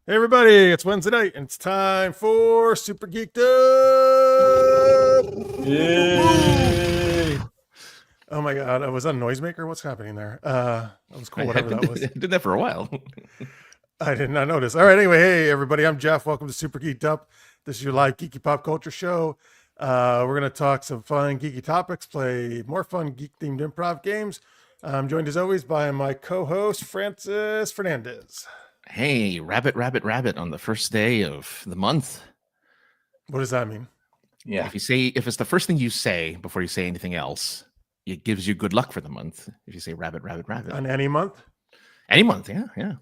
Hey everybody, it's Wednesday night and it's time for Super Geeked Up! Yay! Oh my god, was that a noisemaker? What's happening there? That was cool, whatever that was. Did that for a while. I did not notice. All right, anyway, hey everybody, I'm Jeff. Welcome to Super Geeked Up. This is your live geeky pop culture show. We're going to talk some fun geeky topics, play more fun geek-themed improv games. I'm joined as always by my co-host, Francis Fernandez. Hey, rabbit on the first day of the month. What does that mean? Yeah. If it's the first thing you say before you say anything else, it gives you good luck for the month. If you say rabbit. On any month? Any month, yeah.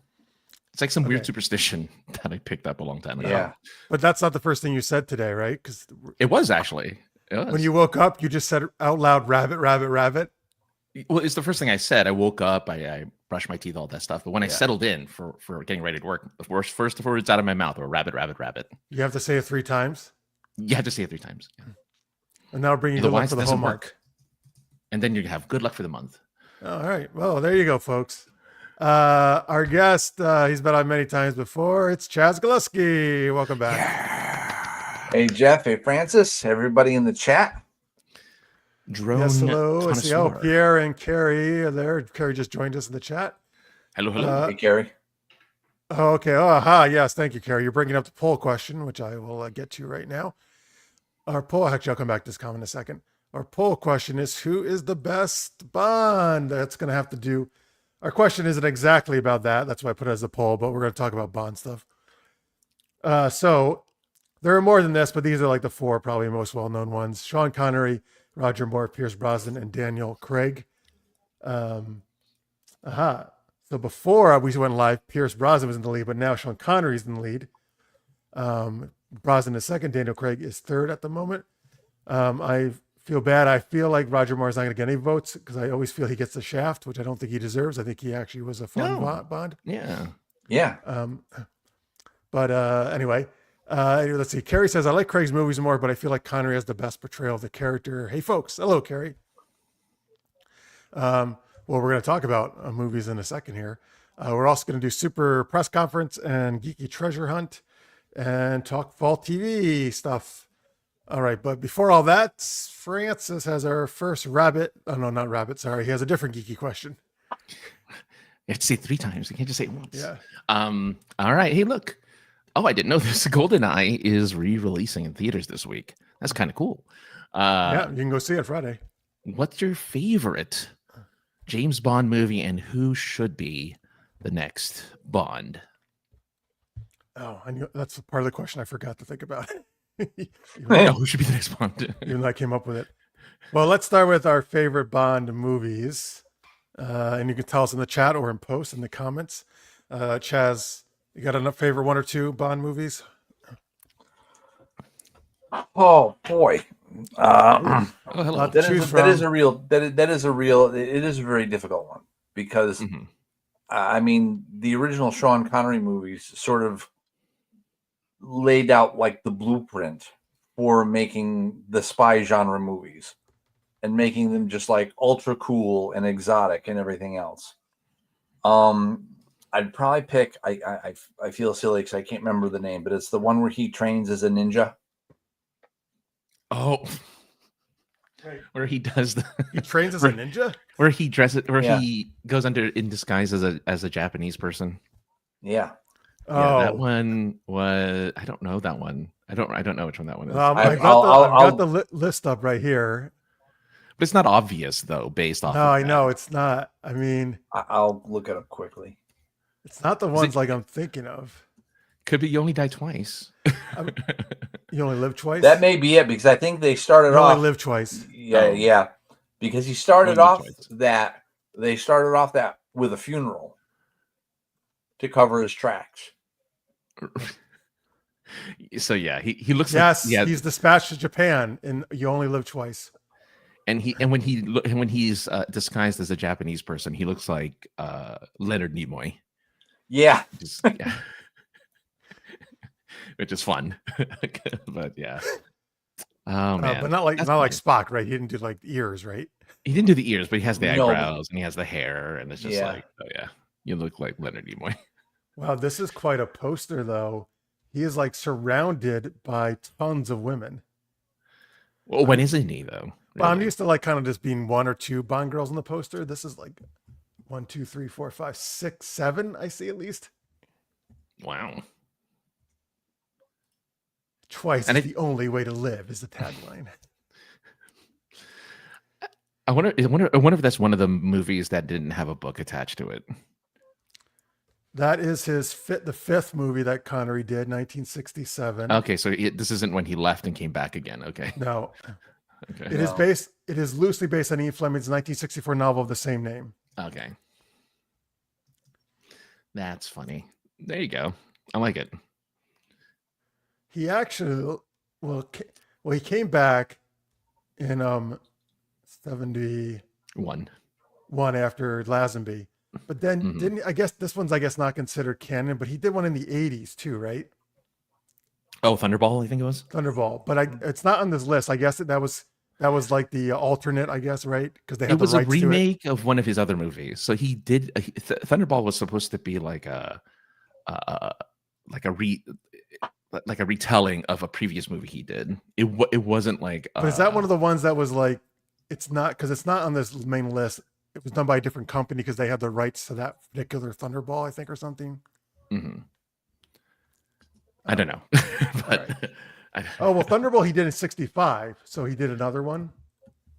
It's like some weird superstition that I picked up a long time ago. Yeah. But that's not the first thing you said today, right? Because it was actually. When you woke up, you just said out loud, rabbit. Well, it's the first thing I said. I woke up, I brushed my teeth, all that stuff. But when I settled in for getting ready to work, the first words out of my mouth were rabbit. You have to say it 3 times? You have to say it 3 times. Yeah. And that'll bring you good luck for the whole month. And then you have good luck for the month. All right. Well, there you go, folks. Our guest, he's been on many times before. It's Chaz Galuski. Welcome back. Yeah. Hey, Jeff. Hey, Francis. Everybody in the chat. Drone yes, hello. I see Pierre and Carrie are there. Carrie just joined us in the chat. Hello. Hey, Carrie. Oh, okay. Oh, aha. Yes. Thank you, Carrie. You're bringing up the poll question, which I will get to right now. Our poll, actually, I'll come back to this comment in a second. Our poll question is, who is the best Bond? That's going to have to do. Our question isn't exactly about that. That's why I put it as a poll, but we're going to talk about Bond stuff. So there are more than this, but these are like the 4 probably most well-known ones. Sean Connery, Roger Moore, Pierce Brosnan, and Daniel Craig. So before we went live, Pierce Brosnan was in the lead, but now Sean Connery's in the lead. Brosnan is second. Daniel Craig is third at the moment. I feel bad. I feel like Roger Moore is not going to get any votes because I always feel he gets the shaft, which I don't think he deserves. I think he actually was a fun Bond. Yeah. But anyway, let's see. Carrie says, I like Craig's movies more, but I feel like Connery has the best portrayal of the character. Hey, folks. Hello, Carrie. Well, we're going to talk about movies in a second here. We're also going to do super press conference and geeky treasure hunt and talk fall TV stuff. All right. But before all that, Francis has our first rabbit. Oh, no, not rabbit. Sorry. He has a different geeky question. You have to say it 3 times. You can't just say it once. Yeah. All right. Hey, look. Oh, I didn't know this. GoldenEye is re-releasing in theaters this week. That's kind of cool. Yeah, you can go see it Friday. What's your favorite James Bond movie, and who should be the next Bond? Oh, I knew that's part of the question I forgot to think about. Who should be the next Bond? Even though I came up with it. Well, let's start with our favorite Bond movies. And you can tell us in the chat or in post in the comments. Chaz, you got enough favorite 1 or 2 Bond movies? Oh boy. Hello. That is a very difficult one because I mean, the original Sean Connery movies sort of laid out like the blueprint for making the spy genre movies and making them just like ultra cool and exotic and everything else. I'd probably pick, I feel silly because I can't remember the name, but it's the one where he trains as a ninja. Oh, where he does he trains as a ninja? Where he dresses, he goes in disguise as a Japanese person. Yeah. Yeah, that one was. I don't know that one. I don't know which one that one is. I've got the list up right here. But it's not obvious though, based off. No, I know it's not. I mean, I'll look it up quickly. It's not the ones like I'm thinking of. Could be You Only Die Twice. You Only Live Twice. That may be it because I think they started off. Only Live Twice. Yeah. Because he started off that with a funeral to cover his tracks. So yeah, he looks he's dispatched to Japan in You Only Live Twice. And when he's disguised as a Japanese person, he looks like Leonard Nimoy. Yeah. Which is fun. But yeah. Oh man. But not like Spock, right? He didn't do like ears, right? He didn't do the ears, but he has the eyebrows and he has the hair, and it's just like, oh yeah, you look like Leonard Nimoy. Wow, this is quite a poster, though. He is like surrounded by tons of women. Well, when isn't he though? But I'm Really? used to like kind of just being one or two Bond girls on the poster. This is like 1, 2, 3, 4, 5, 6, 7. I see at least. Wow. Twice And is the only way to live is the tagline. I wonder if that's one of the movies that didn't have a book attached to it. That is the fifth movie that Connery did, 1967. Okay, so this isn't when he left and came back again. Okay. No, Okay. it is loosely based on Ian Fleming's 1964 novel of the same name. Okay. That's funny. There you go. I like it. He actually, he came back in 71 after Lazenby, but then didn't I guess this one's not considered canon, but he did one in the 80s too, right? Oh, Thunderball, I think it was. Thunderball, but it's not on this list. I guess that was like the alternate, I guess, right? Because they had It was the a rights to it. remake of one of his other movies. So he did Thunderball was supposed to be like a retelling of a previous movie he did. It wasn't like. But is that one of the ones that was like? It's not, because it's not on this main list. It was done by a different company because they had the rights to that particular Thunderball, I think, or something. I don't know, but right. Oh well, Thunderball he did in 65, so he did another one.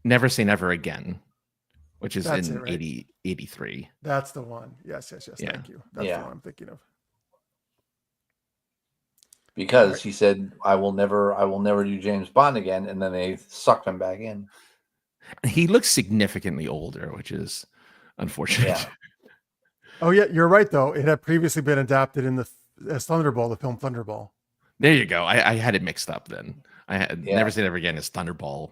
Never Say Never Again, which is in right? 83. That's the one. Yes. Yeah. Thank you. That's the one I'm thinking of. Because he said, I will never do James Bond again, and then they sucked him back in. He looks significantly older, which is unfortunate. Yeah. Oh yeah, you're right though. It had previously been adapted as Thunderball, the film Thunderball. There you go. I had it mixed up then. I had Never Say Never Again is Thunderball.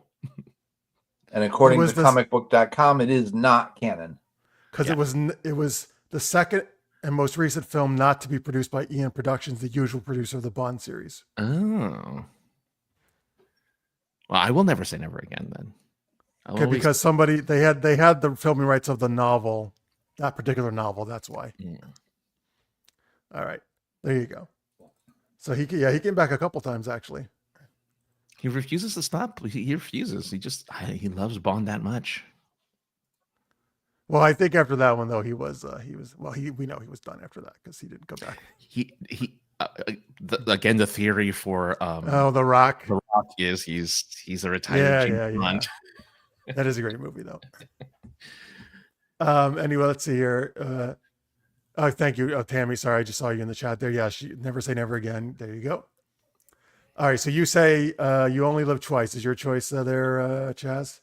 And according to comicbook.com, it is not canon. Because it was the second and most recent film not to be produced by Ian Productions, the usual producer of the Bond series. Oh. Well, I will never say never again then. Okay, because they had the filming rights of the novel, that particular novel. That's why. Yeah. All right, there you go. So he came back a couple times actually. He refuses to stop. He refuses. He loves Bond that much. Well, I think after that one though, we know he was done after that because he didn't go back. Again, the theory for The Rock. The Rock is he's a retired Bond. That is a great movie though. Anyway, let's see here. Oh, thank you, Tammy. Sorry, I just saw you in the chat there. Yeah, Never Say Never Again. There you go. All right, so you say You Only Live Twice is your choice there, Chaz?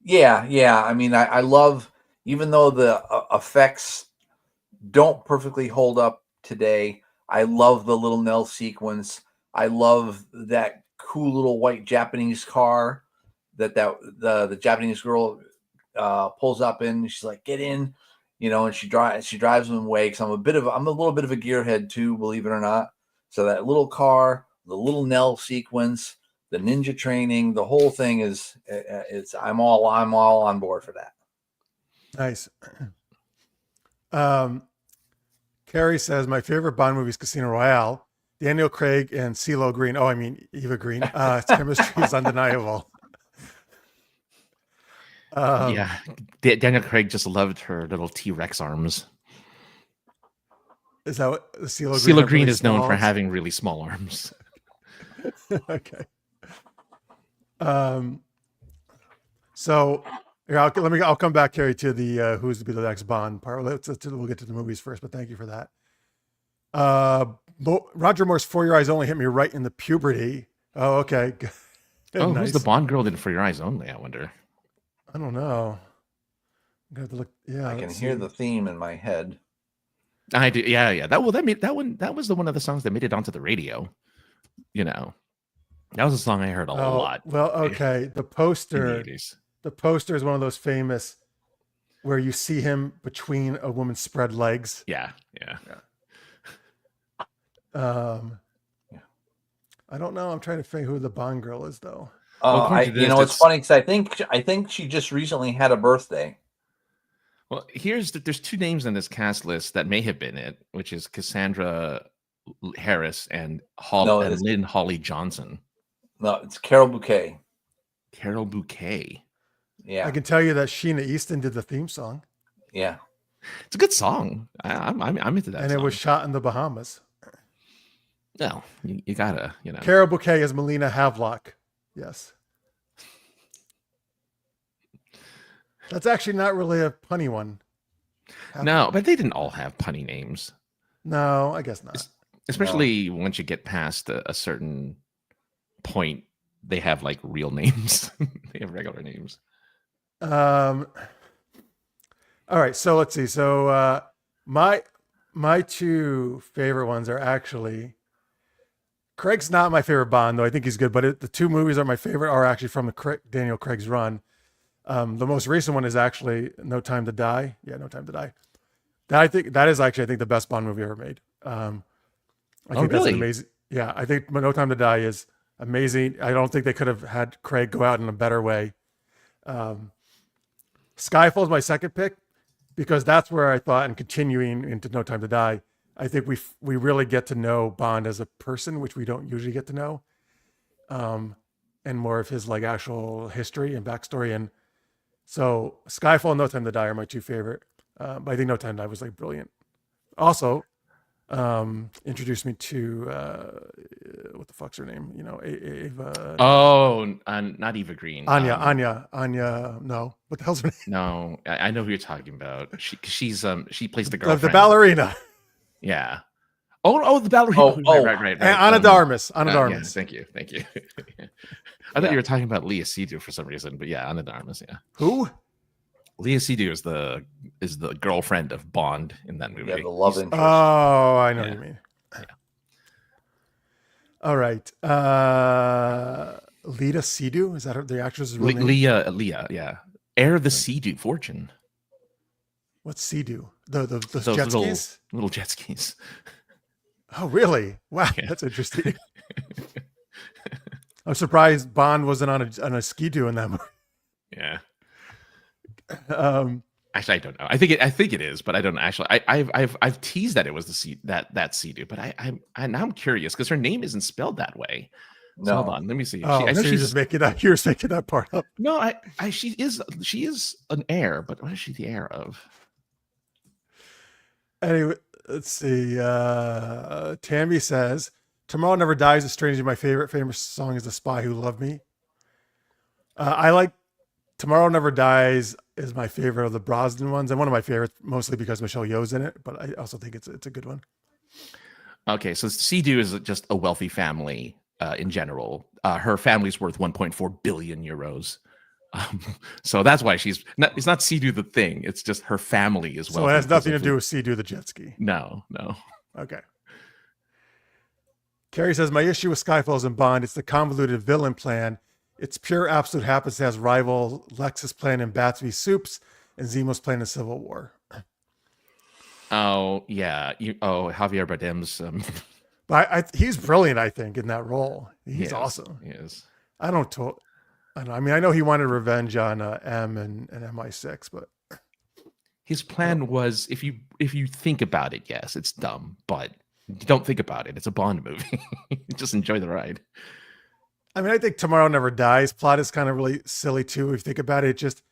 Yeah. I mean, I love, even though the effects don't perfectly hold up today, I love the little Nell sequence. I love that cool little white Japanese car that the Japanese girl pulls up in. She's like, "Get in," and she drives them away. Because I'm a little bit of a gearhead too, believe it or not. So that little car, the little Nell sequence, the ninja training, the whole thing I'm all on board for that. Nice. Carrie says my favorite Bond movie is Casino Royale. Daniel Craig and CeeLo Green. Oh, I mean Eva Green. Its chemistry is undeniable. Daniel Craig just loved her little T-Rex arms. Is that what CeeLo Green? CeeLo Green is known for having really small arms. Okay. So here, I'll come back, Carrie, to the who's to be the next Bond part. We'll get to the movies first, but thank you for that. Roger Moore's For Your Eyes Only hit me right in the puberty. Oh, okay. Nice. Who's the Bond girl in For Your Eyes Only? I wonder. I don't know. I'm gonna have to look. Yeah, I can hear the theme in my head. I do. Yeah. That was the one of the songs that made it onto the radio. That was a song I heard a lot. Well, okay. The poster is one of those famous where you see him between a woman's spread legs. Yeah. I don't know. I'm trying to figure who the Bond girl is, though. It's funny because I think she just recently had a birthday. Well, there's two names in this cast list that may have been it, which is Cassandra Harris and No, Lynn Holly Johnson. No, it's Carol Bouquet. Carol Bouquet. Yeah, I can tell you that Sheena Easton did the theme song. Yeah, it's a good song. I'm into that. And song. it was shot in the Bahamas. No, you gotta, Carol Bouquet is Melina Havelock. Yes. That's actually not really a punny one. No, but they didn't all have punny names. No, I guess not. Especially once you get past a certain point, they have like real names. They have regular names. All right, so let's see. So my two favorite ones are actually Craig's not my favorite Bond, though I think he's good. But the two movies are my favorite are actually from the Daniel Craig's run. The most recent one is actually No Time to Die. Yeah, No Time to Die. I think the best Bond movie ever made. I think that's an amazing. Yeah, I think No Time to Die is amazing. I don't think they could have had Craig go out in a better way. Skyfall is my second pick because that's where I thought, and continuing into No Time to Die, I think we really get to know Bond as a person, which we don't usually get to know, and more of his like actual history and backstory. And so Skyfall and No Time to Die are my two favorite. But I think No Time to Die was like brilliant. Also, introduced me to what the fuck's her name? Ava. Oh, not Eva Green. Anya. No, what the hell's her name? No, I know who you're talking about. She plays the girlfriend, the ballerina. Yeah. Oh, the ballerina. Right. Ana Darmus. Ana Darmus. Yeah, thank you. I thought you were talking about Leah Seydoux for some reason, but yeah, Ana Darmus. Yeah. Who? Leah Seydoux is the girlfriend of Bond in that movie. Yeah, the love interest. Oh, I know what you mean. Yeah. All right. Leah Seydoux, is that the actress's real name? Leah, yeah. Heir of the Seydoux fortune. What's Sea-Doo? Those jet little, skis? Little jet skis. Oh, really? Wow, Yeah. That's interesting. I'm surprised Bond wasn't on a ski-doo in that movie. Yeah. Um, Actually, I don't know. I think it is, but I don't actually. I've teased that it was that Sea-Doo, but now I'm curious because her name isn't spelled that way. So No. hold on, let me see. I know she's just making that. You're just making that part up. No, she is an heir, but what is she the heir of? Anyway, let's see. Tammy says, "Tomorrow Never Dies is strangely my favorite famous song is The Spy Who Loved Me." I like Tomorrow Never Dies is my favorite of the Brosnan ones, and one of my favorites mostly because Michelle Yeoh's in it. But I also think it's a good one. Okay, so Sea-Doo is just a wealthy family in general. Her family's worth 1.4 billion euros. So that's why it's not Sea-Doo the thing. It's just her family as well. So it has nothing to do with Sea-Doo the jet ski. No. Okay. Carrie says, my issue with Skyfalls and Bond, it's the convoluted villain plan. It's pure absolute happenstance rival Lexus plan in Bats v Soups and Zemo's plan in Civil War. Oh, yeah. Javier Bardem's... But he's brilliant, I think, in that role. He's awesome. He is. I know he wanted revenge on M and MI6, but his plan was, if you think about it, yes, it's dumb, but don't think about it. It's a Bond movie. Just enjoy the ride. I mean, I think Tomorrow Never Dies plot is kind of really silly too. If you think about it, just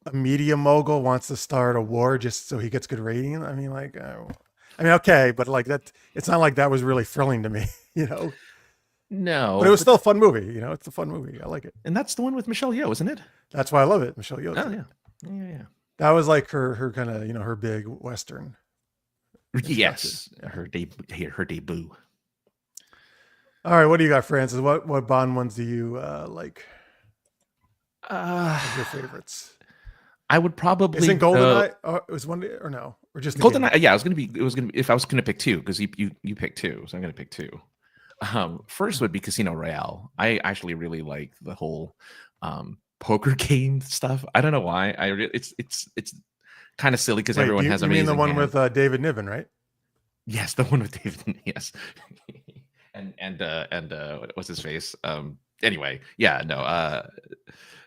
a media mogul wants to start a war just so he gets good rating. I mean, okay, but like that, it's not like that was really thrilling to me, No, but it was still a fun movie. It's a fun movie. I like it. And that's the one with Michelle Yeoh, isn't it? That's why I love it. Michelle Yeoh. Oh yeah. That was like her kind of, her big Western. Yes, her debut. All right, what do you got, Francis? What Bond ones do you like? Your favorites? I would probably. Isn't GoldenEye? It was one or no? Or just GoldenEye? Yeah, it was gonna be if I was gonna pick two because you picked two, so I'm gonna pick two. First would be Casino Royale. I actually really like the whole poker game stuff. I don't know why. It's kind of silly because everyone has amazing. You mean the one hands. with David Niven, right? Yes, the one with David. Yes, and what's his face? Anyway, yeah, no.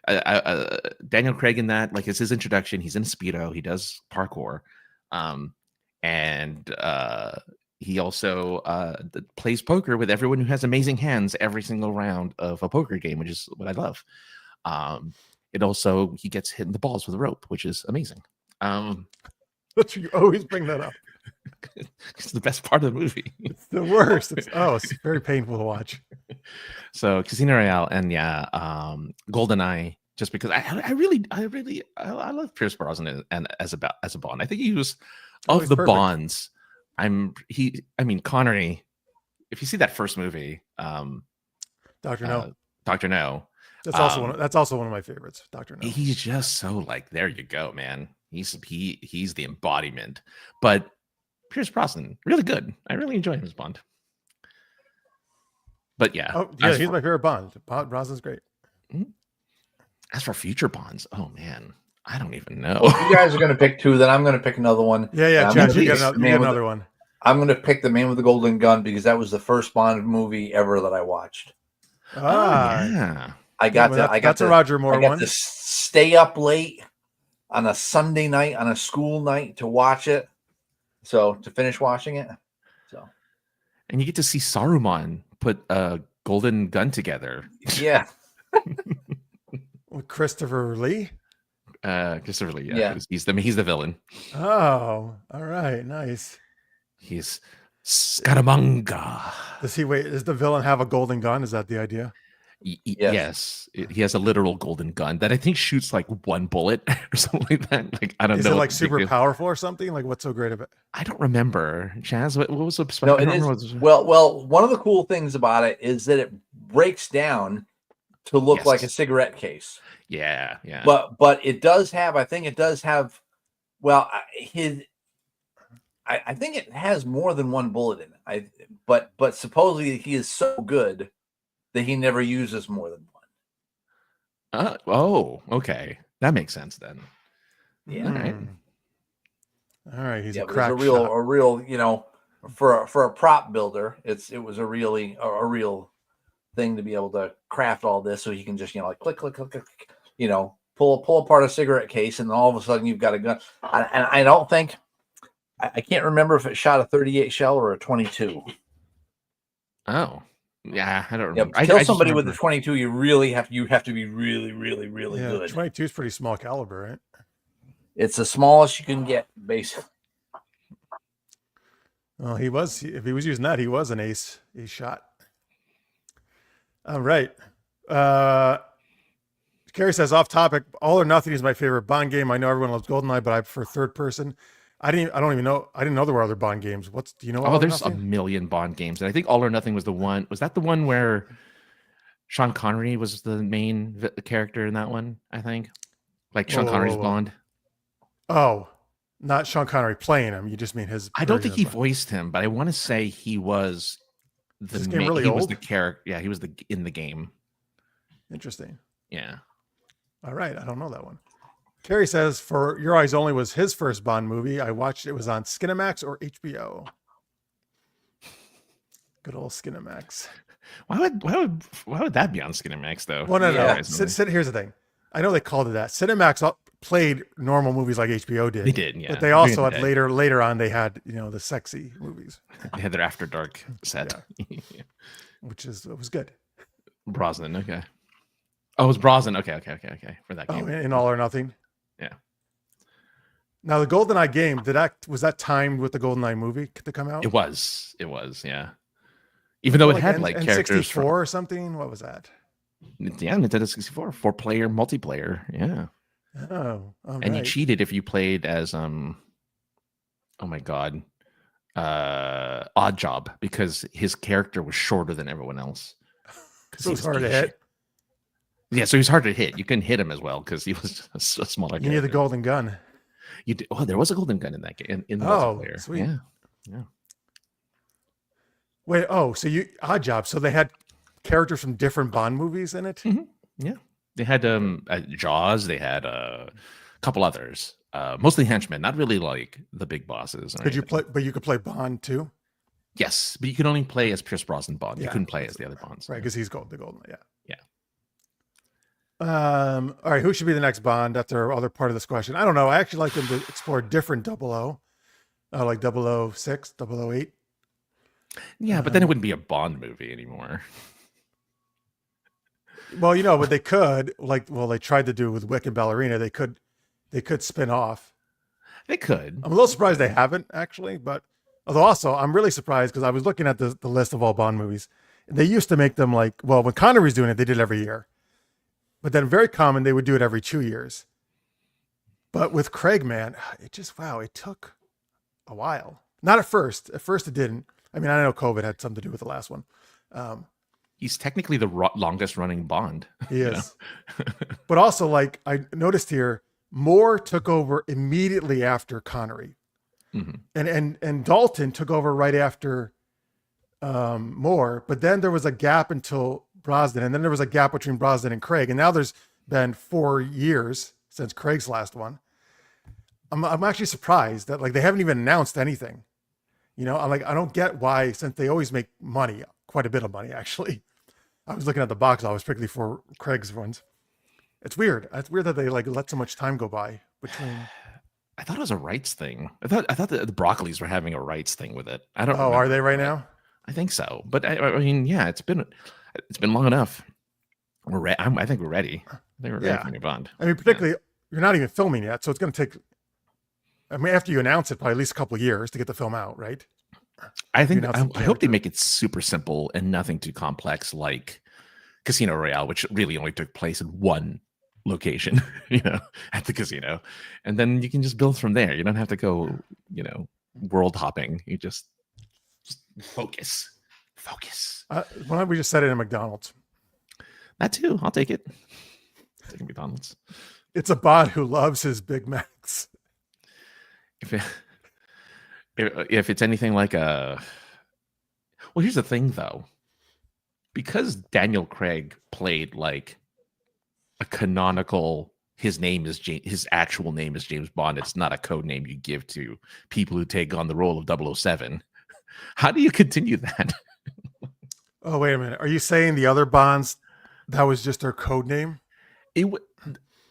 Daniel Craig in that, like, it's his introduction. He's in a Speedo. He does parkour. And he also plays poker with everyone who has amazing hands every single round of a poker game, which is what I love. It also, he gets hit in the balls with a rope, which is amazing. But you always bring that up. It's the best part of the movie. It's the worst. It's very painful to watch. So Casino Royale and GoldenEye, just because I really love Pierce Brosnan and as a Bond. I think he was of the perfect Bonds. Connery. If you see that first movie, Dr. No. Dr. No. That's also one of my favorites, Dr. No. He's just so like, there you go, man. He's the embodiment. But Pierce Brosnan, really good. I really enjoy him as Bond. But yeah. He's my favorite Bond. Brosnan's great. As for future Bonds, oh man, I don't even know. Well, if you guys are going to pick two, then I'm going to pick another one. Yeah. Chaz, you get another one. I'm going to pick The Man with the Golden Gun because that was the first Bond movie ever that I watched. Yeah. That's a Roger Moore one. To stay up late on a Sunday night, on a school night to watch it. So to finish watching it. And you get to see Saruman put a golden gun together. Yeah. With Christopher Lee? Christopher Lee, yeah. He's the villain. Oh, all right, nice. He's Scaramanga. Does the villain have a golden gun? Is that the idea? Yes. He has a literal golden gun that I think shoots like one bullet or something like that. Like, I don't know. Is it like super powerful or something? Like, what's so great of it? I don't remember. Chaz, what was the special? No, it is. Well, one of the cool things about it is that it breaks down to look like a cigarette case. Yeah. But it does have. I think it does have. Well, I think it has more than one bullet in it. But supposedly he is so good that he never uses more than one. Okay. That makes sense then. Yeah. All right. He's a crack shot. A real, for a prop builder, it was a real thing to be able to craft all this so he can just, like click, click, click, click, pull apart a cigarette case, and all of a sudden you've got a gun. And I don't think, I can't remember if it shot a 38 shell or a 22. Oh. Yeah, I don't remember. To kill somebody with a 22, you have to be really, really, really good. 22 is pretty small caliber, right? It's the smallest you can get, basically. Well, if he was using that, he was an ace shot. All right. Carrie says, off topic, All or Nothing is my favorite Bond game. I know everyone loves GoldenEye, but I prefer third person. I didn't know there were other Bond games. Do you know? Oh, there's a million Bond games. And I think All or Nothing was the one. Was that the one where Sean Connery was the main character in that one? I think, like Sean Connery's Bond. Oh, not Sean Connery playing him. You just mean his. I don't think he voiced him, but I want to say he was the main. Really old? Was the character. Yeah, he was in the game. Interesting. Yeah. All right, I don't know that one. Carrie says, For Your Eyes Only was his first Bond movie. I watched it. Was on Skinamax or HBO. Good old Skinamax. Why would that be on Skinamax though? Well, no. Here's the thing. I know they called it that. Cinemax played normal movies like HBO did. They did, yeah. But they also had later on they had the sexy movies. They had their After Dark set, which was good. Brosnan, okay. Oh, it was Brosnan. Okay. For that game. Oh, in All or Nothing. Yeah. Now the GoldenEye game, was that timed with the GoldenEye movie to come out? It was, yeah. Even though it had like characters N64 or something. What was that? Yeah, Nintendo 64, 4-player multiplayer. Yeah. Oh, and you cheated if you played as oh my god, Odd Job, because his character was shorter than everyone else. So it was hard to hit. Yeah, so he was hard to hit. You couldn't hit him as well because he was a smaller. You need the golden gun. You did. Oh, there was a golden gun in that game. In the multiplayer. Sweet. Yeah. Wait. Oh, so Odd Job. So they had characters from different Bond movies in it. Mm-hmm. Yeah, they had Jaws. They had a couple others. Mostly henchmen, not really like the big bosses. Could you play? But you could play Bond too. Yes, but you could only play as Pierce Brosnan Bond. You couldn't play as the other Bonds. Right, because he's the golden. Yeah. All right, who should be the next Bond? That's our other part of this question. I don't know. I actually like them to explore different 00, like 006, 008. Yeah, but then it wouldn't be a Bond movie anymore. Well, but they could, they tried to do with Wick and Ballerina. They could spin off. They could. I'm a little surprised they haven't actually, but although also I'm really surprised because I was looking at the list of all Bond movies. They used to make them when Connery's doing it, they did it every year. But then very common, they would do it every 2 years. But with Craig, man, it took a while. Not at first. At first it didn't. I mean, I know COVID had something to do with the last one. He's technically the longest running Bond. He is. But also, I noticed here, Moore took over immediately after Connery. Mm-hmm. And Dalton took over right after Moore. But then there was a gap until Brosnan. And then there was a gap between Brosnan and Craig. And now there's been 4 years since Craig's last one. I'm actually surprised that they haven't even announced anything. I don't get why, since they always make money, quite a bit of money, actually. I was looking at the box office, particularly for Craig's ones. It's weird. It's weird that they let so much time go by between. I thought it was a rights thing. I thought the Broccolis were having a rights thing with it. I don't. Oh, are they right now? I think so. But I mean, yeah, it's been long enough. We're ready. I think we're ready. I think we're ready for new Bond. I mean, particularly you're not even filming yet, so it's going to take. I mean, after you announce it, probably at least a couple of years to get the film out, right? I think I hope they make it super simple and nothing too complex, like Casino Royale, which really only took place in one location, at the casino, and then you can just build from there. You don't have to go, world hopping. You just focus. Why don't we just set it in McDonald's? That too. I'll take it. Take McDonald's. It's a Bond who loves his Big Macs. If it's anything like well, here's the thing though, because Daniel Craig played a canonical, his actual name is James Bond. It's not a code name you give to people who take on the role of 007. How do you continue that? Oh, wait a minute. Are you saying the other Bonds, that was just their code name?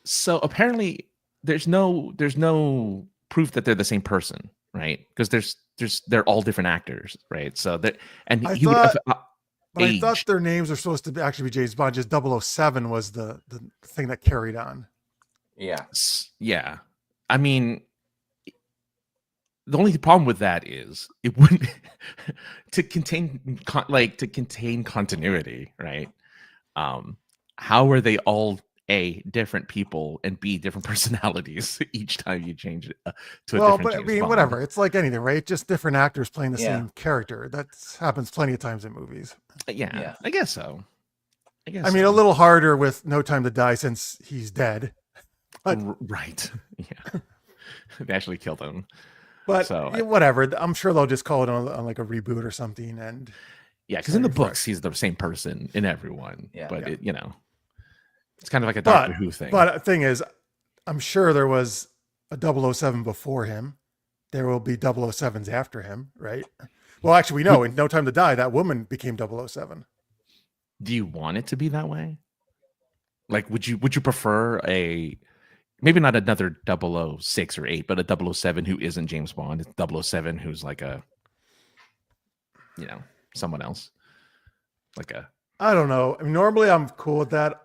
So apparently there's no proof that they're the same person, right? Because they're all different actors, right? So that, and I thought their names are supposed to actually be James Bond. Just 007 was the thing that carried on. Yeah. I mean, the only problem with that is it wouldn't to contain continuity, right? How are they all A, different people, and B, different personalities each time you change it to a different James Bond? Whatever. It's like anything, right? Just different actors playing the same character. That happens plenty of times in movies. Yeah, I guess so. I mean, a little harder with No Time to Die since he's dead. But, right. Yeah. They actually killed him. But whatever. I'm sure they'll just call it on a reboot or something. And yeah, because in the books, he's the same person in everyone. Yeah. But it's kind of like a Doctor Who thing. But the thing is, I'm sure there was a 007 before him. There will be 007s after him, right? Well, actually, we know in No Time to Die, that woman became 007. Do you want it to be that way? Would you prefer maybe not another 006 or 8, but a 007 who isn't James Bond? It's 007 who's someone else. I don't know. I mean, normally I'm cool with that.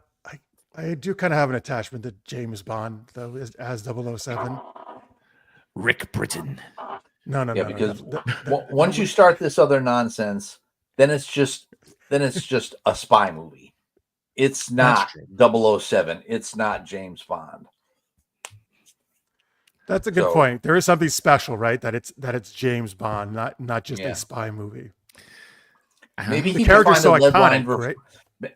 I do kind of have an attachment to James Bond, though, as 007. Rick Britton. No. Because once you start this other nonsense, then it's just a spy movie. It's not 007. It's not James Bond. That's a good point. There is something special, right? That it's James Bond, not just a spy movie. Maybe the character's so iconic, right?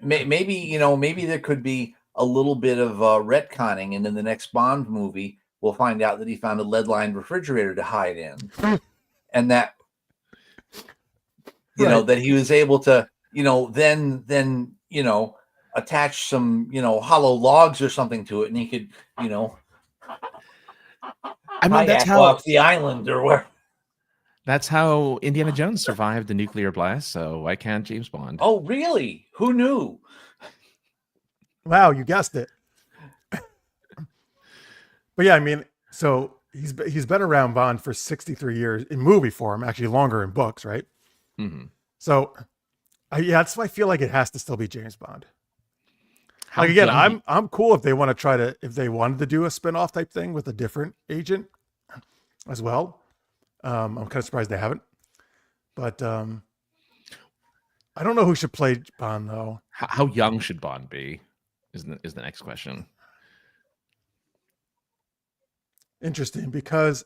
Maybe there could be a little bit of retconning, and in the next Bond movie, we'll find out that he found a lead-lined refrigerator to hide in, and that that he was able to then attach some hollow logs or something to it, and he could I mean, that's how off the island or where. That's how Indiana Jones survived the nuclear blast. So why can't James Bond? Oh, really? Who knew? Wow, you guessed it. But yeah, I mean, so he's been around Bond for 63 years in movie form, actually longer in books, right? Mm-hmm. So yeah, that's why I feel like it has to still be James Bond. How Like again, young I'm cool if they want to try to if they wanted to do a spin-off type thing with a different agent as well. I'm kind of surprised they haven't. But I don't know who should play Bond though. how young should Bond be? Is the next question. Interesting, because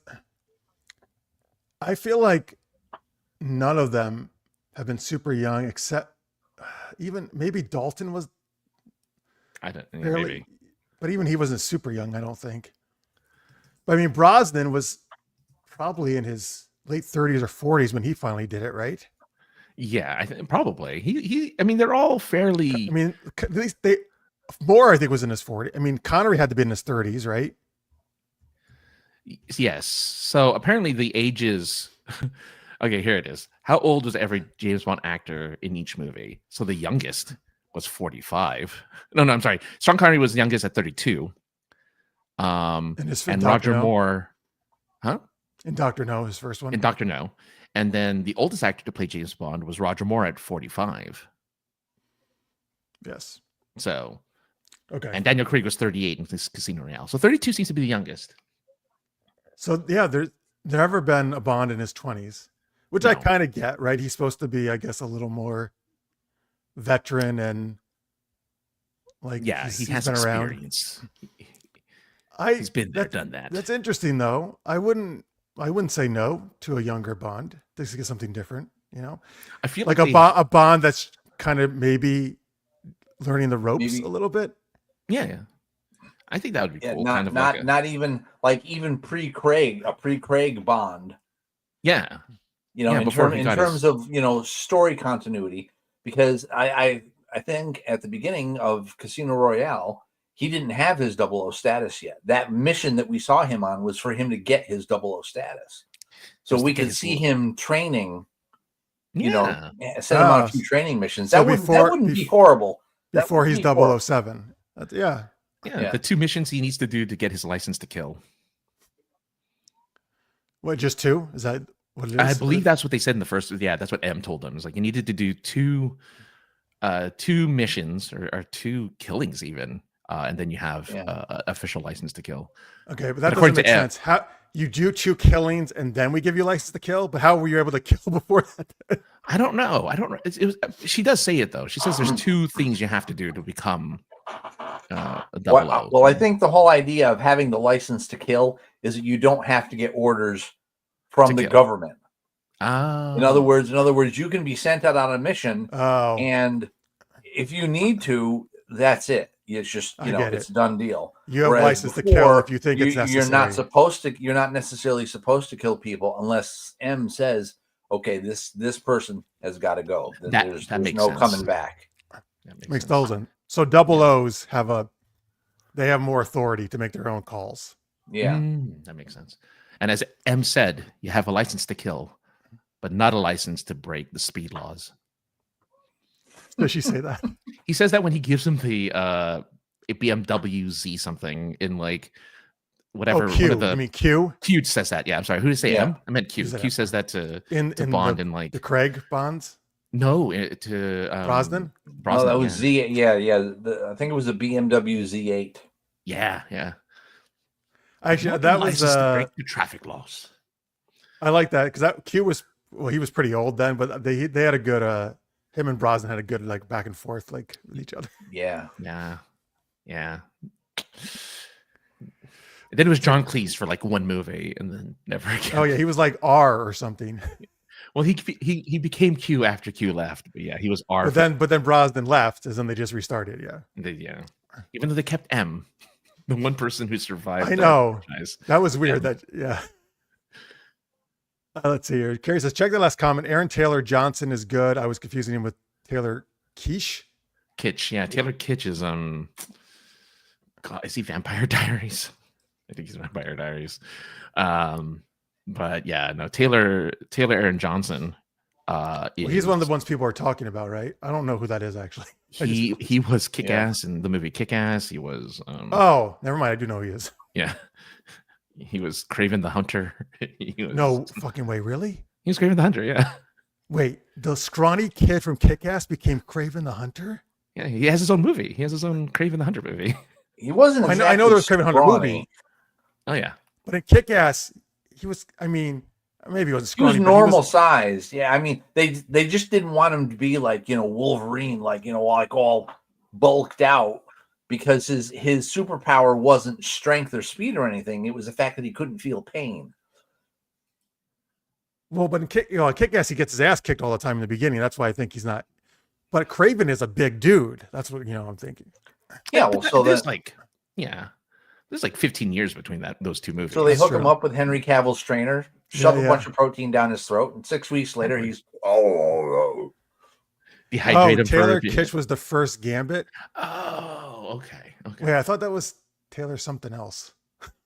I feel like none of them have been super young, except even maybe Dalton was I don't. Yeah, barely, maybe. but even he wasn't super young, I don't think. But I mean, Brosnan was probably in his late 30s or 40s when he finally did it, right? Yeah, I think probably. He. I mean, they're all fairly. I mean, at least Moore, I think, was in his 40s. I mean, Connery had to be in his 30s, right? Yes. So apparently the ages. Okay, here it is. How old was every James Bond actor in each movie? So the youngest was 45. No, I'm sorry. Sean Connery was the youngest at 32. And And Dr. Roger No. Moore, huh? In Dr. No, his first one. And Dr. No. And then the oldest actor to play James Bond was Roger Moore at 45. Yes. So, okay. And Daniel Craig was 38 in Casino Royale. So 32 seems to be the youngest. So yeah, there's never been a Bond in his 20s, which I kind of get, right? He's supposed to be, I guess, a little more veteran and like he's been experience. around. He's been there, done that. That's interesting, though. I wouldn't say no to a younger Bond. This is something different, you know. I feel like a Bond that's kind of maybe learning the ropes a little bit. Yeah. I think that would be cool. Not even pre-Craig, a pre-Craig Bond. Yeah. In terms of story continuity, because I think at the beginning of Casino Royale, he didn't have his 00 status yet. That mission that we saw him on was for him to get his 00 status. So we could see him training, send him on a few training missions. That wouldn't be horrible. Before he's 007. Yeah, the 2 missions he needs to do to get his license to kill. What, just 2? Is that what it is? I believe that's what they said in the first. Yeah, that's what M told them. It's like you needed to do 2 missions or 2 killings even, and then you have official license to kill. Okay, but that doesn't make sense. How you do 2 killings and then we give you license to kill? But how were you able to kill before that? I don't know. She does say it though. She says there's 2 things you have to do to become a 00. Well, I think the whole idea of having the license to kill is that you don't have to get orders from the government. In other words, you can be sent out on a mission, and if you need to, that's it. It's just it's a done deal. You have license to kill if you think it's necessary. You're not necessarily supposed to kill people unless M says, "Okay, this person has got to go." There's no sense. coming back. Makes total sense. So 00s they have more authority to make their own calls. Yeah, that makes sense. And as M said, you have a license to kill, but not a license to break the speed laws. Does she say that? He says that when he gives him the BMW Z something in like whatever. Q. You mean Q? Q says that. Yeah, I'm sorry. Who did I say M? I meant Q. Q says that to Bond in like the Craig Bonds. No, to Brosnan. Oh, that was Z. Yeah. I think it was a BMW Z8. Yeah. Actually, that was to break the traffic laws. I like that because that Q was he was pretty old then, but they had a good him and Brosnan had a good like back and forth like with each other. Yeah. And then it was John Cleese for like 1 movie and then never again. Oh yeah, he was like R or something. Well, he became Q after Q left, but yeah, he was R. But then Brosnan left, and then they just restarted. Yeah. Even though they kept M, the one person who survived. I know that was weird. Let's see here. Carrie says, check the last comment. Aaron Taylor Johnson is good. I was confusing him with Taylor Kitsch. Yeah. Taylor Kitsch is God, is he Vampire Diaries? I think he's Vampire Diaries. But yeah, no, Taylor Aaron Johnson Well, he's one of the ones people are talking about, right? I don't know who that is actually. He was Kick-Ass in the movie Kick-Ass. He was oh, never mind. I do know who he is. Yeah. He was Kraven the Hunter. No fucking way, really? He was Kraven the Hunter, yeah. Wait, the scrawny kid from Kick-Ass became Kraven the Hunter? Yeah, he has his own movie. He has his own Kraven the Hunter movie. He wasn't. I know there was Kraven the Hunter movie. Oh yeah. But in Kick-Ass, he was. I mean, maybe he wasn't scrawny. He was normal sized. Yeah, I mean, they just didn't want him to be like Wolverine, like like all bulked out, because his superpower wasn't strength or speed or anything. It was the fact that he couldn't feel pain. Well, but in Kick-Ass, he gets his ass kicked all the time in the beginning. That's why I think he's not. But Kraven is a big dude. That's what I'm thinking. Yeah, well, so there's there's like 15 years between those two movies. So they hook him up with Henry Cavill's trainer, shove a bunch of protein down his throat, and 6 weeks later he's dehydrated. Taylor Kitsch was the first Gambit. Oh, okay. Wait, I thought that was Taylor something else.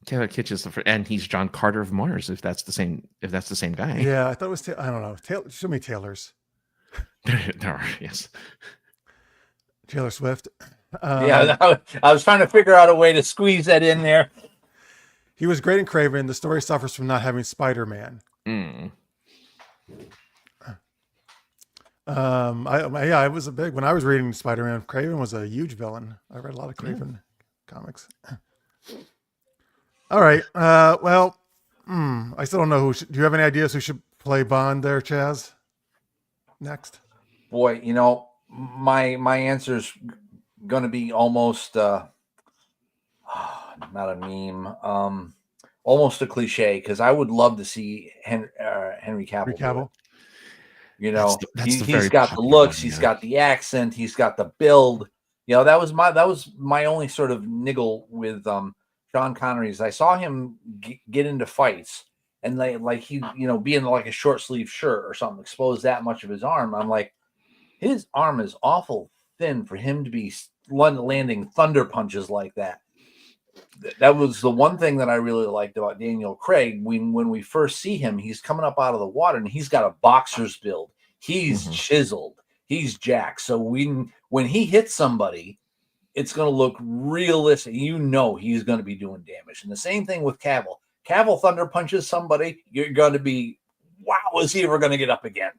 Taylor Kitsch is the first, and he's John Carter of Mars. If that's the same guy. Yeah, I thought it was. I don't know. So many Taylors. There are, yes. Taylor Swift. Yeah, I was trying to figure out a way to squeeze that in there. He was great in Kraven. The story suffers from not having Spider-Man. I was a big when I was reading Spider-Man. Kraven was a huge villain. I read a lot of Kraven comics. All right. Well, I still don't know who. Do you have any ideas who should play Bond there, Chaz? Next. Boy, my answer's going to be almost not a meme, almost a cliche, because I would love to see Henry Cavill. He's got the looks, he's got the accent, he's got the build. That was my only sort of niggle with Sean Connery. Is I saw him get into fights, and he be in like a short sleeve shirt or something, expose that much of his arm. I'm like, his arm is awful thin for him to be landing thunder punches like that. That was the one thing that I really liked about Daniel Craig. When we first see him, he's coming up out of the water and he's got a boxer's build. He's chiseled. He's jacked. So when he hits somebody, it's going to look realistic. He's going to be doing damage. And the same thing with Cavill. Cavill thunder punches somebody, you're going to be, wow, is he ever going to get up again?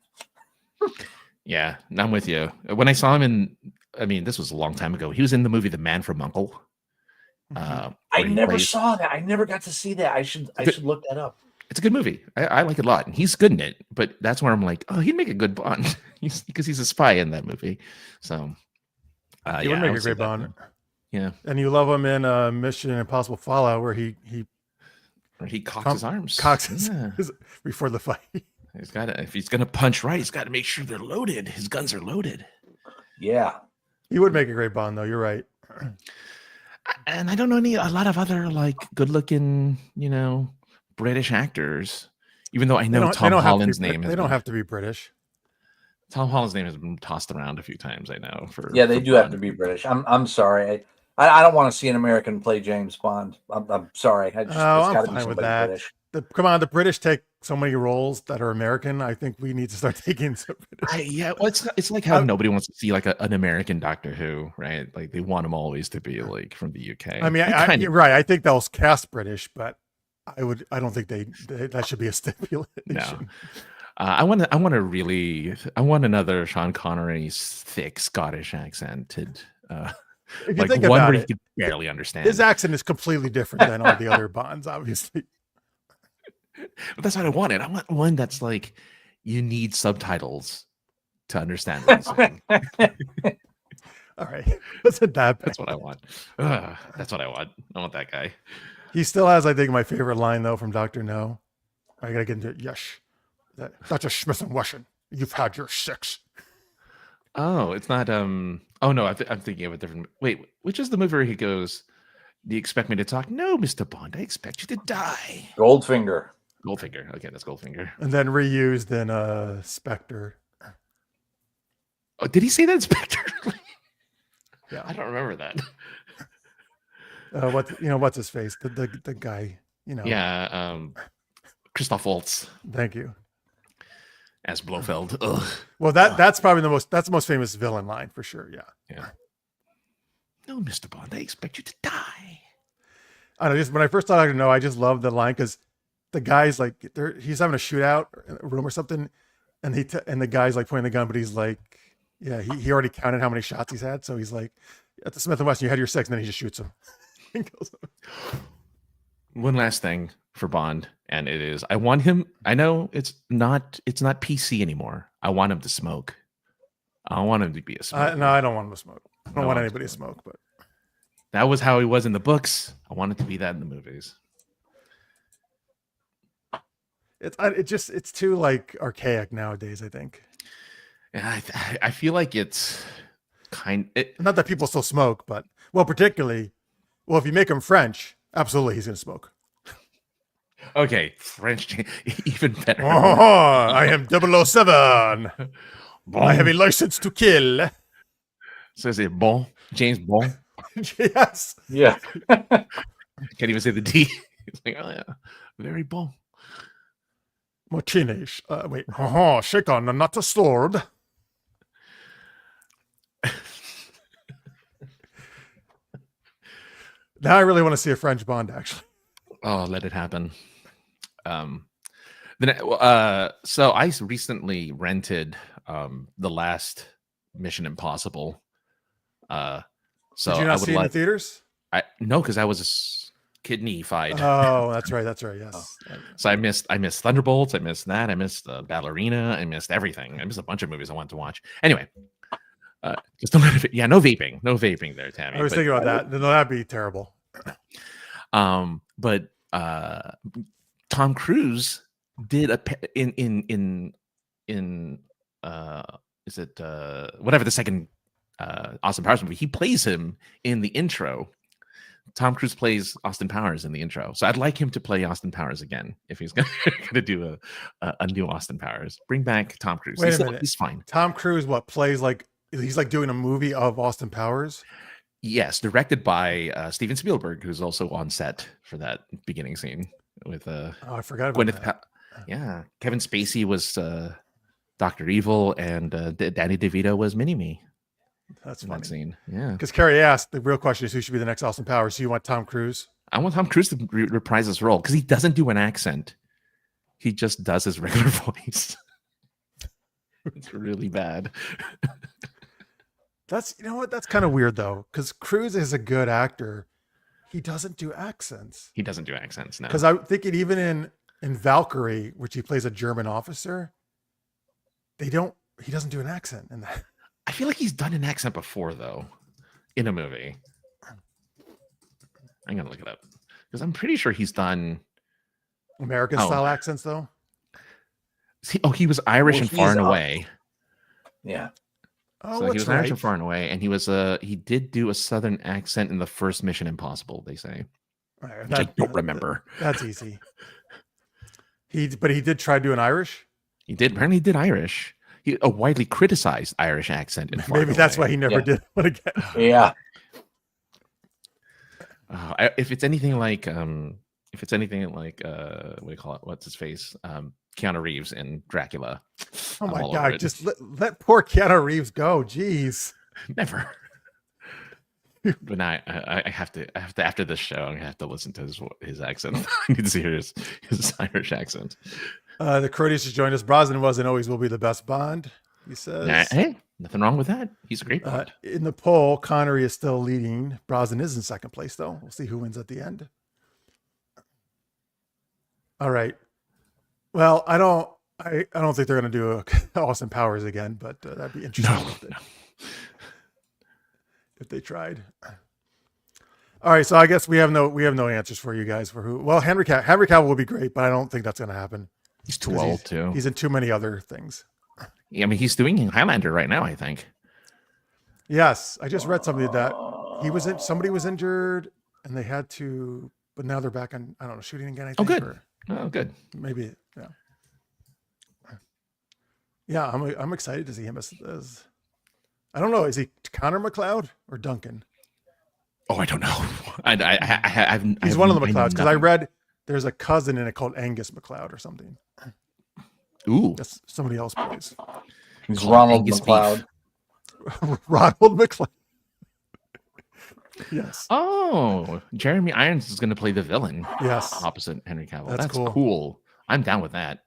Yeah, I'm with you. When I saw him this was a long time ago. He was in the movie The Man from U.N.C.L.E. I never saw that. I never got to see that. I should look that up. It's a good movie. I like it a lot, and he's good in it. But that's where I'm like, oh, he'd make a good Bond because he's a spy in that movie. So he would make a great Bond. Yeah, and you love him in Mission Impossible Fallout, where he cocks his arms, before the fight. He's got to, if he's gonna punch right, he's got to make sure they're loaded. His guns are loaded. Yeah, he would make a great Bond, though. You're right. And I don't know a lot of other like good-looking, British actors. Even though I know Tom Holland's name. They don't have to be British. Tom Holland's name has been tossed around a few times. I know. They do have to be British. I'm sorry. I don't want to see an American play James Bond. I'm sorry. I'm fine with that. British. Come on, the British take so many roles that are American. I think we need to start taking some British. It's like how nobody wants to see like an American Doctor Who, right? Like they want them always to be like from the UK. I mean, you're right. I think they'll cast British, but I don't think that should be a stipulation. No. I want another Sean Connery's thick Scottish accented. If you think about it, you could barely understand. His accent is completely different than all the other Bonds, obviously. But that's what I wanted. I want one that's like you need subtitles to understand what he's saying. All right, wasn't that bad? That's what I want. That's what I want. I want that guy. He still has, I think, my favorite line though from Dr. No. I gotta get into it. Yes, Dr. Smith and Wesson, you've had your 6. Oh, it's not. Oh no, I'm thinking of a different. Wait, which is the movie where he goes? Do you expect me to talk? No, Mr. Bond. I expect you to die. Goldfinger. Okay, that's Goldfinger. And then reused in Spectre. Oh, did he say that in Spectre? Yeah, I don't remember that. What's his face? The guy. Yeah, Christoph Waltz. Thank you. as Blofeld. Ugh. Well, that's probably the most famous villain line for sure. Yeah. No, Mr. Bond, I expect you to die. I don't know, just when I first thought I didn't know, I just loved the line because the guy's like, he's having a shootout in a room or something, and the guy's like pointing the gun, but he's like, yeah, he already counted how many shots he's had, so he's like, at the Smith and Wesson, you had your 6, and then he just shoots him. One last thing for Bond, and it is I want him. I know it's not PC anymore. I want him to smoke. I want him to be a smoker. No, I don't want him to smoke. I don't want anybody to smoke, but that was how he was in the books. I want it to be that in the movies. It's too like archaic nowadays, I think. And I feel like it's not that people still smoke, but particularly, if you make him French, absolutely he's gonna smoke. Okay, French, even better. I am 007. Bon. I have a license to kill. So is it Bon? James Bon? Yes. Yeah. Can't even say the D. He's like, oh yeah, very bon. Martinez. Wait. Shake on, not a sword. Now I really want to see a French Bond, actually. Oh, let it happen. So I recently rented the last Mission Impossible. So did you not see it in the theaters? No, because I was kidney-fied. Oh, that's right. Yes. So I missed Thunderbolts. I missed that. I missed Ballerina. I missed everything. I missed a bunch of movies I wanted to watch. Anyway, just don't let it. Yeah, no vaping there, Tammy. I was thinking about that. No, that'd be terrible. But Tom Cruise did is it whatever the second Austin Powers movie, he plays him in the intro. Tom Cruise plays Austin Powers in the intro, so I'd like him to play Austin Powers again if he's gonna do a new Austin Powers. Bring back Tom Cruise. Wait a minute. He's fine. Tom Cruise plays like he's like doing a movie of Austin Powers? Yes, directed by Steven Spielberg, who's also on set for that beginning scene with I forgot about that. Yeah, Kevin Spacey was Dr. Evil, and Danny DeVito was Mini-Me. That's funny. That scene. Yeah, because Carrie asked, the real question is who should be the next Austin Powers. So you want Tom Cruise? I want Tom Cruise to reprise his role because he doesn't do an accent. He just does his regular voice. It's really bad. That's that's kind of weird though, because Cruise is a good actor. He doesn't do accents. He doesn't do accents now. Because I'm thinking even in Valkyrie, which he plays a German officer, he doesn't do an accent in that. I feel like he's done an accent before though, in a movie. I'm gonna look it up because I'm pretty sure he's done American style accents though. He was Irish in Far and Away. Yeah. Oh, so he was Irish in Far and Away, and he did do a Southern accent in the first Mission Impossible. They say, which I don't remember. That's easy. But he did try doing Irish. He did. Apparently, he did Irish. A widely criticized Irish accent in Far Maybe that's why he never did one again. Yeah. If it's anything like, what do you call it? What's his face? Keanu Reeves in Dracula. Oh my God! Just let poor Keanu Reeves go. Jeez. Never. But now I have to after this show. I'm gonna have to listen to his accent. I need to hear his Irish accent. The Crodius has joined us. Brosnan was and always will be the best Bond. He says, "Hey, nothing wrong with that. He's a great Bond." In the poll, Connery is still leading. Brosnan is in second place, though. We'll see who wins at the end. All right. Well, I don't think they're going to do Austin Powers again, but that'd be interesting if they tried. All right, so I guess we have no answers for you guys for who. Well, Henry Cavill will be great, but I don't think that's going to happen. He's too old too. He's in too many other things. Yeah, I mean, he's doing Highlander right now, I think. Yes, I just read something that somebody was injured and they had to, but now they're back on. I don't know, shooting again. I think. Oh, good. Maybe. Yeah. Yeah, I'm excited to see him as I don't know. Is he Connor McLeod or Duncan? Oh, I don't know. He's one of the McLeods because I read there's a cousin in it called Angus McLeod or something. Ooh, That's somebody else plays. He's Called Ronald Angus beef. McLeod. Ronald McLeod. Yes. Oh, Jeremy Irons is going to play the villain. Yes. Opposite Henry Cavill. That's That's cool. cool. I'm down with that.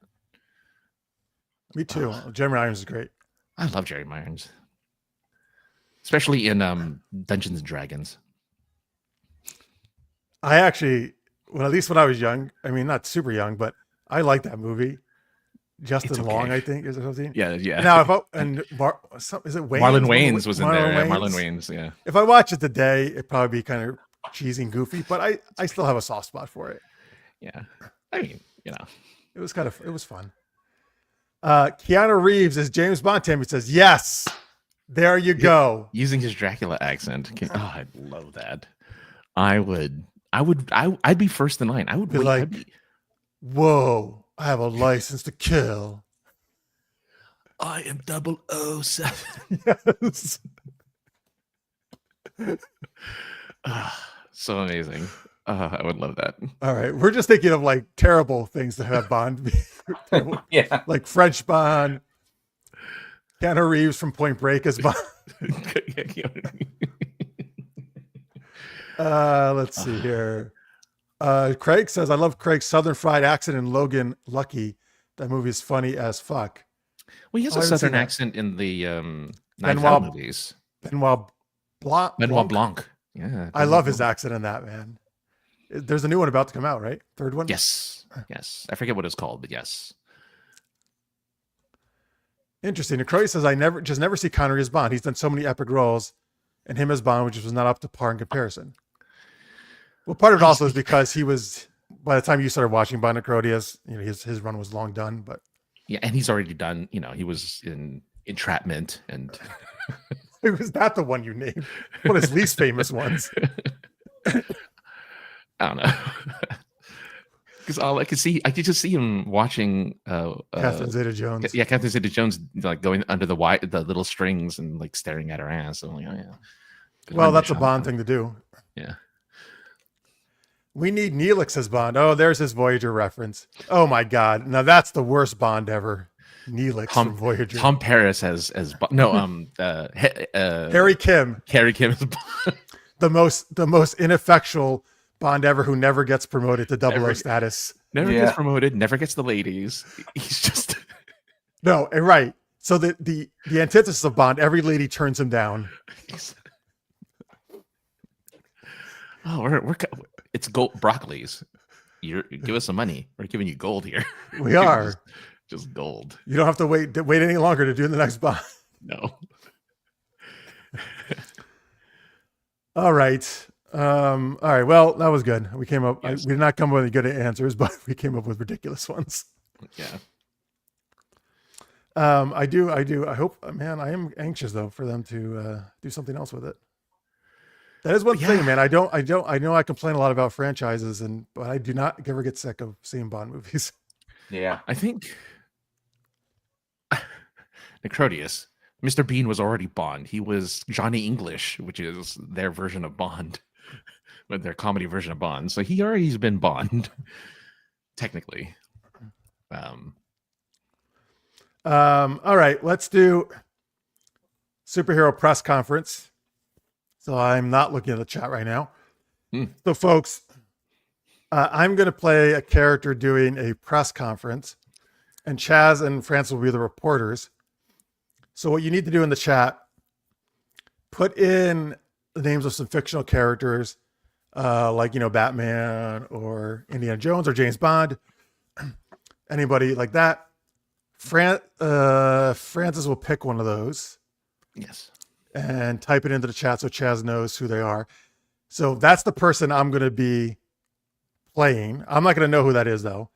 Me too. Jeremy Irons is great. I love Jeremy Irons, especially in Dungeons and Dragons. I actually, well, at least when I was young, I mean, not super young, but I like that movie. Justin Long, I think, is it something? Yeah. Now, if is it Wayans? Marlon Wayans was in there. Yeah, Wayans? Marlon Wayans, yeah. If I watch it today, it'd probably be kind of cheesy and goofy, but I still have a soft spot for it. Yeah. I mean, It was fun. Keanu Reeves is James Bond. Tammy says, yes, there you go. Using his Dracula accent. I'd love that. I'd be first in line. I would Be wait. like, whoa, I have a license to kill. I am 007. Yes. So amazing. I would love that. All right. We're just thinking of like terrible things to have Bond be. Yeah. Like French Bond. Keanu Reeves from Point Break as Bond. Let's see here. Craig says, I love Craig's Southern fried accent in Logan Lucky. That movie is funny as fuck. Well, he has a Southern accent in the Knives Benoit Out movies. Benoit Blanc. Yeah. I love his accent in that, man. There's a new one about to come out, right? Third one? Yes. I forget what it's called, but yes. Interesting. And Croy says, I never see Connery as Bond. He's done so many epic roles, and him as Bond, which was not up to par in comparison. Well, part of it also is because he was, by the time you started watching Bond and Crodius, his run was long done. But yeah, and he's already done. He was in Entrapment, and was that the one you named? One of his least famous ones. I don't know. Because all I could just see him watching Catherine Zeta-Jones. Yeah, Catherine Zeta-Jones, like going under the little strings and like staring at her ass. I'm like, oh yeah. Well, that's a Bond thing to do. Yeah. We need Neelix as Bond. Oh, there's his Voyager reference. Oh my God. Now that's the worst Bond ever. Neelix from Voyager. Tom Paris as Harry Kim. Harry Kim as Bond. The most ineffectual Bond ever, who never gets promoted to 00 status. Never gets promoted, never gets the ladies. He's just no, right. So the antithesis of Bond, every lady turns him down. Oh, it's gold broccolis. You give us some money. We're giving you gold here. We are just gold. You don't have to wait any longer to do the next Bond. No. All right. All right. Well, that was good. We came up. Yes. We did not come up with any good answers, but we came up with ridiculous ones. Yeah. I do. I hope, man, I am anxious though for them to do something else with it. That is one thing, man. I know I complain a lot about franchises, but I do not ever get sick of seeing Bond movies. Yeah. I think Necrodius, Mr. Bean was already Bond. He was Johnny English, which is their version of Bond, but their comedy version of Bond. So he already's been Bond, technically. All right, let's do superhero press conference. So I'm not looking at the chat right now. So folks, I'm going to play a character doing a press conference, and Chaz and Francis will be the reporters. So what you need to do in the chat, put in the names of some fictional characters, like, Batman or Indiana Jones or James Bond, anybody like that. Francis will pick one of those. Yes. And type it into the chat so Chaz knows who they are. So that's the person I'm going to be playing. I'm not going to know who that is, though.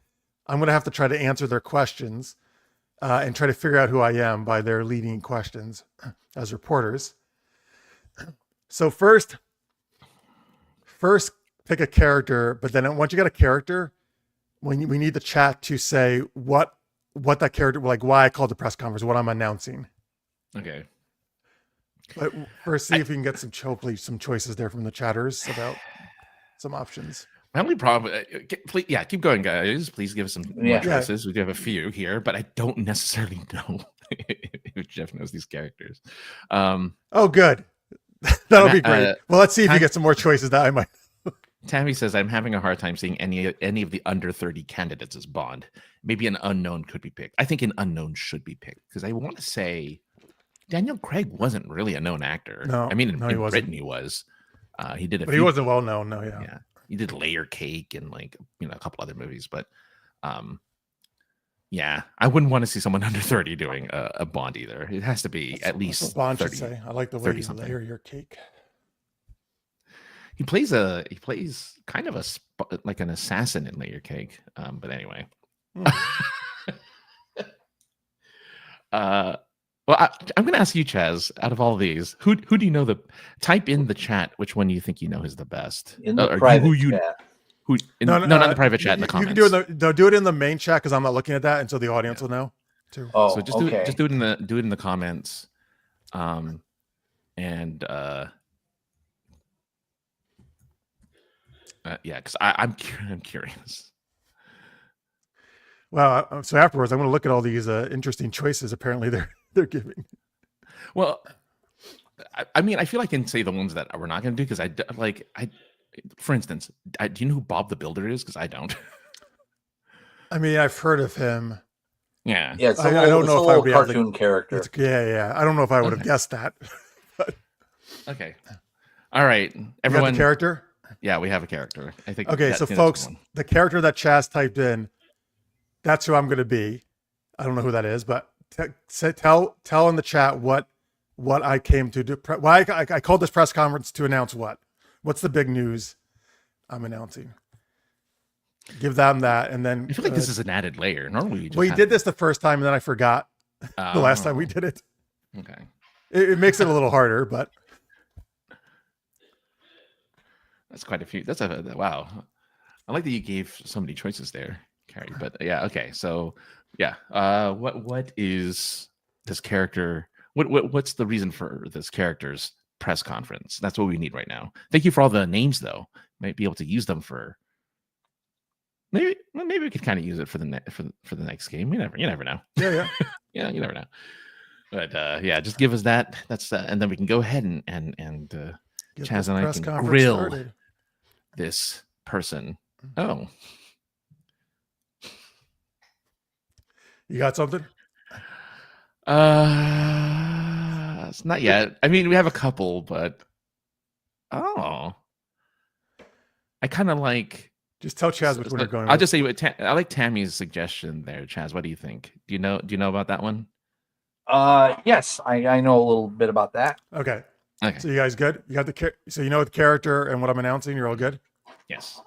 I'm going to have to try to answer their questions and try to figure out who I am by their leading questions as reporters. So first pick a character, but then once you got a character, we need the chat to say what that character, like why I called the press conference, what I'm announcing. Okay. But first, see if you can get some choices there from the chatters about some options. My only problem, please, keep going, guys. Please give us some more choices. We do have a few here, but I don't necessarily know if Jeff knows these characters. Oh, good. That'll be great. Well, let's see if you get some more choices that I might. Tammy says, I'm having a hard time seeing any of the under 30 candidates as Bond. Maybe an unknown could be picked. I think an unknown should be picked because I want to say Daniel Craig wasn't really a known actor. No, I mean, in wasn't. Britain he was. He did But he wasn't well known. No, yeah. He did Layer Cake and a couple other movies, but yeah, I wouldn't want to see someone under 30 doing a Bond either. It has to be at least Bond 30, should say. I like the way you layer your cake. He plays kind of like an assassin in Layer Cake. But anyway. Well, I'm going to ask you, Chaz, out of all of these, who do you know type in the chat which one you think you know is the best? In the private chat. Not in the private chat, in the comments. You can do it in the main chat because I'm not looking at that, and so the audience will know too. Oh, so just do it in the comments. Because I'm curious. Well, so afterwards, I'm going to look at all these interesting choices. Apparently, they're giving. Well, I mean, I feel like I can say the ones that we're not going to do because for instance, do you know who Bob the Builder is? Because I don't. I mean, I've heard of him. Yeah. I don't know if I would be cartoon character. Yeah. I don't know if I would have guessed that. But. Okay. All right, everyone. You got the character. Yeah, we have a character. I think. Okay, so folks, the character that Chaz typed in, that's who I'm going to be. I don't know who that is, but tell in the chat what I came to do. Why I called this press conference to announce what? What's the big news I'm announcing? Give them that, and then I feel like this is an added layer. Normally, we did this the first time, and then I forgot the last time we did it. Okay, it makes it a little harder, but that's quite a few. That's wow. I like that you gave so many choices there, Carrie. But yeah, okay. So yeah, what is this character? What's the reason for this character's press conference? That's what we need right now. Thank you for all the names, though. Might be able to use them for. Maybe we could kind of use it for the next game. You never know. Yeah. Yeah, you never know. But yeah, just give us that. That's and then we can go ahead and Chaz and I can grill this person. Oh, you got something? It's not yet. I mean, we have a couple, but I kind of like. Just tell Chaz which one you're going. I'll just say I like Tammy's suggestion there, Chaz. What do you think? Do you know about that one? Yes, I know a little bit about that. Okay. So you guys good? You got so you know the character and what I'm announcing. You're all good. Yes.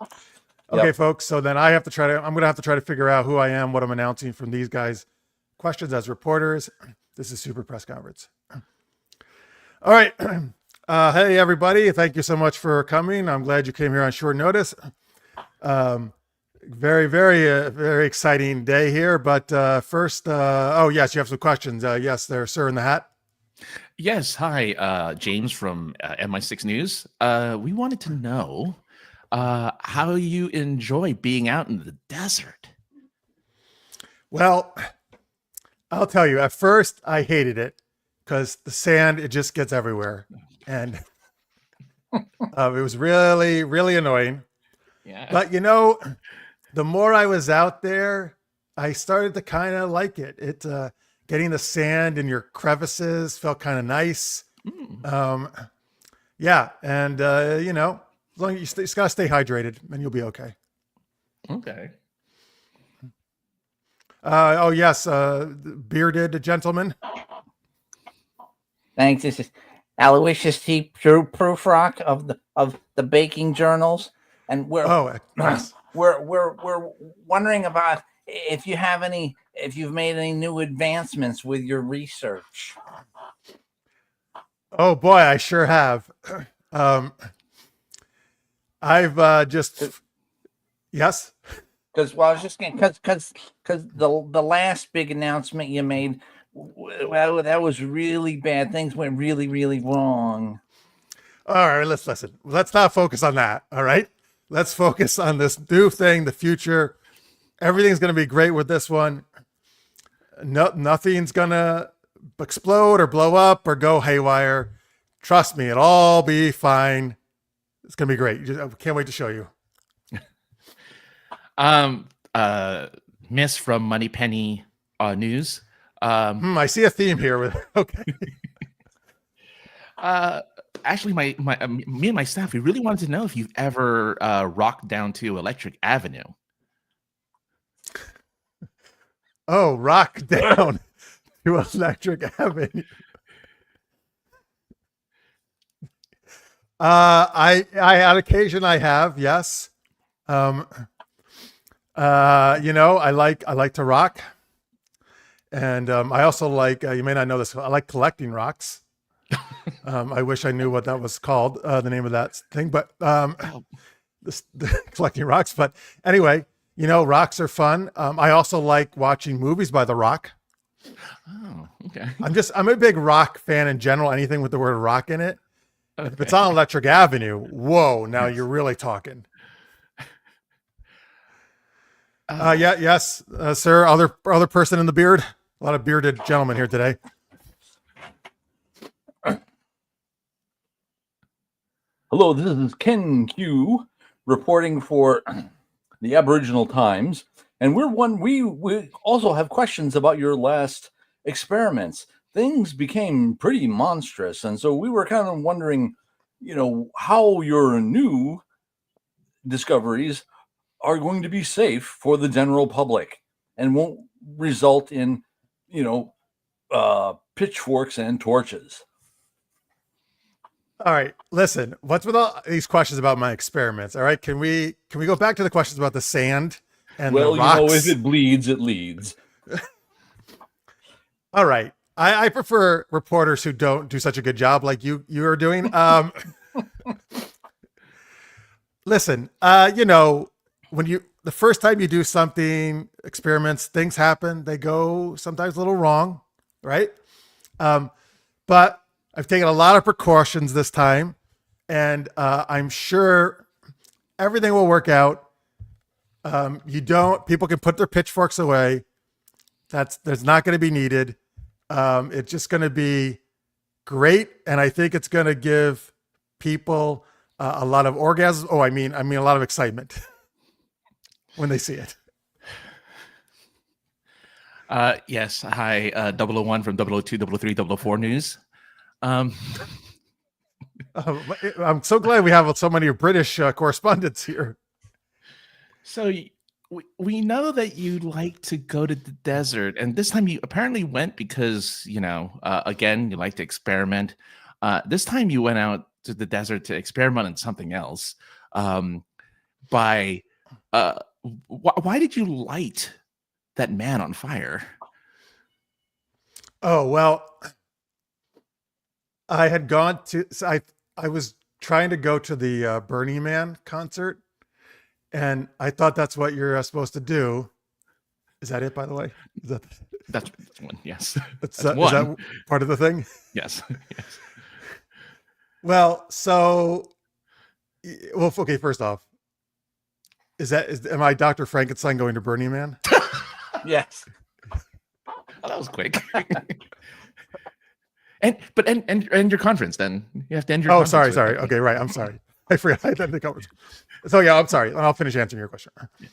Okay, folks. So then I'm going to have to try to figure out who I am, what I'm announcing from these guys' questions as reporters. This is Super Press Conference. All right. Hey, everybody. Thank you so much for coming. I'm glad you came here on short notice. Very, very, very exciting day here. But first, yes, you have some questions. Yes, there, sir, in the hat. Yes. Hi, James from MI6 News. We wanted to know how you enjoy being out in the desert. Well, I'll tell you, at first I hated it because the sand, it just gets everywhere. And it was really, really annoying. Yeah. But, the more I was out there, I started to kind of like it. Getting the sand in your crevices felt kind of nice. Yeah. And, as long as you just got to stay hydrated and you'll be okay. Okay. Yes. Bearded gentleman. Thanks. This is Aloysius T. Proofrock of the baking journals. And nice. we're wondering about if you've made any new advancements with your research. Oh boy, I sure have. I've yes. Because I was just because the last big announcement you made, well, that was really bad. Things went really, really wrong. All right, let's listen. Let's not focus on that. All right. let's focus on this new thing, the future. Everything's going to be great with this one. Nothing's going to explode or blow up or go haywire. Trust me, it'll all be fine. It's going to be great. I can't wait to show you. Miss from Moneypenny News. I see a theme here with okay. Actually, me and my staff, we really wanted to know if you've ever rocked down to Electric Avenue. Oh, rock down to Electric Avenue. I on occasion I have, yes. You know, I like to rock. And I also like, you may not know this, I like collecting rocks. I wish I knew what that was called, the name of that thing, but collecting rocks. But anyway, you know, rocks are fun. I also like watching movies by The Rock. Oh, okay. I'm a big rock fan in general, anything with the word rock in it. Okay. If it's on Electric Avenue, whoa, now you're really talking. Yes, sir. Other person in the beard. A lot of bearded gentlemen here today. Hello, this is Ken Q reporting for the Aboriginal Times, and we also have questions about your last experiments. Things became pretty monstrous, and so we were kind of wondering, you know, how your new discoveries are going to be safe for the general public and won't result in, you know, pitchforks and torches. All right, listen, what's with all these questions about my experiments? All right, can we go back to the questions about the sand and the rocks? You know, if it bleeds, it leads. All right. I prefer reporters who don't do such a good job like you are doing. Listen, you know, the first time you do something, experiments, things happen, they go sometimes a little wrong, right? But I've taken a lot of precautions this time, and I'm sure everything will work out. People can put their pitchforks away. That's not going to be needed. It's just going to be great, and I think it's going to give people a lot of orgasms. Oh, I mean a lot of excitement when they see it. Yes. Hi, 001 from 002, 003, 004 News. I'm so glad we have so many British correspondents here. So we know that you like to go to the desert, and this time you apparently went because, you know, again, you like to experiment. This time you went out to the desert to experiment on something else. Why did you light that man on fire? Oh, well, I had gone to, I was trying to go to the Burning Man concert, and I thought that's what you're supposed to do. Is that it, by the way? That's one, yes. That's one. Is that part of the thing? Yes. Yes. Well, okay, first off, am I Dr. Frankenstein going to Burning Man? Yes. Oh, that was quick. And your conference, then you have to end your conference. Sorry. Okay, right. I'm sorry. I forgot. I didn't think So yeah, I'm sorry. I'll finish answering your question. Yeah.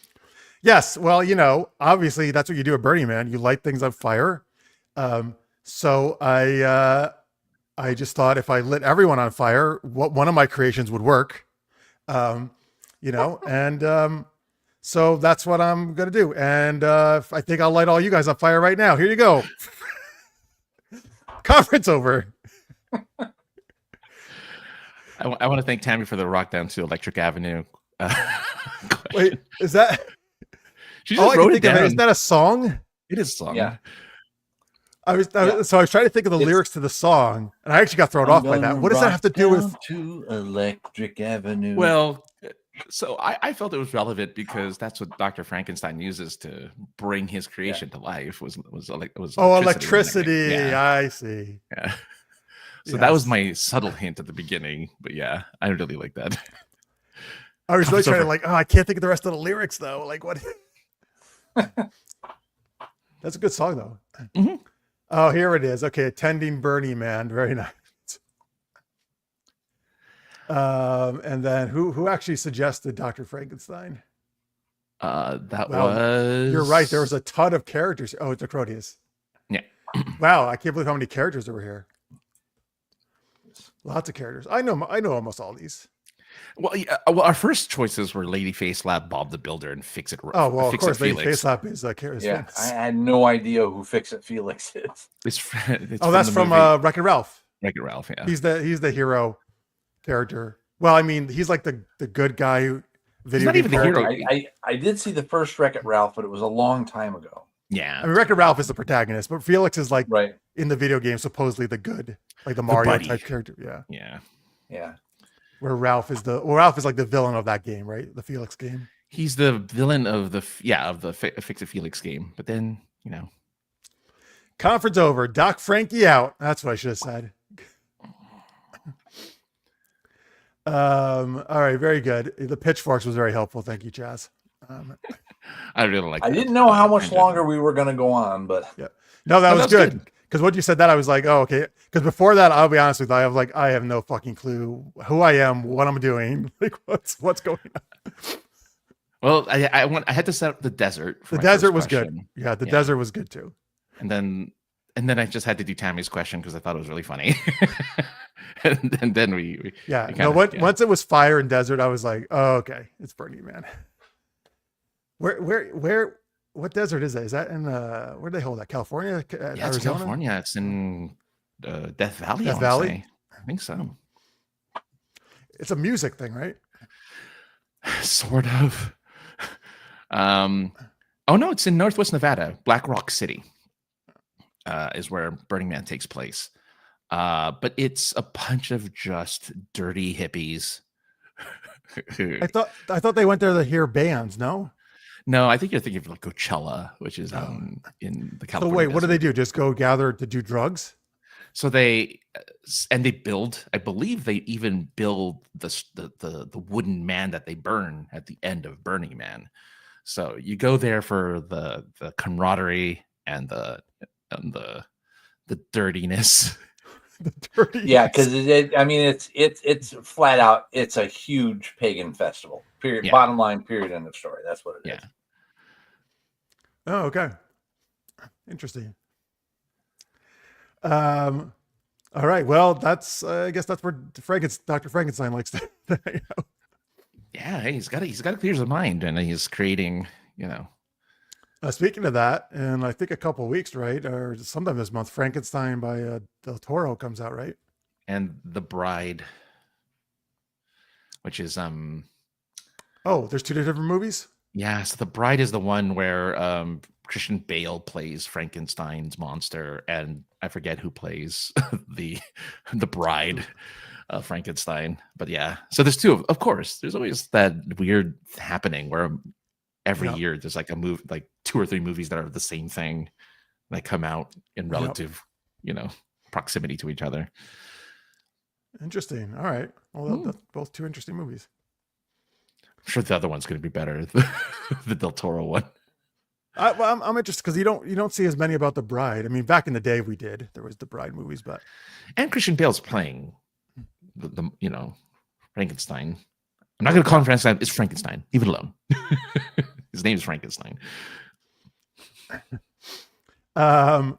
Yes. Well, you know, obviously that's what you do at Burning Man. You light things on fire. So I just thought if I lit everyone on fire, one of my creations would work. You know, and so that's what I'm gonna do. And I think I'll light all you guys on fire right now. Here you go. Conference over. I want to thank Tammy for the rock down to Electric Avenue. Wait, is that? She just wrote it down. Isn't that a song? It is a song. Yeah. So I was trying to think of the lyrics to the song, and I actually got thrown off by that. What does that have to do with to Electric Avenue? Well, so I felt it was relevant because that's what Dr. Frankenstein uses to bring his creation to life. Was electricity. Yeah. I see. Yeah. So that was my subtle hint at the beginning, but yeah, I really like that. I was really It's trying to over. like, oh, I can't think of the rest of the lyrics though. Like what? That's a good song though. Mhm. Oh, here it is. Okay, attending Burning Man. Very nice. And then who actually suggested Dr. Frankenstein? That Wow, was. You're right. There was a ton of characters. Oh, it's Acrodius. Yeah. Wow, I can't believe how many characters there were here. Lots of characters. I know almost all these. Well, yeah, well, our first choices were Lady Facelap, Bob the Builder, and Fix It. Oh, well, of Fix It course, Lady Felix. Facelap is Kara's Yeah, famous. I had no idea who Fix-It Felix is. It's Oh, that's from Wreck-It Ralph. Wreck-It Ralph. Yeah. He's the hero character. Well, I mean, he's like the good guy who video not game even the character. hero. I did see the first Wreck-It Ralph, but it was a long time ago. Yeah. I mean, Wreck-It Ralph is the protagonist, but Felix is like Right. in the video game supposedly the good, like the Mario buddy. type character. Yeah. Yeah. Yeah. Where Ralph is like the villain of that game, right? The Felix game. He's the villain of the Fix It Felix game. But then, Conference over. Doc Frankie out. That's what I should have said. All right, very good. The pitchforks was very helpful. Thank you, Chaz. I really like. I that. didn't know how much longer we were going to go on, but No, that was that's good. good. Because when you said that, I was like, oh, okay. Because before that, I'll be honest with you, I was like, I have no fucking clue who I am, what I'm doing, like what's going on. Well, I had to set up the desert. For The my desert first was good. question. Yeah, the desert was good too. And then I just had to do Tammy's question because I thought it was really funny. and then we Yeah. we No, kinda- yeah. once it was fire and desert, I was like, oh, okay, it's Burning Man. What desert is that? Is that in where do they hold that? California? Yeah, it's Arizona? California. It's in Death Valley. Death I wanna Valley? say. I think so. It's a music thing, right? Sort of. Oh no, it's in Northwest Nevada. Black Rock City is where Burning Man takes place. But it's a bunch of just dirty hippies. I thought they went there to hear bands, no? No, I think you're thinking of like Coachella, which is in the So California. wait, what do desert. they do? Just go gather to do drugs? So they build. I believe they even build the wooden man that they burn at the end of Burning Man. So you go there for the camaraderie and the dirtiness. The dirty. yeah, because it's flat out. It's a huge pagan festival. Period. Yeah. Bottom line. Period. End of story. That's what it is. Yeah. Oh, okay. Interesting. All right. Well, that's I guess that's where Dr. Frankenstein likes to hang out. Yeah, hey, he's got to clear his mind, and he's creating, Speaking of that, in I think a couple of weeks, right, or sometime this month, Frankenstein by Del Toro comes out, right? and The Bride, which is Oh, there's two different movies. yeah, so The Bride is the one where Christian Bale plays Frankenstein's monster, and I forget who plays the bride of Frankenstein. But yeah, so there's two of course. There's always that weird happening where every Yeah. year there's like a movie, like 2 or 3 movies that are the same thing that come out in relative, proximity to each other. Interesting. All right. Well, that's both two interesting movies. I'm sure the other one's going to be better, the Del Toro one. I'm interested because you don't see as many about The Bride. I mean, back in the day we did. There was The Bride movies, but And Christian Bale's playing the Frankenstein. I'm not going to call him Frankenstein. It's Frankenstein. Leave it alone. His name is Frankenstein. All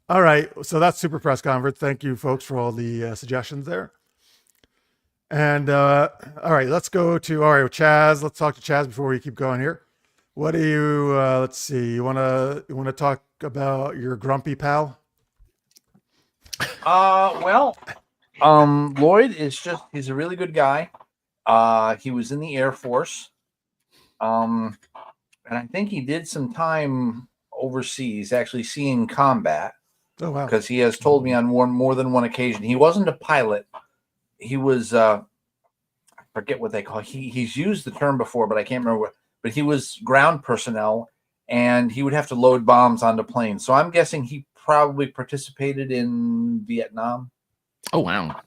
right. So that's Super Press Conference. Thank you, folks, for all the suggestions there. And all right, let's go to Chaz. Let's talk to Chaz before we keep going here. What do you? Let's see. You wanna talk about your grumpy pal? Lloyd he's a really good guy. He was in the Air Force. And I think he did some time overseas, actually seeing combat, Oh wow. because he has told me on more than one occasion. He wasn't a pilot. He was I forget what they call. He's used the term before, but I can't remember what. But he was ground personnel, and he would have to load bombs onto planes. So I'm guessing he probably participated in Vietnam. Oh, wow.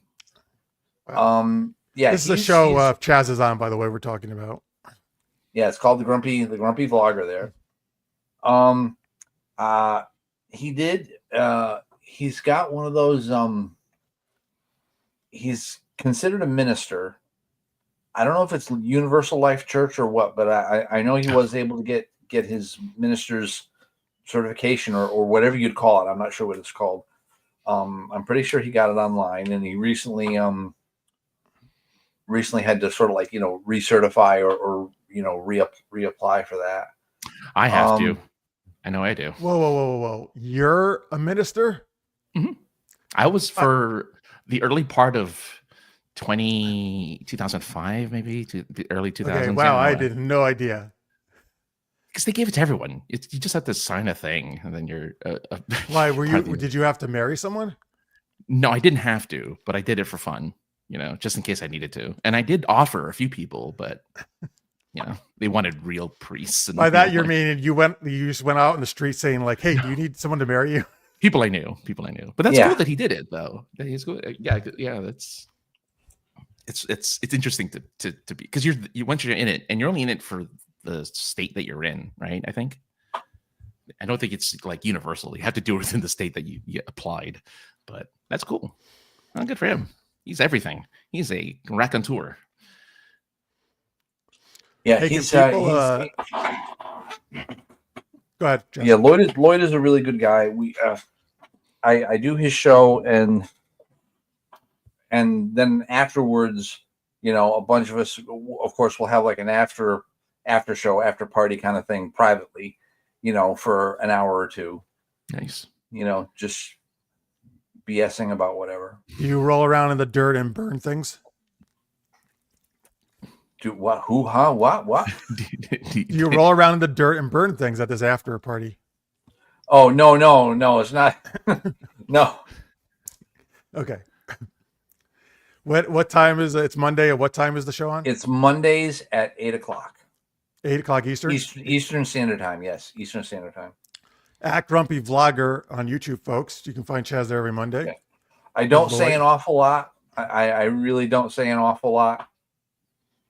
Yeah, This is a show Chaz is on, by the way, we're talking about. Yeah, it's called the Grumpy Vlogger there. He did he's got one of those he's considered a minister. I don't know if it's Universal Life Church or what, but I know he was able to get his minister's certification or whatever you'd call it. I'm not sure what it's called. I'm pretty sure he got it online, and he recently had to sort of like, recertify or reapply for that. I have to. I know I do. Whoa. You're a minister? Mm-hmm. I was for the early part of 2005, maybe to the early 2000s. Okay, wow, I did no idea. Because they gave it to everyone. You just have to sign a thing, and then you're. Why were you? Did you have to marry someone? No, I didn't have to, but I did it for fun. Just in case I needed to. And I did offer a few people, but they wanted real priests. And by that, you're meaning you just went out in the street saying like, "Hey, do you need someone to marry you?" People I knew. But that's cool that he did it, though. He's good. Yeah. That's. It's interesting to be, because once you're in it, and you're only in it for the state that you're in, right? I think. I don't think it's like universal. You have to do it within the state that you applied, but that's cool. Well, good for him. He's everything. He's a raconteur. Yeah, go ahead, Jeff. Yeah, Lloyd is a really good guy. I do his show, and then afterwards, a bunch of us, of course, will have like an after show, after party kind of thing privately, for an hour or two. Nice. Just BSing about whatever. Do you roll around in the dirt and burn things? Do what? Who? Huh? What? Do you roll around in the dirt and burn things at this after party? Oh, no, it's not. No. Okay. What time is it? It's Monday. At what time is the show on? It's Mondays at 8:00. 8:00 Eastern? Eastern Standard Time. Yes, Eastern Standard Time. At Grumpy Vlogger on YouTube, folks. You can find Chaz there every Monday. Okay. I don't say an awful lot. I really don't say an awful lot.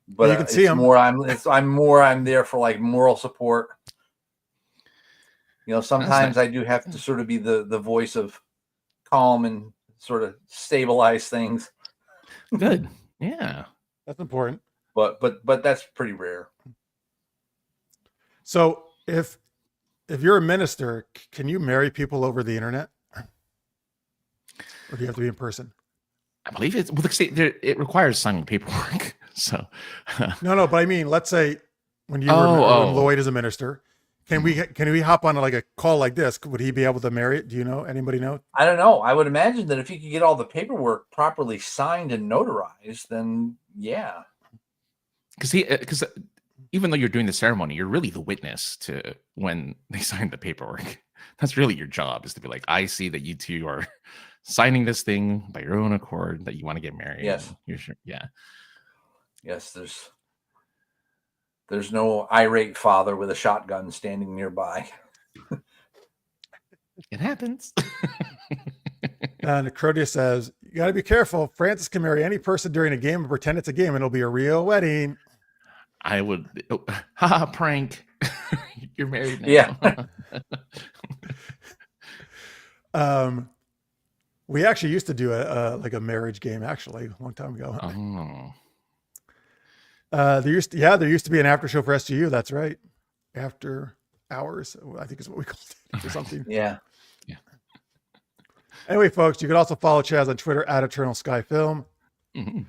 But you can see him. I'm there for like moral support. Sometimes I do have to sort of be the voice of calm and sort of stabilize things. Good. Yeah. That's important. But that's pretty rare. So if you're a minister, can you marry people over the internet? Or do you have to be in person? I believe it requires signing paperwork. So no, but I mean, let's say when when Lloyd is a minister, can we hop on like a call like this? Would he be able to marry it? Do you know? Anybody know? I don't know. I would imagine that if he could get all the paperwork properly signed and notarized, then yeah. Because even though you're doing the ceremony, you're really the witness to when they sign the paperwork. That's really your job, is to be like, I see that you two are signing this thing by your own accord that you want to get married. Yes. You're sure. Yeah. Yes. There's no irate father with a shotgun standing nearby. It happens. And Necrodia says, you got to be careful. Francis can marry any person during a game and pretend it's a game, and it'll be a real wedding. I would. Haha, prank. You're married now. Yeah. We actually used to do a marriage game, actually, a long time ago. Oh. There used to be an after show for SGU. That's right. After hours, I think is what we called it, or something. Yeah. Anyway, folks, you can also follow Chaz on Twitter at Eternal Sky Film. Mm-hmm.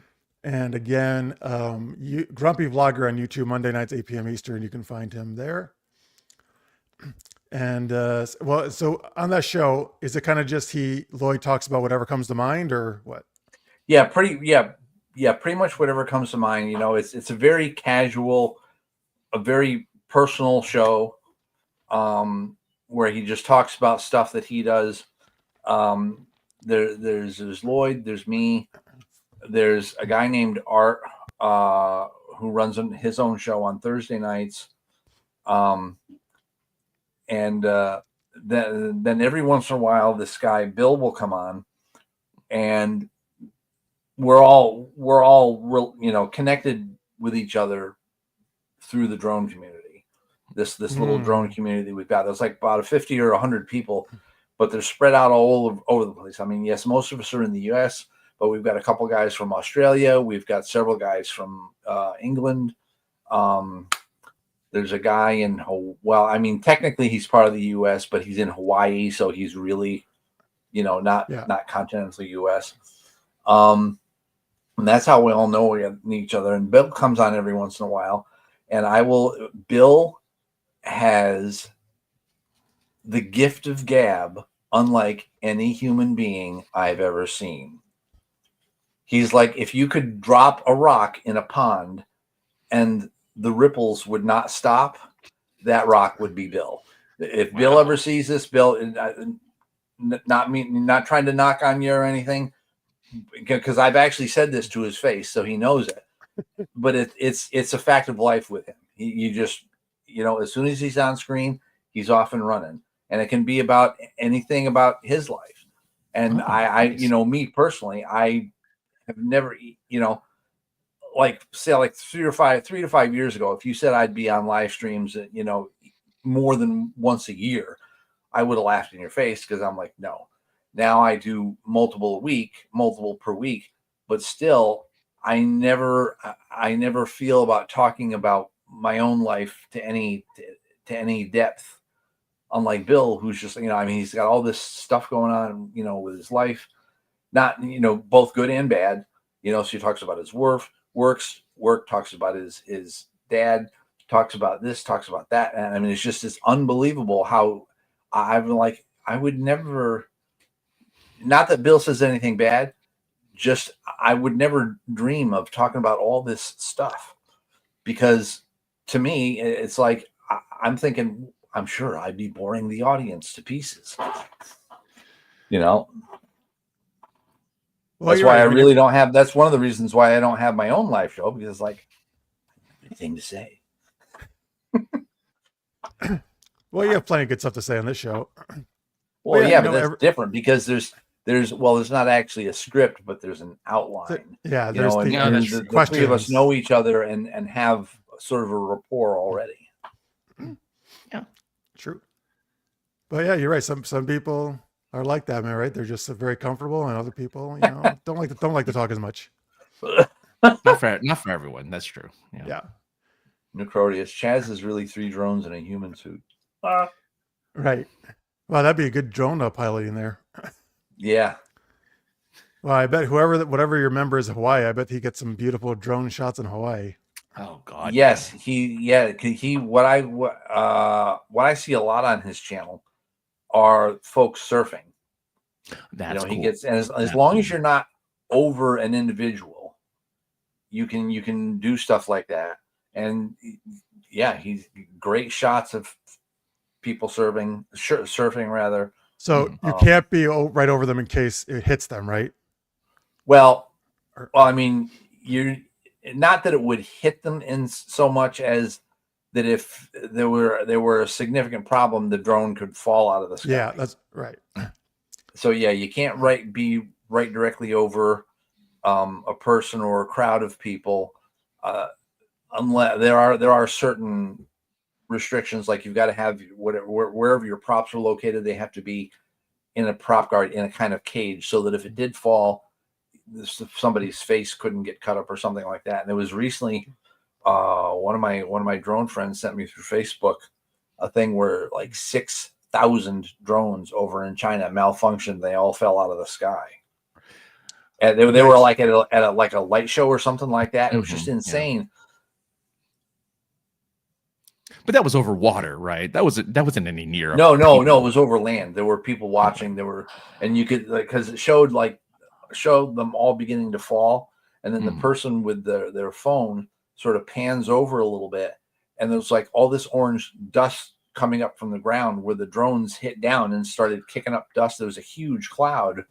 And again, Grumpy Vlogger on YouTube, Monday nights, 8 p.m. Eastern. You can find him there. And so on that show, is it kind of just Lloyd talks about whatever comes to mind, or what? Yeah, pretty much whatever comes to mind. It's a very casual, a very personal show, where he just talks about stuff that he does. There's Lloyd, there's me, there's a guy named Art, who runs his own show on Thursday nights. And then every once in a while, this guy Bill will come on, and we're all connected with each other through the drone community. This little drone community we've got. There's like about 50 or 100 people, but they're spread out all over the place. I mean, yes, most of us are in the U.S., but we've got a couple guys from Australia. We've got several guys from England. There's a guy in technically he's part of the U.S., but he's in Hawaii, so he's really, not continental U.S. And that's how we all know each other. And Bill comes on every once in a while, and Bill has the gift of gab, unlike any human being I've ever seen. He's like, if you could drop a rock in a pond and the ripples would not stop, that rock would be Bill. If Bill ever sees this, Bill, not trying to knock on you or anything, because I've actually said this to his face, so he knows it. But it's a fact of life with him. You just, as soon as he's on screen, he's off and running, and it can be about anything about his life. And nice. Me personally, I have never, like 3 to 5 years ago, if you said I'd be on live streams, more than once a year, I would have laughed in your face, because I'm like, no. Now I do multiple per week, but still, I never feel about talking about my own life to any depth. Unlike Bill, who's just, he's got all this stuff going on, with his life, not, both good and bad. So he talks about his work, talks about his dad, talks about this, talks about that. And it's just unbelievable how I would never, not that Bill says anything bad, just I would never dream of talking about all this stuff, because to me, it's like, I'm thinking, I'm sure I'd be boring the audience to pieces. Well, that's why right. That's one of the reasons why I don't have my own live show, because like, anything to say. Well, you have plenty of good stuff to say on this show. Well, but that's different, because there's not actually a script, but there's an outline. There's the three of us know each other and have sort of a rapport already. Yeah, true. But yeah, you're right. Some people are like that, man. Right? They're just very comfortable, and other people, don't like to talk as much. Not for everyone. That's true. Yeah. Necrodius, Chaz is really 3 drones in a human suit. Right. Well, that'd be a good drone pilot in there. Yeah. Well, I bet whatever your member is in Hawaii, I bet he gets some beautiful drone shots in Hawaii. Oh God. Yes, what I see a lot on his channel are folks surfing. That's cool. He gets, and as long as you're not over an individual, you can do stuff like that. And yeah, he's great shots of people surfing rather. So you can't be right over them in case it hits them, right? Well, you're not that it would hit them in so much as that if there were a significant problem, the drone could fall out of the sky. Yeah, that's right. So yeah, you can't be right directly over a person or a crowd of people, unless there are certain restrictions, like you've got to have wherever your props are located, they have to be in a prop guard in a kind of cage, so that if it did fall, somebody's face couldn't get cut up or something like that. And it was recently one of my drone friends sent me through Facebook a thing where like 6,000 drones over in China malfunctioned. They all fell out of the sky, and they were like at a light show or something like that. It was just insane. Yeah. But that was over water, right? That wasn't any near. No. It was over land. There were people watching. And you could, because it showed them all beginning to fall, and then the person with their phone sort of pans over a little bit, and there's like all this orange dust coming up from the ground where the drones hit down and started kicking up dust. There was a huge cloud,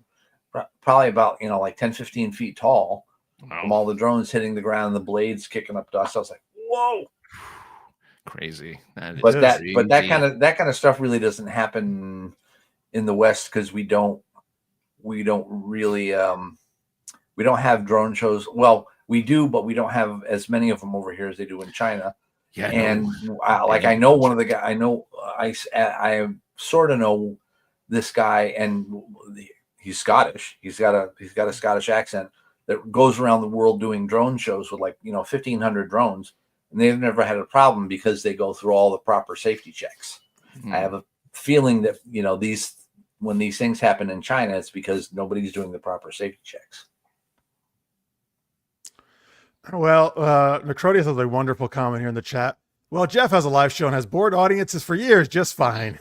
probably about 10, 15 feet tall, from all the drones hitting the ground and the blades kicking up dust. I was like, whoa. Crazy. That kind of stuff really doesn't happen in the West, because we don't really We don't have drone shows. Well, we do, but we don't have as many of them over here as they do in China. Yeah, And no. I know one of the guys. I know I sort of know this guy, and he's Scottish. He's got a Scottish accent that goes around the world doing drone shows with 1,500 drones, and they've never had a problem because they go through all the proper safety checks. I have a feeling that when these things happen in China, it's because nobody's doing the proper safety checks. Well, Necrodius has a wonderful comment here in the chat. Well, Jeff has a live show and has bored audiences for years, just fine.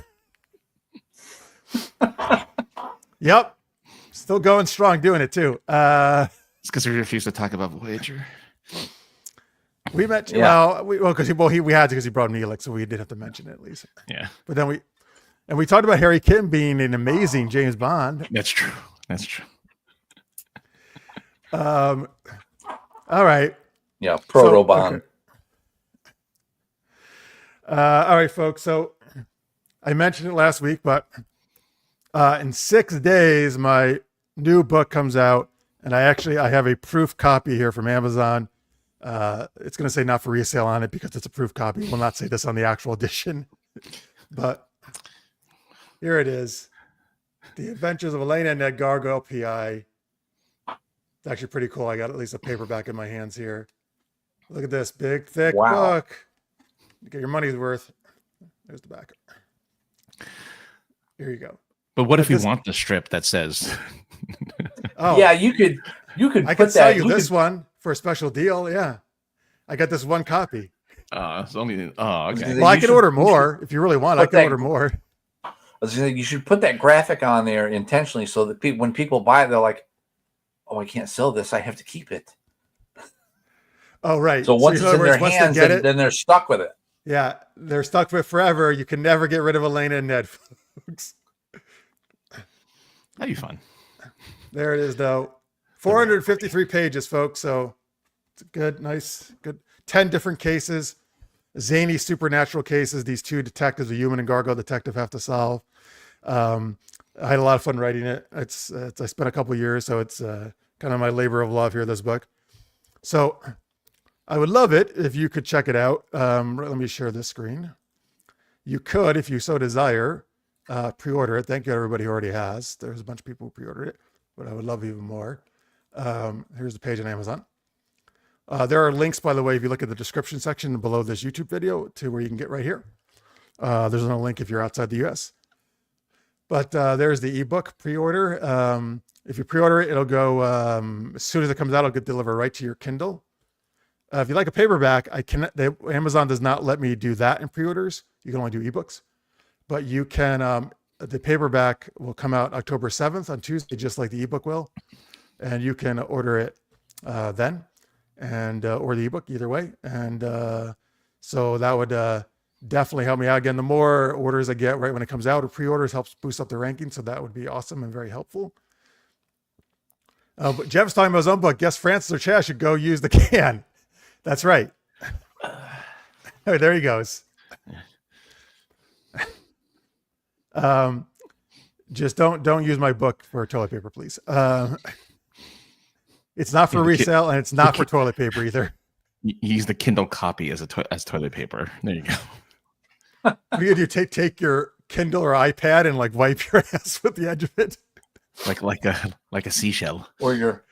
Yep. Still going strong doing it too. It's because we refused to talk about Voyager. We mentioned, we had to because he brought Neelix, so we did have to mention it at least. Yeah. But then we talked about Harry Kim being an amazing James Bond. That's true. That's true. All right. Yeah, proto Bond. Okay. All right, folks. So I mentioned it last week, but in 6 days, my new book comes out, and I have a proof copy here from Amazon. It's going to say not for resale on it because it's a proof copy. It will not say this on the actual edition, but here it is. The Adventures of Elena and Ned, Gargoyle P.I. It's actually pretty cool. I got at least a paperback in my hands here. Look at this big, thick book. You get your money's worth. There's the back. Here you go. But what if you want the strip that says? Oh yeah, you could. I could sell you this one for a special deal. Yeah, I got this one copy. It's only. Oh, okay. Well, I can order more if you really want. I can order more. I was gonna say, you should put that graphic on there intentionally so that when people buy it, they're like, "Oh, I can't sell this. I have to keep it." Oh, right. So once it's in their hands, then they're stuck with it. Yeah, they're stuck with it forever. You can never get rid of Elena and Ned, folks. That'd be fun. There it is, though. 453 pages, folks. So it's good, nice, good. 10 different cases, zany supernatural cases. These two detectives, a human and gargoyle detective, have to solve. I had a lot of fun writing it. I spent a couple of years, so it's kind of my labor of love here, this book. So I would love it if you could check it out. Let me share this screen. You could, if you so desire, pre-order it. Thank you, everybody who already has. There's a bunch of people who pre-ordered it, but I would love even more. Here's the page on Amazon. There are links, by the way, if you look at the description section below this YouTube video to where you can get right here. There's no link if you're outside the US. But there's the ebook pre-order. If you pre-order it, it'll go, as soon as it comes out, it'll get delivered right to your Kindle. If you like a paperback, Amazon does not let me do that in pre-orders. You can only do ebooks. But you can, the paperback will come out October 7th on Tuesday, just like the ebook will. And you can order it then, and or the ebook, either way. And so that would definitely help me out. Again, the more orders I get right when it comes out, or pre-orders, helps boost up the ranking. So that would be awesome and very helpful. But Jeff's talking about his own book. Guess Francis or Chaz should go use the can. That's right. Oh, there he goes. Just don't use my book for toilet paper, please. It's not for resale, and it's not for toilet paper either. Use the Kindle copy as toilet paper. There you go. What do you do? Take your Kindle or iPad and wipe your ass with the edge of it, like a seashell, or your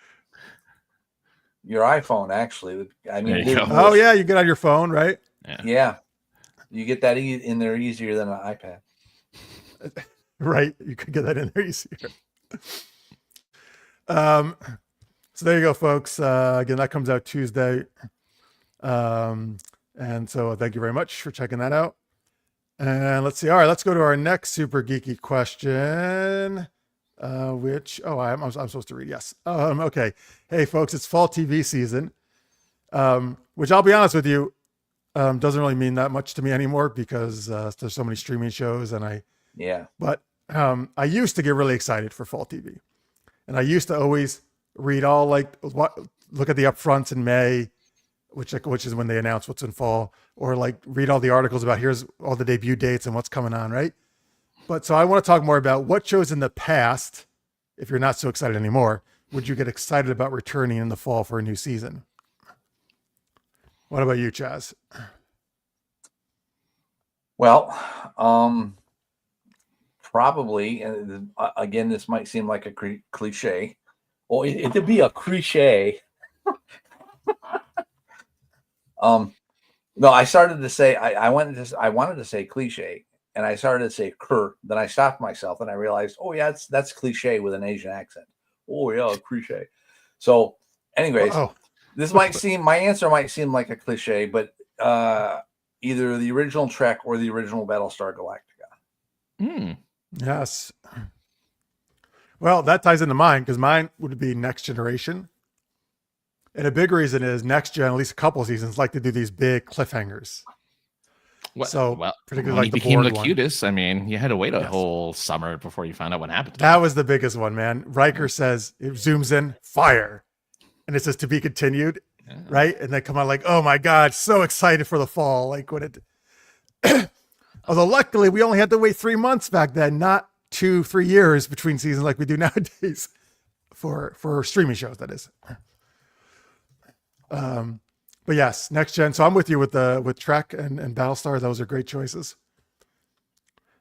iPhone. Actually, I mean, oh yeah, you get on your phone, right? Yeah, you get that in there easier than an iPad. Right, you could get that in there easier. So there you go, folks. Again, that comes out Tuesday. And so thank you very much for checking that out. And let's see. All right, let's go to our next super geeky question, which, I'm supposed to read. Yes. Okay. Hey, folks, it's fall TV season, which I'll be honest with you, doesn't really mean that much to me anymore because there's so many streaming shows but I used to get really excited for fall TV, and I used to always read look at the upfronts in May, which is when they announce what's in fall, or read all the articles about here's all the debut dates and what's coming on, right? But so I want to talk more about what shows in the past, if you're not so excited anymore, would you get excited about returning in the fall for a new season? What about you, Chaz? Well, probably, and again, this might seem like a cliche. Well, it'd be a cliche. No, I started to say I wanted to say cliche, and I started to say cur. Then I stopped myself, and I realized, oh yeah, that's cliche with an Asian accent. Oh yeah, cliche. So, anyways, this might seem my answer might seem like a cliche, but either the original Trek or the original Battlestar Galactica. Yes. Well, that ties into mine because mine would be Next Generation. And a big reason is Next Gen, at least a couple of seasons, like to do these big cliffhangers. Particularly when he became Locutus, I mean, you had to wait a whole summer before you found out what happened to him. That was the biggest one, man. Riker says, it zooms in, fire. And it says to be continued, right? And they come out like, oh my God, so excited for the fall. Like when it... Although luckily we only had to wait 3 months back then, not 2-3 years between seasons like we do nowadays for streaming shows, that is. But yes, Next Gen. So I'm with you with Trek and Battlestar. Those are great choices.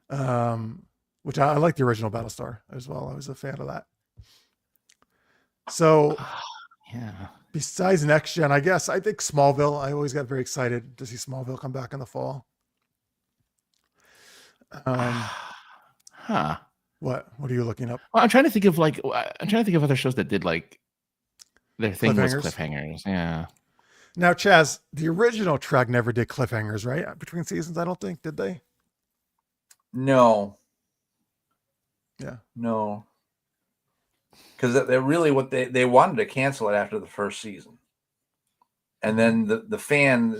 Which I like the original Battlestar as well. I was a fan of that. So besides Next Gen, I guess I think Smallville. I always got very excited to see Smallville come back in the fall. What are you looking up? Well, I'm trying to think of other shows that did like their thing was cliffhangers. Yeah. Now, Chaz, the original Trek never did cliffhangers, right? Between seasons, I don't think, did they? No. Yeah. No. Because they're really what they wanted to cancel it after the first season. And then the fan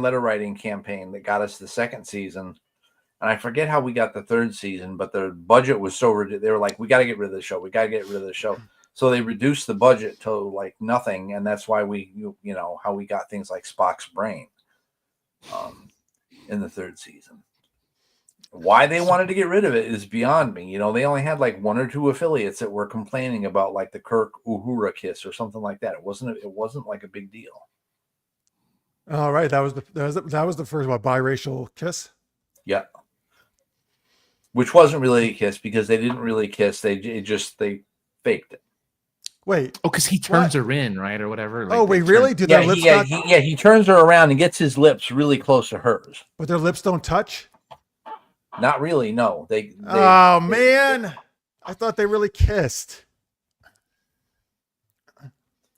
letter writing campaign that got us the second season. And I forget how we got the third season, but the budget was so ridiculous. They were like, we got to get rid of the show. We got to get rid of the show. So they reduced the budget to like nothing. And that's why how we got things like Spock's brain in the third season. Why they wanted to get rid of it is beyond me. They only had like 1 or 2 affiliates that were complaining about like the Kirk Uhura kiss or something like that. It wasn't like a big deal. All right. That was the first biracial kiss. Yeah. Which wasn't really a kiss because they didn't really kiss. They faked it. Wait. Oh, because he turns her in, right, or whatever. Like wait, really? Do their lips not? He turns her around and gets his lips really close to hers. But their lips don't touch? Not really, no. Man. I thought they really kissed.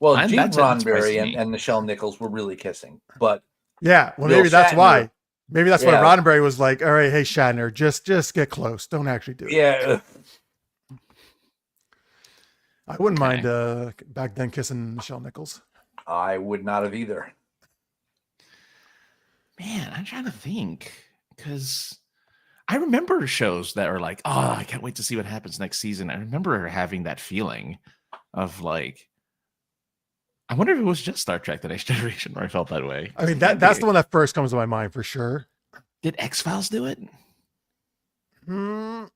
Well, Gene Roddenberry and Nichelle Nichols were really kissing. But yeah, well, maybe that's why. Maybe that's why Roddenberry was like, all right, hey, Shatner, just get close. Don't actually do it. Yeah. I wouldn't mind back then kissing Nichelle Nichols. I would not have either. Man, I'm trying to think because I remember shows that are like, oh, I can't wait to see what happens next season. I remember having that feeling of like, I wonder if it was just Star Trek: The Next Generation where I felt that way. I mean, that's the one that first comes to my mind for sure. Did X-Files do it? I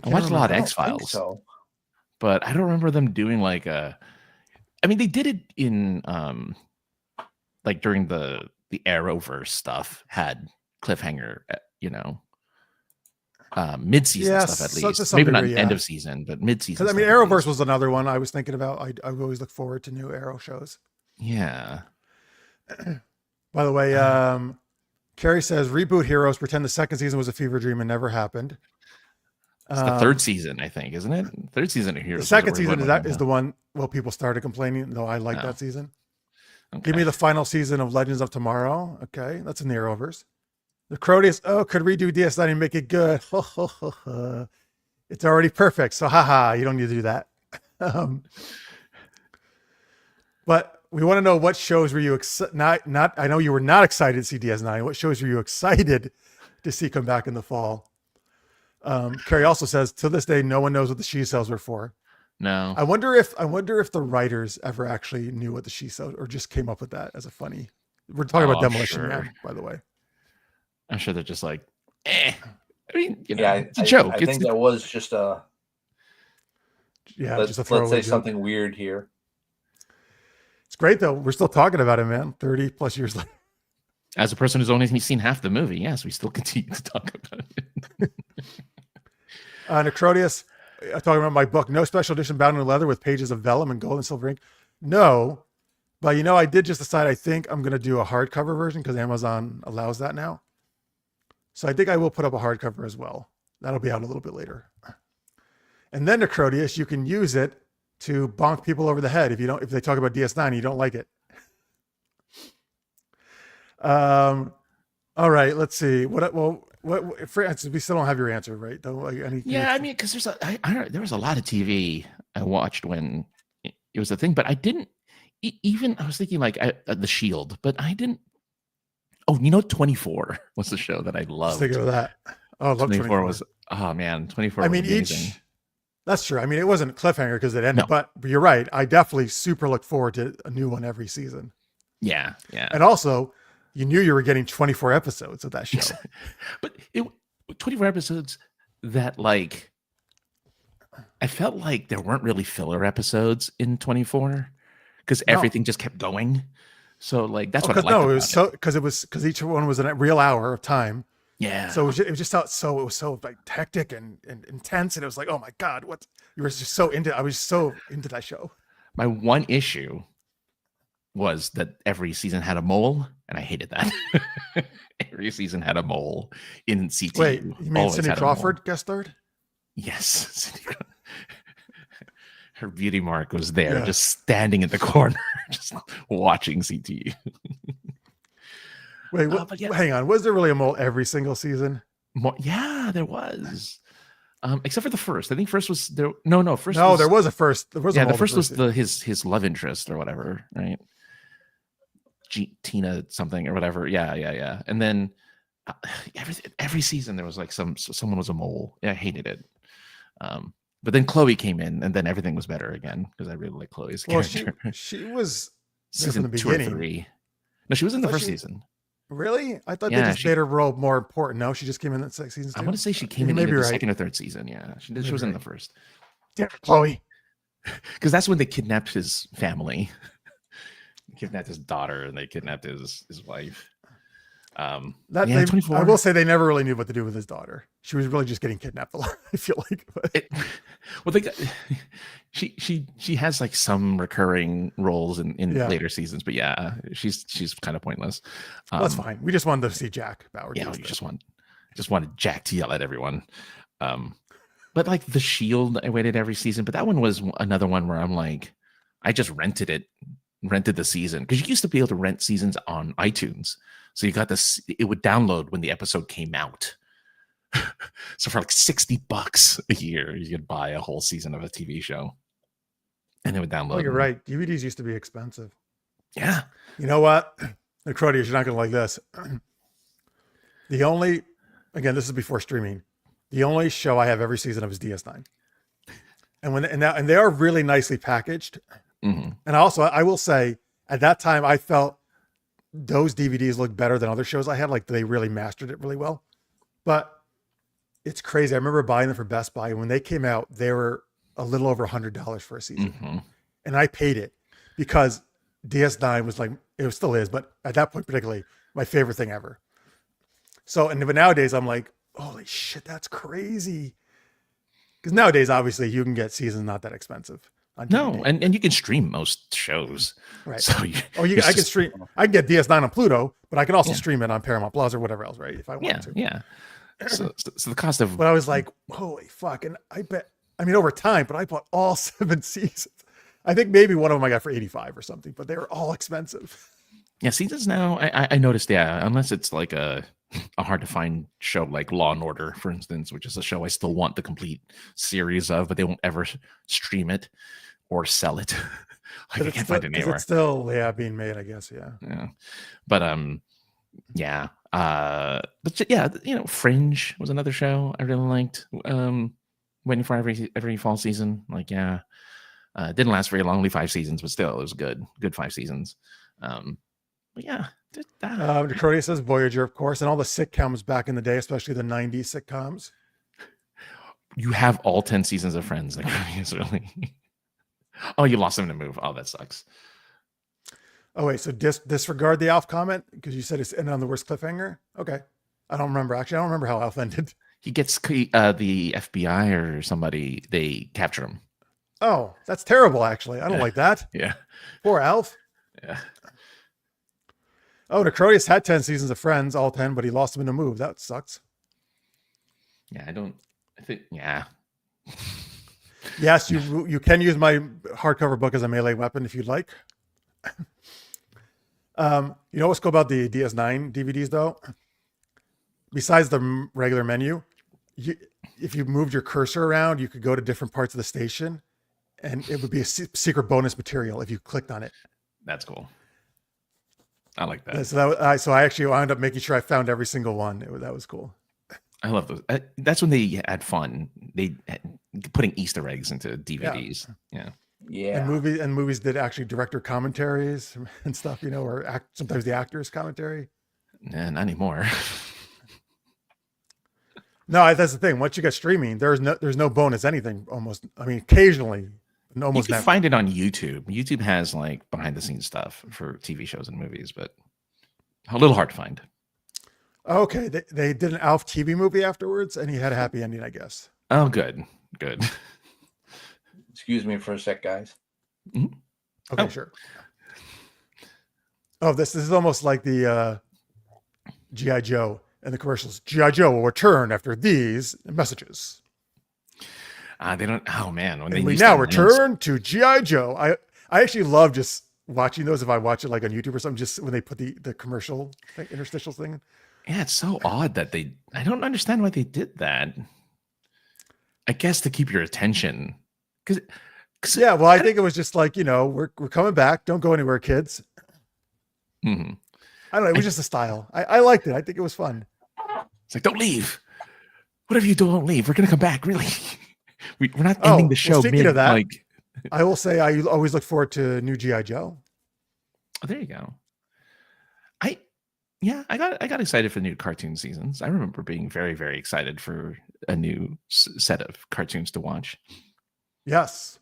watched a lot of X-Files, but I don't remember them doing like a. I mean, they did it in like during the Arrowverse stuff had cliffhanger, mid-season stuff at least. Maybe not end of season, but mid-season. I mean, Arrowverse was another one I was thinking about. I always look forward to new Arrow shows. Yeah. By the way, Carrie says reboot Heroes. Pretend the second season was a fever dream and never happened. It's the third season, I think, isn't it? Third season of Heroes. The second season is the one. Well, people started complaining, though. I like that season. Okay. Give me the final season of Legends of Tomorrow. Okay, that's in the Arrowverse. The Crodius, could redo DS9 and make it good. It's already perfect. So, you don't need to do that. But we want to know what shows were you not? I know you were not excited to see DS9. What shows were you excited to see come back in the fall? Carrie also says, to this day, no one knows what the she cells were for. No. I wonder if the writers ever actually knew what the she cells or just came up with that as a funny. We're talking about Demolition Man, by the way. I'm sure they're just like, I mean, it's a joke. I think that was just a. Yeah, let's just a throwaway say joke. something weird here. It's great though. We're still talking about it, man. 30 plus years later. As a person who's only seen half the movie, yes, we still continue to talk about it. Necrodius, talking about my book, no special edition bound in leather with pages of vellum and gold and silver ink. No, but I did just decide I think I'm going to do a hardcover version because Amazon allows that now. So I think I will put up a hardcover as well. That'll be out a little bit later. And then Necrodius, you can use it to bonk people over the head if they talk about DS9 and you don't like it. All right, let's see. What Francis, we still don't have your answer, right? Yeah, I mean, because there was a lot of TV I watched when it was a thing, but I didn't even. I was thinking like The Shield, but I didn't. Oh, 24 was the show that I loved. Think of that. Oh, I love 24 was. Oh man, 24. I mean, was amazing. That's true. I mean, it wasn't a cliffhanger because it ended, but you're right. I definitely super look forward to a new one every season. Yeah. And also, you knew you were getting 24 episodes of that show. But 24 episodes that like, I felt like there weren't really filler episodes in 24 because everything just kept going. So like, that's what I liked about it was because each one was a real hour of time. Yeah. So it was just like hectic and intense. And it was like, oh my God, you were just so I was so into that show. My one issue was that every season had a mole, and I hated that. Every season had a mole in CTU. Wait, you mean Cindy Crawford guest starred? Yes. Her beauty mark was there, just standing in the corner, just watching CTU. Wait, hang on. Was there really a mole every single season? Yeah, there was. Except for the first. I think first was there. No, first. No, there was a first. There was the first was his love interest or whatever, right? Tina something or whatever. Yeah. And then every season there was like someone was a mole. Yeah, I hated it. But then Chloe came in, and then everything was better again because I really like Chloe's character. She was season from the 2 or 3. No, she was in the first season. Really? I thought they just made her role more important. No, she just came in that season 2. I want to say she came in the second or third season. Yeah, she was in the first. Damn, Chloe. Because that's when they kidnapped his family. Kidnapped his daughter, and they kidnapped his wife. 24. I will say they never really knew what to do with his daughter. She was really just getting kidnapped a lot, I feel like. She has like some recurring roles in later seasons, but yeah, she's kind of pointless. That's fine. We just wanted to see Jack Bauer. Yeah, we just wanted Jack to yell at everyone. But like The Shield, I waited every season, but that one was another one where I'm like, I just rented the season because you used to be able to rent seasons on iTunes. So you got this, it would download when the episode came out. So for like $60 a year, you could buy a whole season of a TV show. And it would download. Oh, you're right. DVDs used to be expensive. Yeah. You know what? Necrodius, you're not going to like this. Again, this is before streaming. The only show I have every season of is DS9. And they are really nicely packaged. Mm-hmm. And also, I will say, at that time, I felt those DVDs looked better than other shows I had. Like they really mastered it really well. But it's crazy. I remember buying them for Best Buy. And when they came out, they were a little over $100 for a season. Mm-hmm. And I paid it because DS9 was like, it still is, but at that point, particularly, my favorite thing ever. So, but nowadays I'm like, holy shit, that's crazy. Because nowadays, obviously, you can get seasons not that expensive. No, and you can stream most shows. Right. So I can stream. I can get DS9 on Pluto, but I can also stream it on Paramount Plus or whatever else, right? If I want to. Yeah. So the cost of. But I was like, holy fuck! And over time, but I bought all 7 seasons. I think maybe one of them I got for $85 or something, but they were all expensive. Yeah, seasons now. I noticed. Yeah, unless it's like a hard to find show like Law and Order, for instance, which is a show I still want the complete series of, but they won't ever stream it or sell it. Like I can't find it anywhere. It's still being made, I guess. Yeah. But but yeah, Fringe was another show I really liked. Waiting for every fall season. Like it didn't last very long, only 5 seasons, but still it was good 5 seasons. But yeah. Necrodius says Voyager, of course, and all the sitcoms back in the day, especially the 90s sitcoms. You have all 10 seasons of Friends. Like, it's really. Oh, you lost him in a move. Oh, that sucks. Oh wait, so disregard the Alf comment because you said it's ended on the worst cliffhanger. Okay, I don't remember actually. I don't remember how Alf ended. He gets the FBI or somebody. They capture him. Oh, that's terrible. Actually, I don't like that. Yeah. Poor Alf. Yeah. Oh, Necrodius had 10 seasons of Friends, all 10, but he lost them in a move. That sucks. Yeah, I think. Yeah. Yes, you can use my hardcover book as a melee weapon if you'd like. You know what's cool about the DS9 DVDs though? Besides the regular menu, if you moved your cursor around, you could go to different parts of the station, and it would be a secret bonus material if you clicked on it. That's cool. I like that. So I actually wound up making sure I found every single one. That was cool. I love those. That's when they had fun. They putting Easter eggs into DVDs. Yeah. Yeah. And movies did actually director commentaries and stuff, or sometimes the actors commentary. Nah, not anymore. No, that's the thing. Once you get streaming, there's no bonus anything almost. I mean, occasionally, almost you can never. find it on YouTube. YouTube has like behind the scenes stuff for TV shows and movies, but a little hard to find. Okay, they did an Alf TV movie afterwards, and he had a happy ending, I guess. Oh, good. Excuse me for a sec, guys. Mm-hmm. Okay, sure. Oh, this is almost like the G.I. Joe and the commercials. G.I. Joe will return after these messages. They don't. Oh man, when we now return to G.I. Joe. I actually love just watching those if I watch it like on YouTube or something. Just when they put the commercial interstitial thing. Yeah, it's so odd that I don't understand why they did that. I guess to keep your attention. Yeah, well, I think it was just like, we're coming back. Don't go anywhere, kids. Mm-hmm. I don't know. It was just a style. I liked it. I think it was fun. It's like, don't leave. Whatever you do, don't leave. We're going to come back. Really. We're not ending the show. Well, speaking of that, I will say I always look forward to new G.I. Joe. Oh, there you go. I got excited for the new cartoon seasons. I remember being very, very excited for a new set of cartoons to watch. Yes.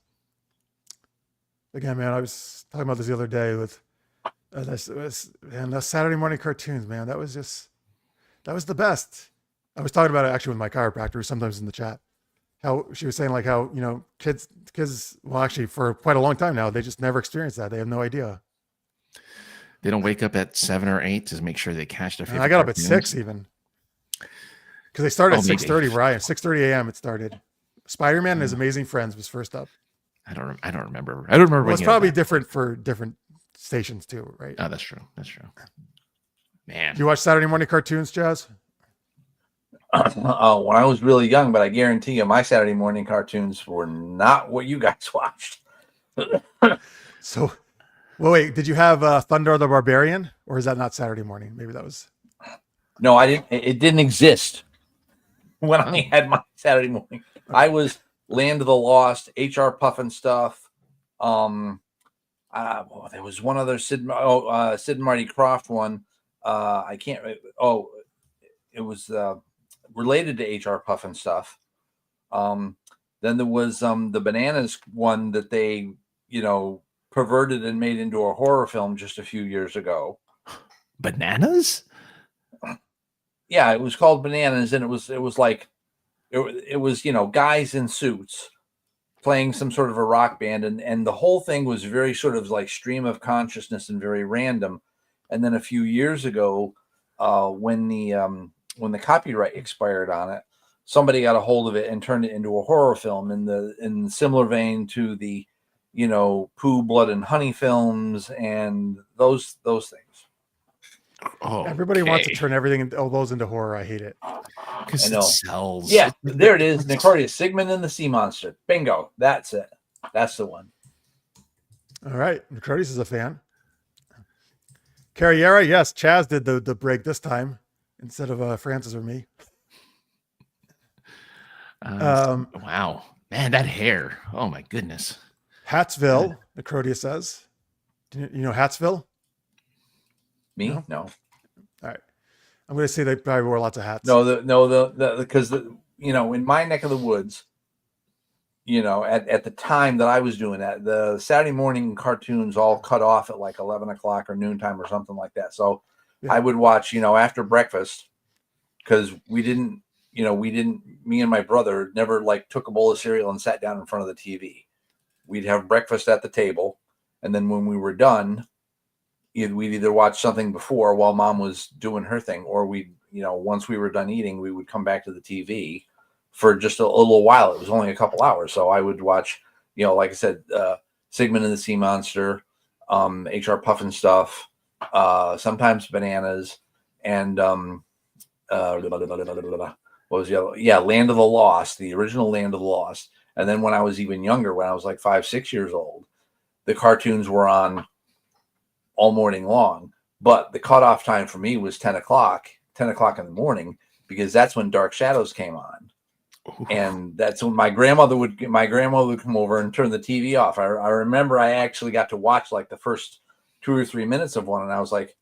Again, man, I was talking about this the other day with the Saturday morning cartoons, man. That was the best. I was talking about it actually with my chiropractor sometimes in the chat. How she was saying how, kids, well, actually for quite a long time now, they just never experienced that. They have no idea. They don't wake up at 7 or 8 to make sure they catch their favorite. I got up cartoons. at 6 even. Because they started at 6:30 where I am. 6:30 a.m. it started. Spider-Man and His Amazing Friends was first up. I don't remember. I don't remember. Well, it's probably different for different stations too, right? Oh, that's true. Man. Do you watch Saturday morning cartoons, Chaz? Oh, when I was really young, but I guarantee you my Saturday morning cartoons were not what you guys watched. So, well, wait, did you have Thunder the Barbarian, or is that not Saturday morning? Maybe that was. No, I didn't. It didn't exist when I had my Saturday morning. I was Land of the Lost, HR Puffin stuff. There was one other Sid and Marty Krofft one. I can't. It was related to HR Puffin stuff. Then there was the Bananas one that they, perverted and made into a horror film just a few years ago. Bananas? Yeah, it was called Bananas, and it was like it was guys in suits playing some sort of a rock band, and the whole thing was very sort of like stream of consciousness and very random. And then a few years ago, when the copyright expired on it, somebody got a hold of it and turned it into a horror film in similar vein to the Pooh, Blood and Honey films and those things. Oh, everybody wants to turn everything all those into horror. I hate it because it sells. Yeah, there it is. Necrodius, Sigmund and the Sea Monster. Bingo. That's it. That's the one. All right, Necrodius is a fan. Carriera, yes, Chaz did the break this time instead of Francis or me. Wow, man, that hair! Oh my goodness. Hattsville, Necrodius says. Do you know Hattsville? Me? No. All right. I'm going to say they probably wore lots of hats. No, because in my neck of the woods, at the time that I was doing that, the Saturday morning cartoons all cut off at like 11 o'clock or noontime or something like that. So I would watch, after breakfast, because me and my brother never like took a bowl of cereal and sat down in front of the TV. We'd have breakfast at the table. And then when we were done, we'd either watch something before while mom was doing her thing, or once we were done eating, we would come back to the TV for just a little while. It was only a couple hours. So I would watch, like I said, Sigmund and the Sea Monster, HR Puffin stuff, sometimes Bananas, and what was the other? Yeah, Land of the Lost, the original Land of the Lost. And then when I was even younger, when I was like 5-6 years old, the cartoons were on all morning long. But the cutoff time for me was 10 o'clock in the morning, because that's when Dark Shadows came on. Ooh. And that's when my grandmother would come over and turn the TV off. I remember I actually got to watch like the first 2 or 3 minutes of one, and I was like,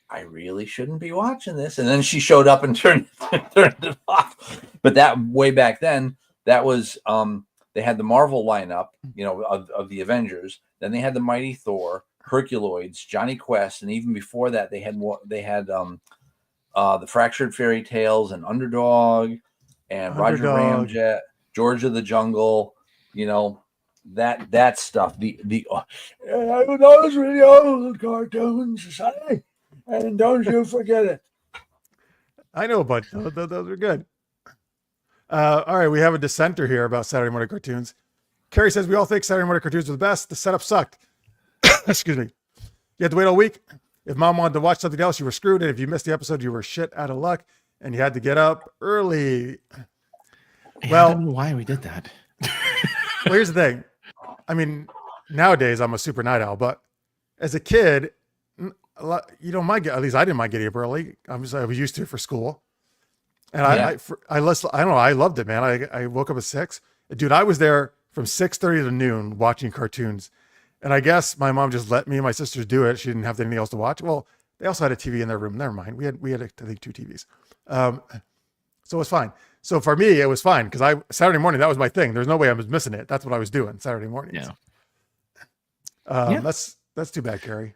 I really shouldn't be watching this. And then she showed up and turned it off. But that way back then, that was they had the Marvel lineup, of the Avengers. Then they had the Mighty Thor, Herculoids, Johnny Quest, and even before that, they had the Fractured Fairy Tales and Underdog and Roger Ramjet, George of the Jungle, that stuff. Those were the old cartoons, Sonny, and don't you forget it. I know a bunch. Those are good. All right, we have a dissenter here about Saturday morning cartoons. Carrie says, we all think Saturday morning cartoons are the best. The setup sucked. Excuse me. You had to wait all week. If mom wanted to watch something else, you were screwed. And if you missed the episode, you were shit out of luck. And you had to get up early. Well, I don't know why we did that. Well, here's the thing. I mean, nowadays I'm a super night owl, but as a kid, at least I didn't mind getting up early. I was used to it for school. And I loved it, man. I woke up at 6. Dude, I was there from 6:30 to noon watching cartoons. And I guess my mom just let me and my sisters do it. She didn't have anything else to watch. Well, they also had a TV in their room. Never mind. We had I think 2 TVs. So it was fine. So for me, it was fine because Saturday morning, that was my thing. There's no way I was missing it. That's what I was doing Saturday mornings. Yeah. That's too bad, Carrie.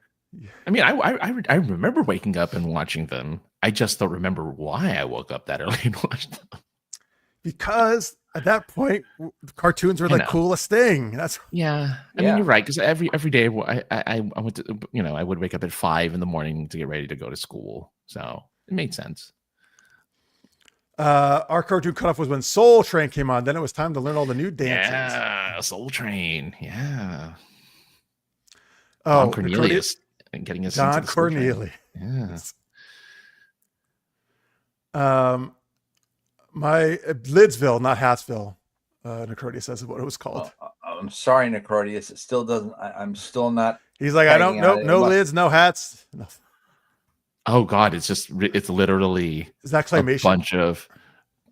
I mean, I remember waking up and watching them. I just don't remember why I woke up that early and watched them. Because at that point, cartoons were the coolest thing. I mean, you're right. Because every day I went to, I would wake up at 5 in the morning to get ready to go to school. So it made sense. Our cartoon cutoff was when Soul Train came on. Then it was time to learn all the new dances. Yeah, Soul Train. Yeah. Oh, Don Cornelius and getting us Don into the Cornelius. Yeah. My Lidsville, not Hatsville. Necrotius says what it was called. I'm sorry, Necrotius. It still doesn't. I'm still not. He's like, I don't know. No lids, no hats. Nothing. Oh God, it's literally it's not claymation. A bunch of.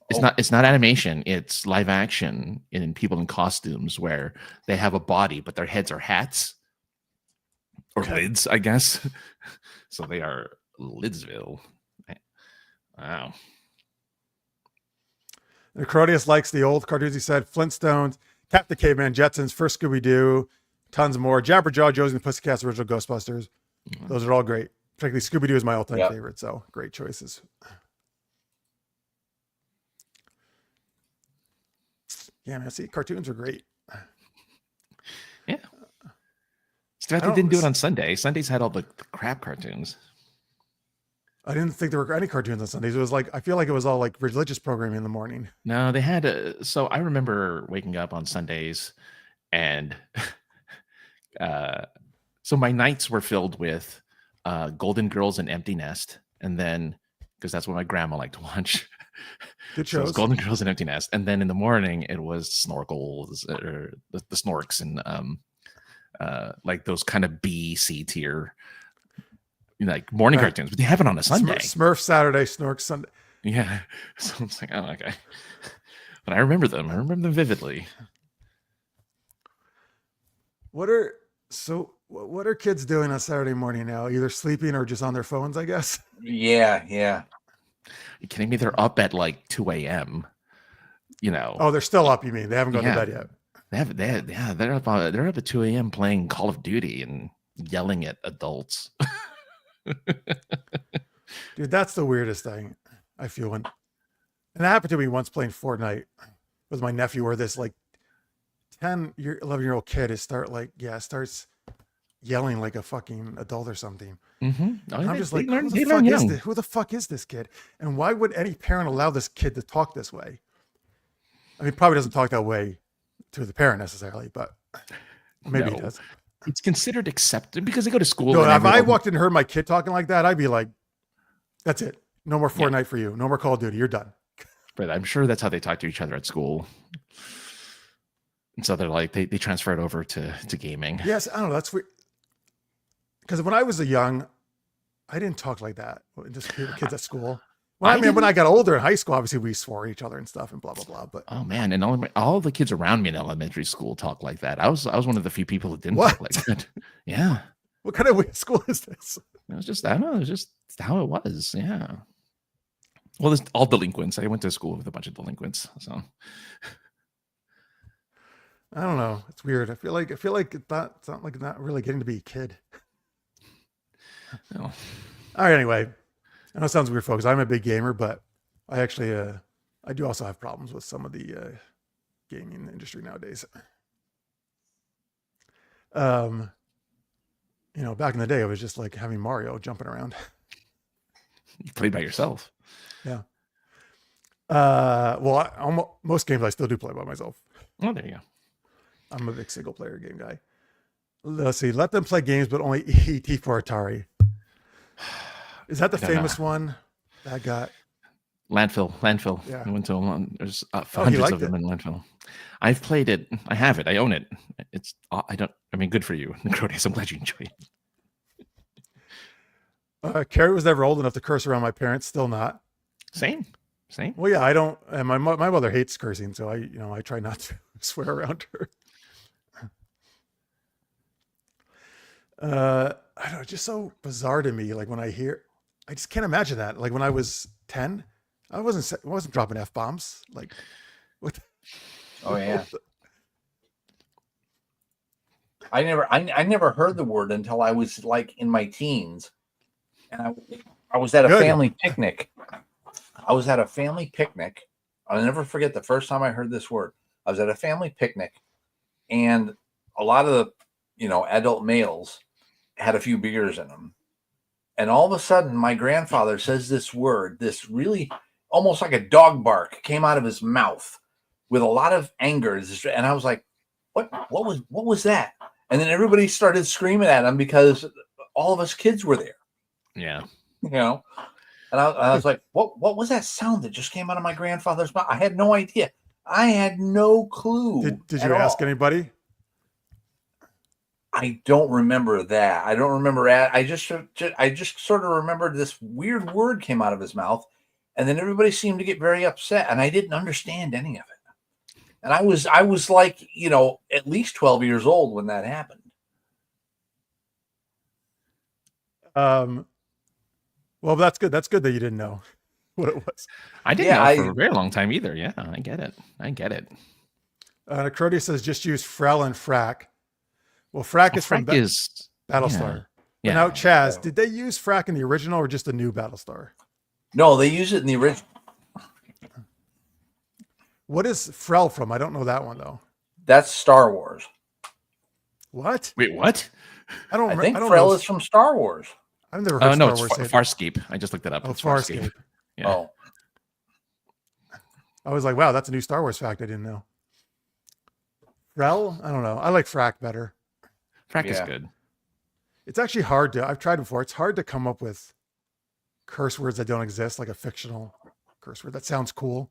It's not animation. It's live action in people in costumes where they have a body, but their heads are hats or lids, I guess. So they are Lidsville. Wow. Necrotius likes the old cartoons. He said Flintstones, Captain Caveman, Jetsons, First Scooby-Doo, tons more. Jabberjaw, Josie and the Pussycats, original Ghostbusters. Mm-hmm. Those are all great. Particularly Scooby-Doo is my all-time favorite. So great choices. Yeah, man. See, cartoons are great. Yeah. They didn't do it on Sunday. Sundays had all the crap cartoons. I didn't think there were any cartoons on Sundays. It was like, I feel like it was all like religious programming in the morning. No, they had so I remember waking up on Sundays and so my nights were filled with Golden Girls and Empty Nest. And then, because that's what my grandma liked to watch. Good shows. So it was Golden Girls and Empty Nest. And then in the morning, it was Snorkels or the Snorks and like those kind of B, C tier like morning cartoons, but they have it on a Sunday. Smurf Saturday, Snork Sunday. Yeah. So it's like, oh, okay. But I remember them. I remember them vividly. What are kids doing on Saturday morning now? Either sleeping or just on their phones, I guess. Yeah. Are you kidding me? They're up at like 2 a.m. Oh, they're still up. You mean they haven't gone Yeah. to bed yet? They're up. They're up at 2 a.m. playing Call of Duty and yelling at adults. Dude, that's the weirdest thing I feel when, and it happened to me once playing Fortnite with my nephew, where this like 11-year-old kid starts yelling like a fucking adult or something. Mm-hmm. I'm just like, who the fuck is this kid? And why would any parent allow this kid to talk this way? I mean, probably doesn't talk that way to the parent necessarily, but maybe he does. It's considered accepted because they go to school. No, if I walked in and heard my kid talking like that, I'd be like, that's it. No more Fortnite for you. No more Call of Duty. You're done. But I'm sure that's how they talk to each other at school. And so they're like, they transfer it over to gaming. Yes, I don't know. That's weird. Because when I was young, I didn't talk like that. Just kids at school. Well, when I got older in high school, obviously we swore at each other and stuff and blah blah blah. But oh man, and all the kids around me in elementary school talk like that. I was one of the few people that didn't talk like that. Yeah. What kind of weird school is this? It was just, I don't know, it was just how it was. Yeah. Well, there's all delinquents. I went to school with a bunch of delinquents. So I don't know. It's weird. I feel like it's not really getting to be a kid. no. All right. Anyway, I know it sounds weird, folks. I'm a big gamer, but I actually I do also have problems with some of the gaming industry nowadays. Back in the day, it was just like having Mario jumping around. You played by yourself. Yeah. Most games I still do play by myself. Oh, there you go. I'm a big single player game guy. Let's see. Let them play games, but only ET for Atari. Is that the famous one that got landfill? Yeah. I went to one. There's hundreds of them in landfill. I've played it. I have it. I own it. Good for you, Necrotis. I'm glad you enjoy it. Carrie was never old enough to curse around my parents. Still not. Same. Well, yeah, I don't. And my mother hates cursing, so I try not to swear around her. I don't know. It's just so bizarre to me. Like when I just can't imagine that. Like when I was 10, I wasn't dropping F-bombs. Like what? Oh yeah. I never heard the word until I was like in my teens, and I was at a family picnic. I'll never forget the first time I heard this word. I was at a family picnic, and a lot of the adult males had a few beers in them, and all of a sudden my grandfather says this word, this really almost like a dog bark came out of his mouth with a lot of anger, and I was like, what was that? And then everybody started screaming at him because all of us kids were there. Yeah. And I was like, what was that sound that just came out of my grandfather's mouth? I had no idea. I had no clue. Did you ask anybody? I don't remember that. I don't remember. I just sort of remembered this weird word came out of his mouth, and then everybody seemed to get very upset, and I didn't understand any of it. And I was like, at least 12 years old when that happened. Well, that's good. That's good that you didn't know what it was. I didn't know for a very long time either. Yeah, I get it. Necrotis says just use Frel and Frack. Well, Frack is from Battlestar. Yeah. Now, Chaz, did they use Frack in the original or just the new Battlestar? No, they use it in the original. What is Frel from? I don't know that one though. That's Star Wars. What? Wait, what? I think Frel is from Star Wars. I've never heard Star Wars. Farscape. I just looked it up. Oh, Farscape. Yeah. Oh. I was like, wow, that's a new Star Wars fact I didn't know. Frel? I don't know. I like Frack better. Frack is good. It's actually hard I've tried before. It's hard to come up with curse words that don't exist, like a fictional curse word that sounds cool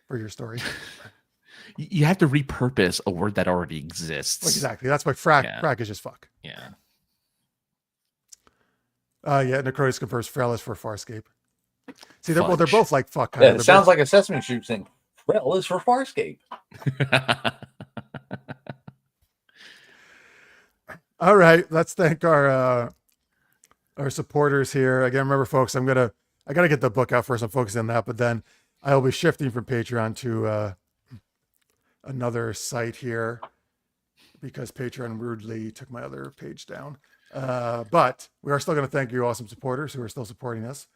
for your story. You have to repurpose a word that already exists. Exactly. That's why Frack is just fuck. Yeah. Necrotis confirms Frel is for Farscape. See, they're both like fuck. Yeah, it sounds like a Sesame Street thing. Frel is for Farscape. All right, let's thank our supporters here again. Remember, folks, I got to get the book out first. I'm focusing on that, but then I will be shifting from Patreon to another site here because Patreon rudely took my other page down. But we are still going to thank you awesome supporters who are still supporting us.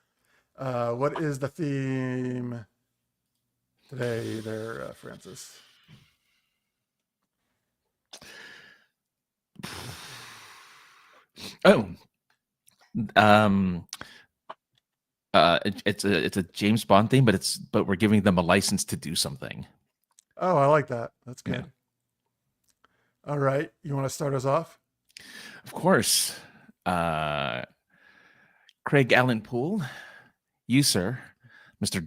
What is the theme today there, Francis? Oh, it's a James Bond theme, but we're giving them a license to do something. Oh, I like that. That's good. Yeah. All right. You want to start us off? Of course. Craig Allen Poole, you, sir, Mr.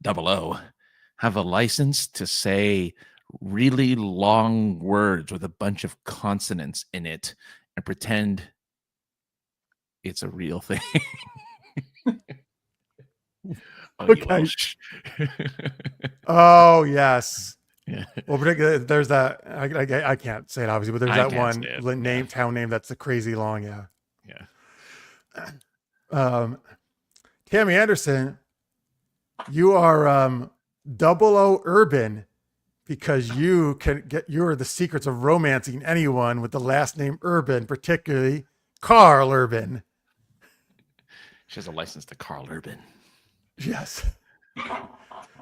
0000, have a license to say really long words with a bunch of consonants in it and pretend it's a real thing. Okay. Oh, yes. Yeah. Well, particularly there's that. I can't say it obviously, but there's that one name, town name that's the crazy long. Yeah. Yeah. Tammy Anderson, you are 00 urban because you're the secrets of romancing anyone with the last name Urban, particularly Carl Urban. She has a license to Carl Urban. Yes.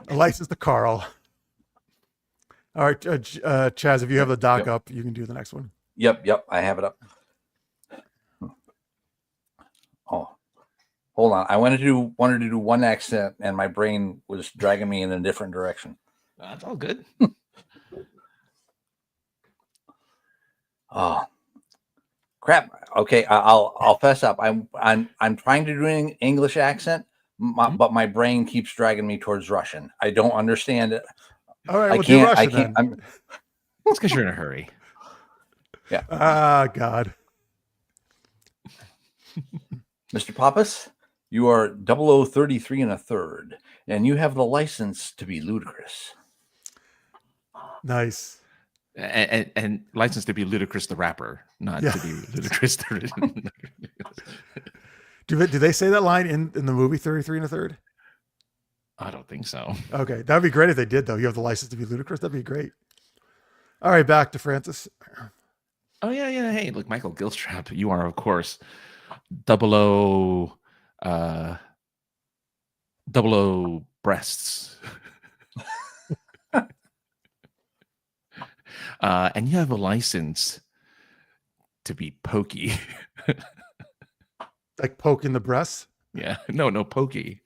A license to Carl. All right, Chaz, if you have the doc up, you can do the next one. Yep. I have it up. Oh, hold on. I wanted to do one accent, and my brain was dragging me in a different direction. That's all good. Oh, crap. Okay, I'll fess up. I'm trying to do an English accent, but my brain keeps dragging me towards Russian. I don't understand it. All right, do Russian then. It's because you're in a hurry. Yeah. Ah, God. Mr. Pappas, you are 0033 and a third, and you have the license to be ludicrous. Nice. And license to be Ludacris the rapper, not to be Ludacris the... Do they say that line in the movie 33 and a third? I don't think so. Okay, that'd be great if they did, though. You have the license to be ludicrous. That'd be great. All right, back to Francis. Oh yeah. Hey, look, Michael Gilstrap, you are of course 00 breasts. And you have a license to be pokey. Like poking the breasts? Yeah, no, pokey.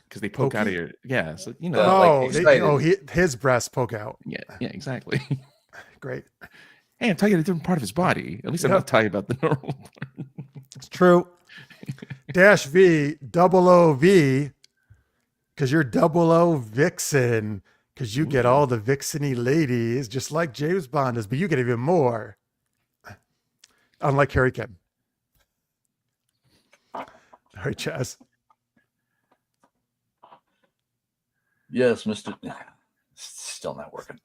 Because they poke out of your so you know. His breasts poke out. Yeah, exactly. Great. Hey, I'm talking about a different part of his body. At least I'm not talking about the normal part. It's true. -V, 00V, because you're 00 Vixen, because you get all the Vixen-y ladies, just like James Bond does, but you get even more. Unlike Harry Kim. All right, Chaz. Yes, Mr. Still not working.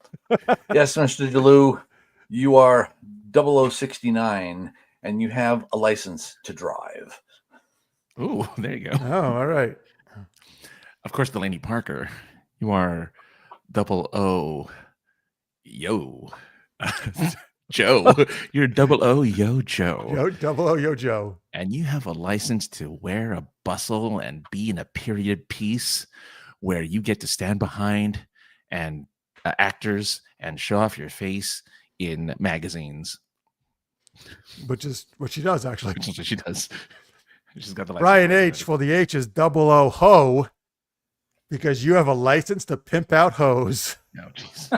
Yes, Mr. DeLu, you are 0069, and you have a license to drive. Ooh, there you go. Oh, all right. Of course, Delaney Parker, you are 00 yo. Joe. You're 00 yo Joe. 00 yo Joe. And you have a license to wear a bustle and be in a period piece where you get to stand behind and actors and show off your face in magazines. Which is what she does, actually. Which is what she does. She's got the license. Brian H. For the H is 00 ho, because you have a license to pimp out hoes. No, jeez.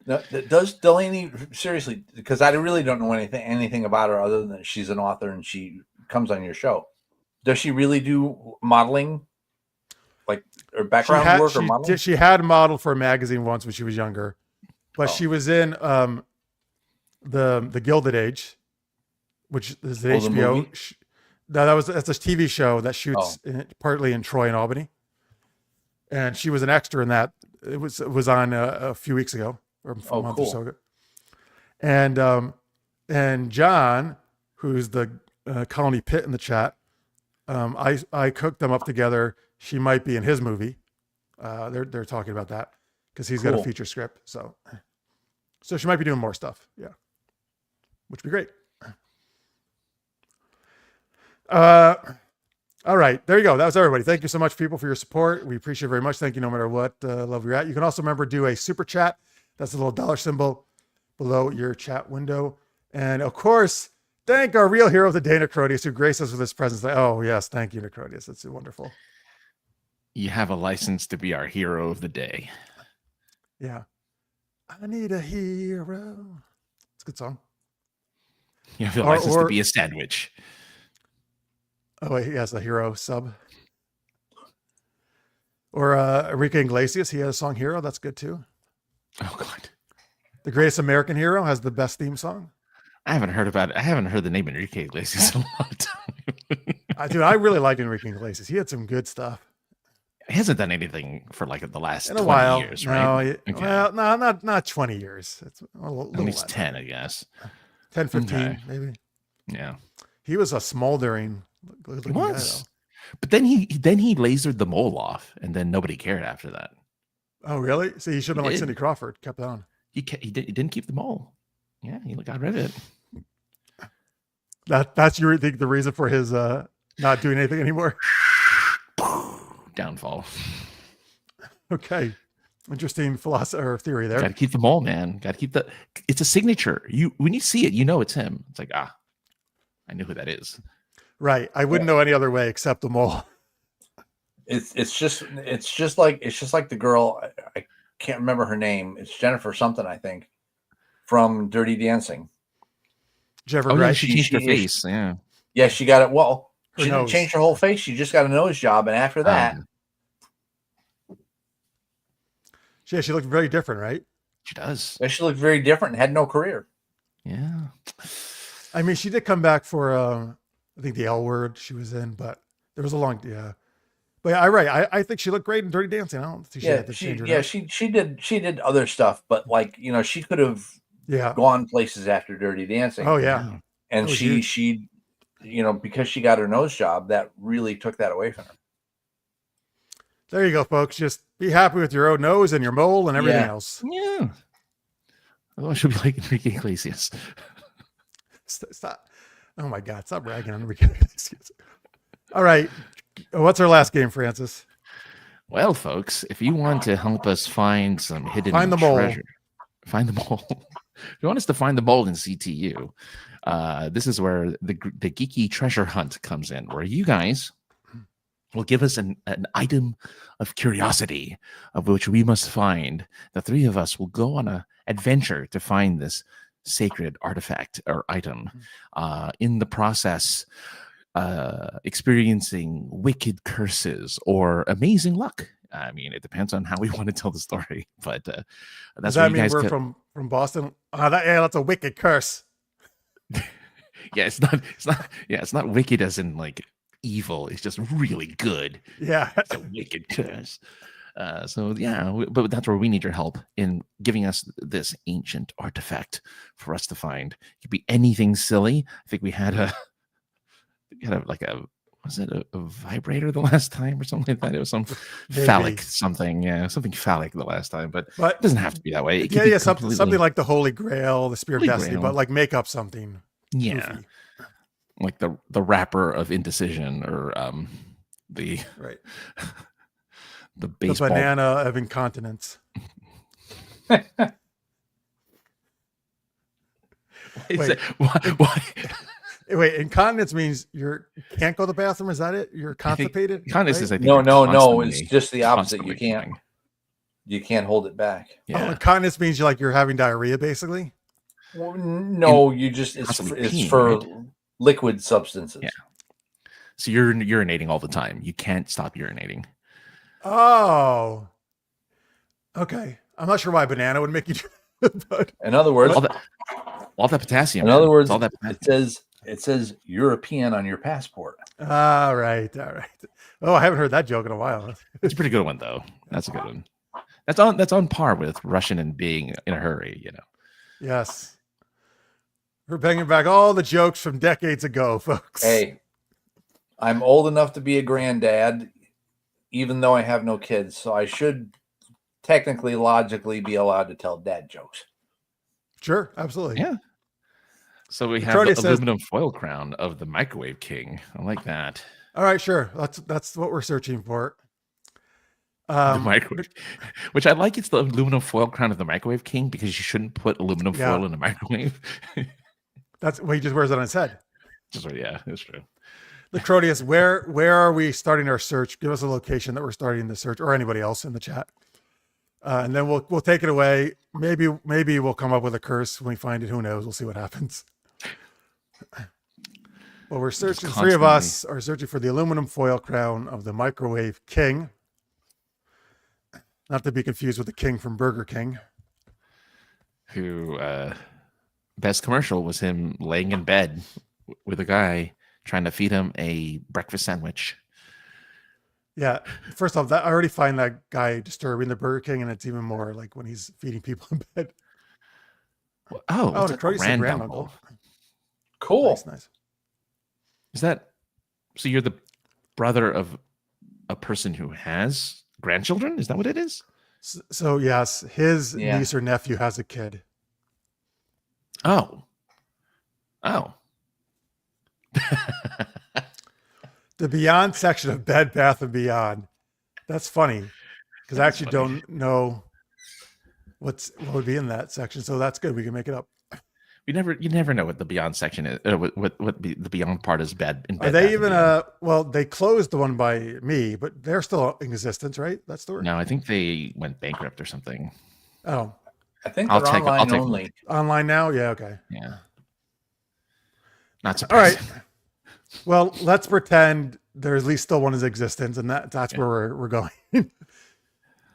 Now, does Delaney, seriously, because I really don't know anything about her other than she's an author and she comes on your show. Does she really do modeling? Like her background work or modeling? She had modeled for a magazine once when she was younger, but she was in the Gilded Age, which is an HBO. That's a TV show that shoots partly in Troy and Albany, and she was an extra in that. It was on a few weeks ago or a month or so ago. And John, who's the Colony Pitt in the chat, I cooked them up together. She might be in his movie. They're talking about that because he's got a Cool. feature script. So she might be doing more stuff. Yeah, which would be great. All right, there you go. That was everybody. Thank you so much, people, for your support. We appreciate it very much. Thank you, no matter what level you're at. You can also remember do a super chat. That's a little dollar symbol below your chat window. And of course, thank our real hero of the day, Necrodius, who graced us with his presence. Oh yes, thank you, Necrodius. That's wonderful. You have a license to be our hero of the day. Yeah, I need a hero. It's a good song. You have a license to be a sandwich. Oh wait, he has a hero sub. Or Enrique Iglesias, he has a song "Hero." That's good too. Oh God. The Greatest American Hero has the best theme song. I haven't heard the name Enrique Iglesias in a long time. Dude, I really like Enrique Iglesias. He had some good stuff. He hasn't done anything for like the last In a 20 while. years, right? No, well, no, not 20 years. It's a little At least less. 10, I guess. 10, 15, Okay. maybe. Yeah. He was a smoldering He was. But then he lasered the mole off, and then nobody cared after that. Oh, really? See, he should have been He like did. Cindy Crawford. Kept it on. He didn't keep the mole. Yeah, he got rid of it. That's you think the reason for his not doing anything anymore? Downfall. Okay. Interesting philosophy or theory there. Got to keep the mole, man. Got to keep the. It's a signature. When you see it, you know it's him. It's like, I know who that is. Right. I wouldn't know any other way except the mole. It's just like the girl. I can't remember her name. It's Jennifer something, I think, from Dirty Dancing. Jennifer Oh, yeah, Wright. she changed her face. Yeah. Yeah, she got it. Well, Her she didn't nose. change her whole face. She just got a nose job, and after that, Yeah, she looked very different, right? She does. she looked very different and had no career. Yeah. I mean, she did come back for I think the L Word she was in, but there was a long But yeah, right. I think she looked great in Dirty Dancing. I don't think she had to change her. She did other stuff, but like she could have gone places after Dirty Dancing. Oh yeah. And she because she got her nose job, that really took that away from her. There you go, folks. Just be happy with your own nose and your mole and everything else. Yeah. Otherwise, she'll be like Enrique Iglesias. Stop. Oh my God. Stop ragging on Enrique Iglesias. All right. What's our last game, Francis? Well, folks, if you want to help us find some hidden Find the mole. treasure, find the mole. If you want us to find the mole in CTU, this is where the geeky treasure hunt comes in, where you guys will give us an item of curiosity of which we must find. The three of us will go on an adventure to find this sacred artifact or item. In the process, experiencing wicked curses or amazing luck. I mean, it depends on how we want to tell the story, but that's Does that mean we're from Boston? That's a wicked curse. It's not wicked as in like evil. It's just really good. Yeah, it's a wicked curse. But that's where we need your help in giving us this ancient artifact for us to find. It could be anything silly. I think we had a vibrator the last time or something like that. It was some phallic something. Yeah, something phallic the last time, but it doesn't have to be that way. It be something like the Holy Grail, the Spear of Destiny, but like make up something. Yeah. Goofy. Like the wrapper of indecision or the the baseball. The banana of incontinence. Why? Wait, incontinence means you can't go to the bathroom. Is that it? You're constipated? Incontinence is, I think, no. It's just the opposite. You can't hold it back. Yeah. Oh, incontinence means you're having diarrhea, basically. Well, no, it's for liquid substances. Yeah. So you're urinating all the time. You can't stop urinating. Oh. Okay. I'm not sure why banana would make you. But in other words, all that potassium. In other words, all that it says European on your passport. All right. Oh, I haven't heard that joke in a while. It's a pretty good one, though. That's a good one. That's on par with Russian and being in a hurry. Yes. We're bringing back all the jokes from decades ago, folks. Hey, I'm old enough to be a granddad, even though I have no kids. So I should technically, logically be allowed to tell dad jokes. Sure, absolutely. Yeah. So we have Crody the says- aluminum foil crown of the microwave king. I like that. All right, sure. That's what we're searching for. The microwave, which I like. It's the aluminum foil crown of the microwave king because you shouldn't put aluminum foil in the microwave. That's he just wears it on his head. Yeah, that's true. The Crodius, where are we starting our search? Give us a location that we're starting the search, or anybody else in the chat, and then we'll take it away. Maybe we'll come up with a curse when we find it. Who knows? We'll see what happens. Well, we're searching. Three of us are searching for the aluminum foil crown of the microwave king. Not to be confused with the king from Burger King. Who best commercial was him laying in bed with a guy trying to feed him a breakfast sandwich. Yeah. First off, I already find that guy disturbing, the Burger King, and it's even more like when he's feeding people in bed. Oh, the Crodius said granduncle. Cool. Nice. Is that so? You're the brother of a person who has grandchildren? Is that what it is? So yes, his niece or nephew has a kid. Oh. The Beyond section of Bed Bath and Beyond. That's funny because I actually don't know what would be in that section. So that's good. We can make it up. You never know what the Beyond section is. What the Beyond part is. Bed. Are they even well, they closed the one by me, but they're still in existence, right? That store? No, I think they went bankrupt or something. Oh, I think they're online only. Online now? Yeah. Okay. Yeah. Not surprising. All right. Well, let's pretend there's at least still one in existence, and that's where we're going.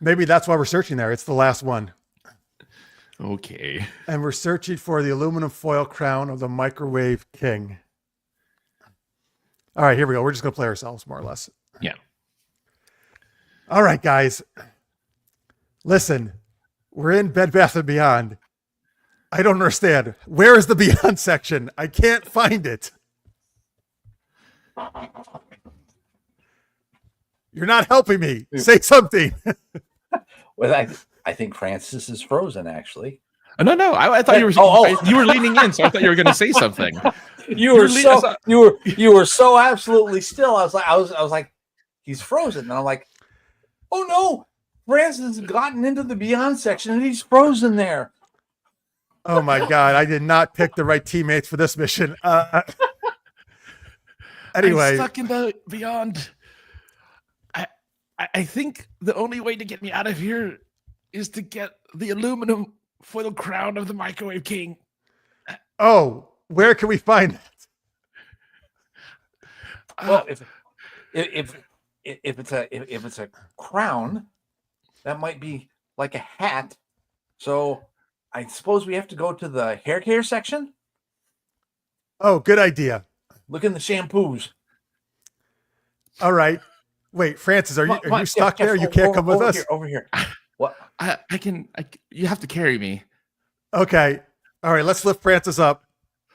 Maybe that's why we're searching there. It's the last one. Okay. And we're searching for the aluminum foil crown of the microwave king. All right, here we go. We're just going to play ourselves, more or less. Yeah. All right, guys. Listen, we're in Bed Bath & Beyond. I don't understand. Where is the Beyond section? I can't find it. You're not helping me. Say something. Well, I think Francis is frozen, actually. No. I thought you were. You were leaning in, so I thought you were going to say something. You were so absolutely still. I was like, he's frozen, and I'm like, oh no, Francis has gotten into the Beyond section, and he's frozen there. Oh my God, I did not pick the right teammates for this mission. Anyway, I'm stuck in the Beyond. I think the only way to get me out of here is to get the aluminum foil crown of the microwave king. Oh, where can we find that? Well, if it's a crown, that might be like a hat. So I suppose we have to go to the hair care section. Oh, good idea. Look in the shampoos. All right. Wait, Francis, are you stuck there? You can't come with us? Over here. What? I can. You have to carry me. Okay. All right. Let's lift Francis up.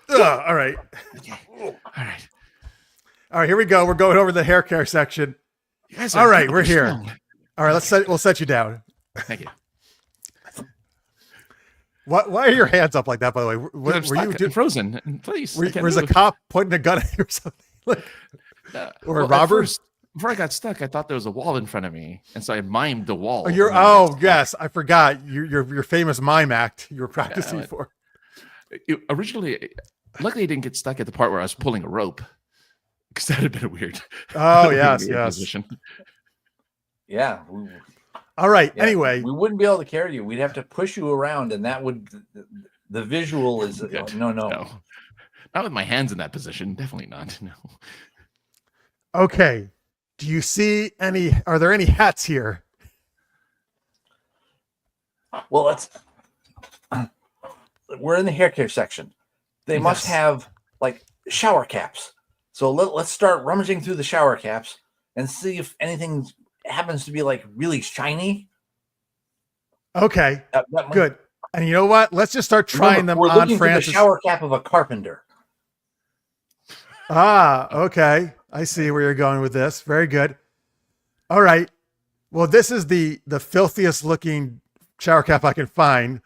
All right. All right. All right. Here we go. We're going over the hair care section. All right. We're here. All right. We'll set you down. Thank you. Why are your hands up like that, by the way? Were you frozen? Please. Was a cop pointing a gun at you or something? Or a robber? Before I got stuck, I thought there was a wall in front of me, and so I mimed the wall. Yes, I forgot your famous mime act you were practicing for. Originally, luckily, I didn't get stuck at the part where I was pulling a rope, because that had been weird. Oh yes. Position. Yeah. All right. Yeah, anyway, we wouldn't be able to carry you. We'd have to push you around, and that would the visual is no. Not with my hands in that position. Definitely not. No. Okay. Do you see are there any hats here? Well, we're in the hair care section. They must have like shower caps. So let's start rummaging through the shower caps and see if anything happens to be like really shiny. Okay. Good. And you know what? Let's just start trying them on Francis. The shower cap of a carpenter. Okay. I see where you're going with this. Very good. All right. Well, this is the filthiest looking shower cap I can find.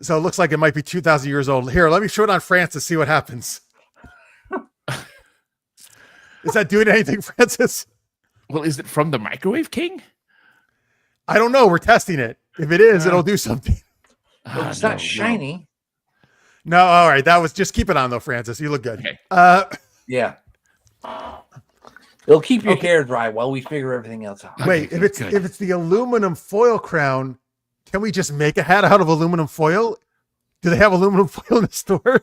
So it looks like it might be 2,000 years old. Here, let me show it on Francis, see what happens. Is that doing anything, Francis? Well, is it from the Microwave King? I don't know. We're testing it. If it is, it'll do something. Well, it's not shiny. No, all right. That was just keep it on though, Francis. You look good. Okay. Yeah. It'll keep your hair dry while we figure everything else out. Wait, Okay, if it's the aluminum foil crown, can we just make a hat out of aluminum foil? Do they have aluminum foil in the store?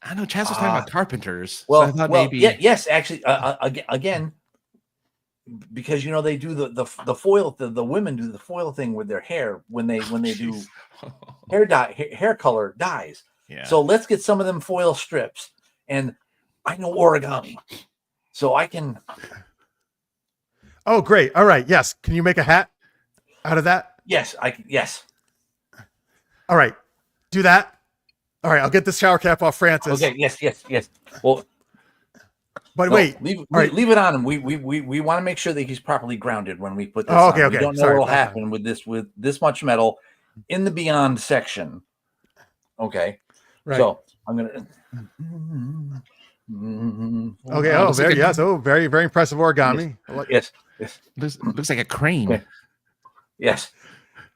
I know Chaz was talking about carpenters. Well, so I thought maybe. yes, actually, again, because they do the foil. The women do the foil thing with their hair when they do hair color dyes. Yeah. So let's get some of them foil strips, and I know origami, so I can. Oh, great. All right. Yes. Can you make a hat out of that? Yes, I can. Yes. All right. Do that. All right. I'll get this shower cap off Francis. Okay. Yes. Well, But no, wait. leave right. it on him. We want to make sure that he's properly grounded when we put this. Oh, okay. on. We Okay. don't know Sorry. what will happen with this much metal in the beyond section. Okay. Right. So I'm gonna. Okay. Oh, looks there. like a- Yes. Oh, very, very impressive origami. Yes. Looks like a crane. Okay. Yes.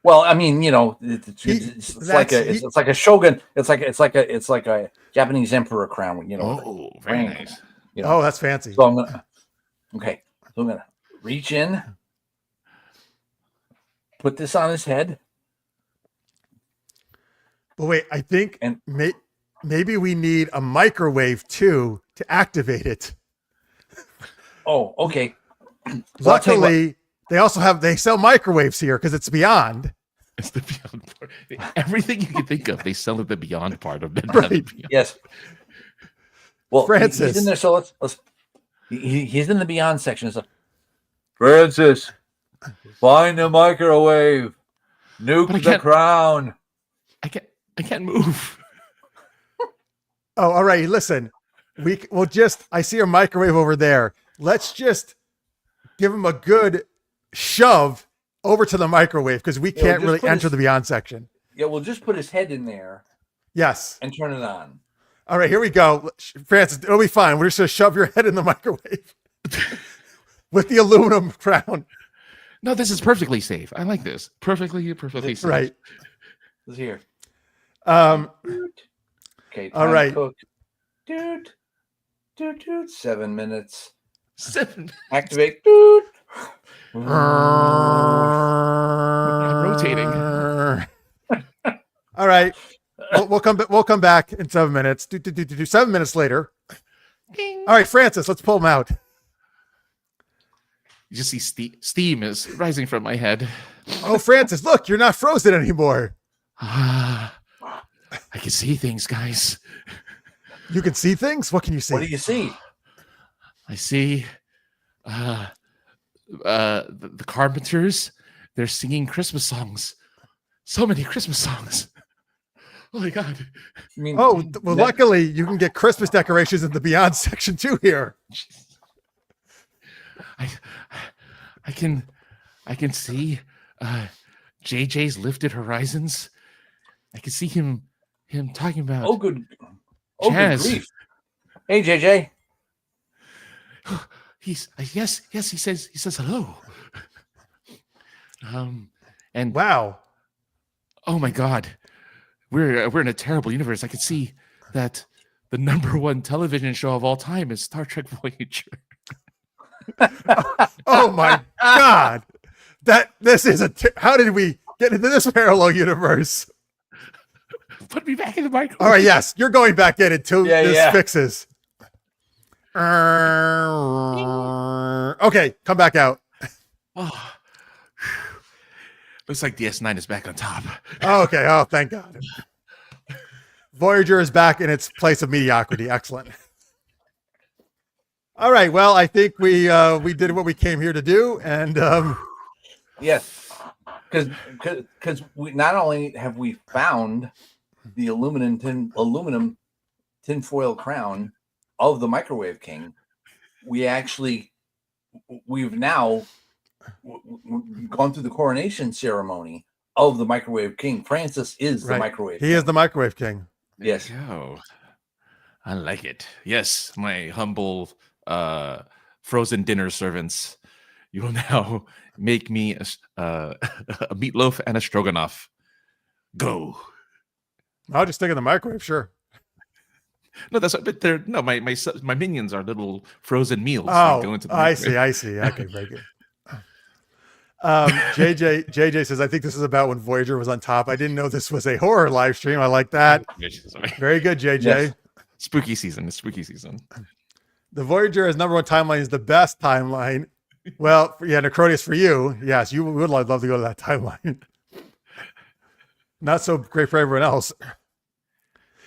Well, I mean, it's like a shogun. It's like a Japanese emperor crown. Oh, very ring, nice. Oh, that's fancy. So I'm gonna. Okay. So I'm gonna reach in, put this on his head. But wait, I think And- maybe we need a microwave too to activate it. Oh, okay. So I'll tell you what. Luckily, they sell microwaves here because it's beyond. It's the beyond part. Everything you can think of, they sell at the beyond part of it. Right. Beyond. Yes. Well, Francis. he's in there. So let's. He's in the beyond section. So, Francis, find the microwave. Nuke the crown. I can't move. Oh, all right. Listen, I see a microwave over there. Let's just give him a good shove over to the microwave because we can't really enter the beyond section. Yeah, we'll just put his head in there. Yes. And turn it on. All right, here we go. Francis, it'll be fine. We're just going to shove your head in the microwave with the aluminum crown. No, this is perfectly safe. I like this. Perfectly safe. Right. It's here. Okay. All right. Cook. Dude. 7 minutes. 7. Activate. Dude. Rotating. All right. We'll come back in 7 minutes. 7 minutes later. Ding. All right, Francis, let's pull him out. You just see steam is rising from my head. Oh, Francis, look, you're not frozen anymore. I can see things, guys. You can see things? What can you see? What do you see? I see the carpenters. They're singing Christmas songs. So many Christmas songs. Oh my God. I mean, luckily you can get Christmas decorations in the Beyond section too here. I can see JJ's Lifted Horizons. I can see him talking about good Chaz. grief. Hey JJ. He's yes, he says hello. And wow. Oh my God. We're in a terrible universe. I could see that the #1 television show of all time is Star Trek Voyager. Oh my God. How did we get into this parallel universe? Put me back in the microwave. All right, yes, you're going back in until this fixes. Okay, come back out. Oh. Looks like DS9 is back on top. Oh, okay. Oh, thank God. Voyager is back in its place of mediocrity. Excellent. All right. Well, I think we did what we came here to do, and yes, because we not only have we found the aluminum tinfoil crown of the Microwave King, we've now gone through the coronation ceremony of the Microwave King. Francis is the Microwave King. He is the Microwave King. Yes. Oh, I like it. Yes, my humble frozen dinner servants. You will now make me a meatloaf and a stroganoff. Go. I'll just stick in the microwave, sure. No, that's but they're no my minions are little frozen meals. Oh, that go into the I microwave. see. Okay, very good. JJ says, I think this is about when Voyager was on top. I didn't know this was a horror live stream. I like that. Very good, JJ. Yes. Spooky season. It's spooky season. The Voyager as #1 timeline is the best timeline. Well, yeah, Necronius, for you, yes, you would love to go to that timeline. Not so great for everyone else.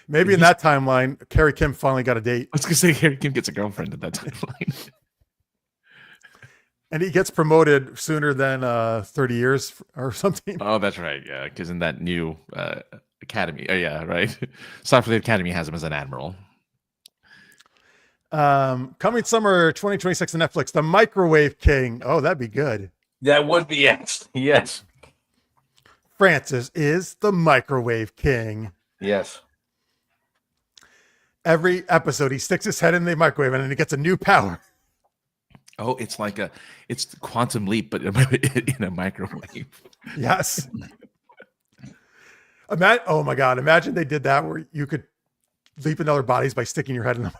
Maybe in that timeline, Carrie Kim finally got a date. I was gonna say Carrie Kim gets a girlfriend at that timeline. And he gets promoted sooner than 30 years or something. Oh, that's right. Yeah, because in that new academy. Oh, yeah, right. Starfleet Academy has him as an admiral. Coming summer 2026 on Netflix, The Microwave King. Oh, that'd be good. That would be yes. Francis is the Microwave King. Yes. Every episode, he sticks his head in the microwave and then he gets a new power. Oh, it's the quantum leap, but in a microwave. Yes. Oh my God. Imagine they did that where you could leap into other bodies by sticking your head in them.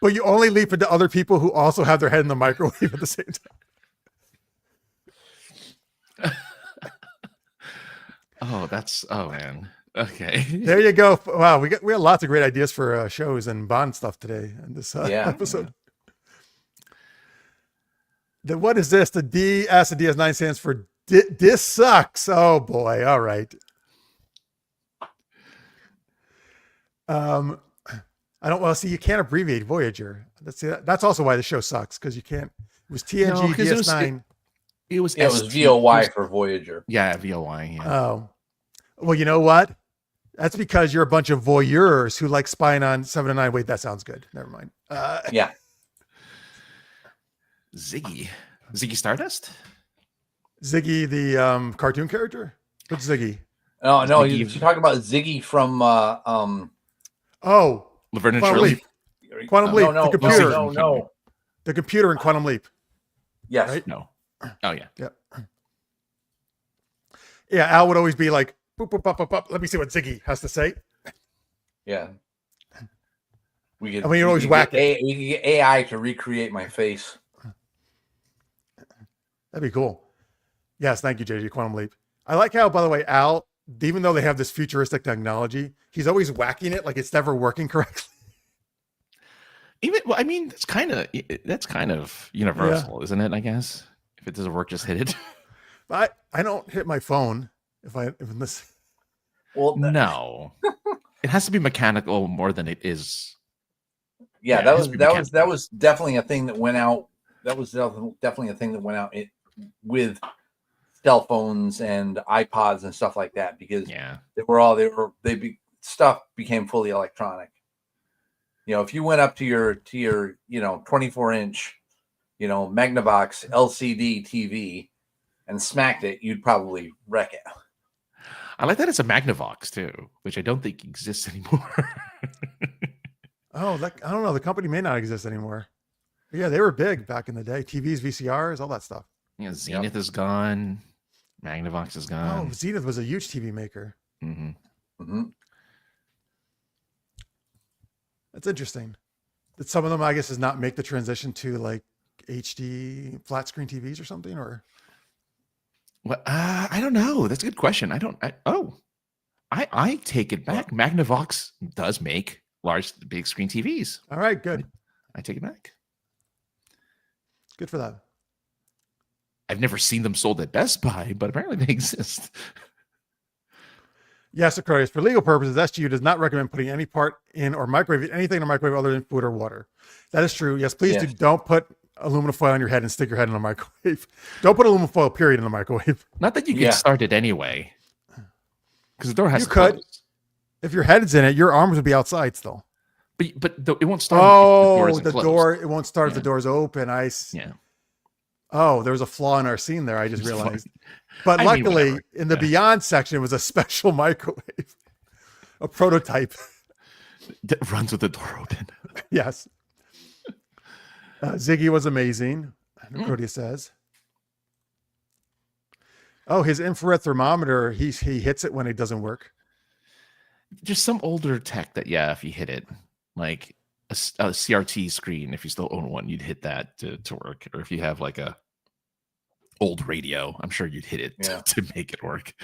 But you only leap into other people who also have their head in the microwave at the same time. Oh man. Okay. There you go. Wow, we had lots of great ideas for shows and Bond stuff today in this episode. What is this? The DS and DS9 stands for This Sucks. Oh boy. All right. See, you can't abbreviate Voyager. That's also why the show sucks, because you can't. It was TNG, DS9. It was VOY for Voyager. Yeah, VOY. Yeah. Oh. Well, you know what? That's because you're a bunch of voyeurs who like spying on 7 and 9. Wait, that sounds good. Never mind. Yeah. Ziggy Stardust? Ziggy, the cartoon character? Which Ziggy? No, you're talking about Ziggy from Laverne and Quantum Shirley. Leap. Quantum Leap. The computer. No. The computer in Quantum Leap. Yes. Right? No. Oh yeah. Yeah. Yeah, Al would always be like, boop, boop, boop, boop, boop. Let me see what Ziggy has to say. Yeah. You'd always whack it. We could get AI to recreate my face. That'd be cool. Yes, thank you, JJ. Quantum Leap. I like how, by the way, Al, even though they have this futuristic technology, he's always whacking it like it's never working correctly. That's kind of universal, isn't it? I guess if it doesn't work, just hit it. But I don't hit my phone if this. Well, no, it has to be mechanical more than it is. Yeah, that was definitely a thing that went out. That was definitely a thing that went out with cell phones and iPods and stuff like that, because stuff became fully electronic. If you went up to your 24-inch, Magnavox LCD TV and smacked it, you'd probably wreck it. I like that it's a Magnavox too, which I don't think exists anymore. I don't know. The company may not exist anymore. But yeah, they were big back in the day. TVs, VCRs, all that stuff. Yeah, Zenith is gone. Magnavox is gone. Oh, Zenith was a huge TV maker. Mm-hmm. Mm-hmm. That's interesting. Did some of them, I guess, does not make the transition to like HD flat screen TVs or something, or? Well, I don't know. That's a good question. I take it back. Magnavox does make big screen TVs. All right, good. I take it back. Good for that. I've never seen them sold at Best Buy, but apparently they exist. Yes, Aquarius. For legal purposes, SGU does not recommend putting any part in or microwave anything in a microwave other than food or water. That is true. Yes, please don't put aluminum foil on your head and stick your head in a microwave. Don't put aluminum foil, period, in the microwave. Not that you can start it anyway, because the door has to close. If your head's in it, your arms would be outside still. It won't start. If the closed. door. It won't start if the door's open. Yeah. Oh, there was a flaw in our scene there. I just There's a realized. But I mean, luckily, whatever. in the Beyond section, it was a special microwave, a prototype. That runs with the door open. Yes. Ziggy was amazing. Protea says. Oh, his infrared thermometer, he hits it when it doesn't work. There's some older tech that, if you hit it, like a CRT screen, if you still own one, you'd hit that to work. Or if you have like a old radio, I'm sure you'd hit it to make it work.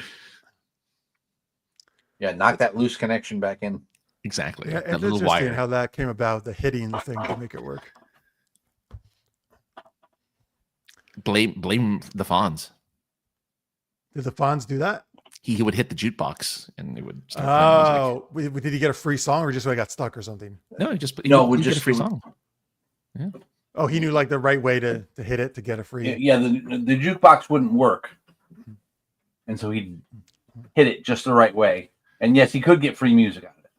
Yeah, knock that loose connection back in. Exactly. Yeah, That it's little interesting wire. how that came about, the hitting the thing to make it work. Blame the Fonz. Did the Fonz do that? He would hit the jukebox and it would start playing music. Did he get a free song or just so I got stuck or something? No, he just get a free song. Yeah. Oh, he knew like the right way to hit it to get a free. Yeah, the jukebox wouldn't work, and so he'd hit it just the right way. And yes, he could get free music out of it.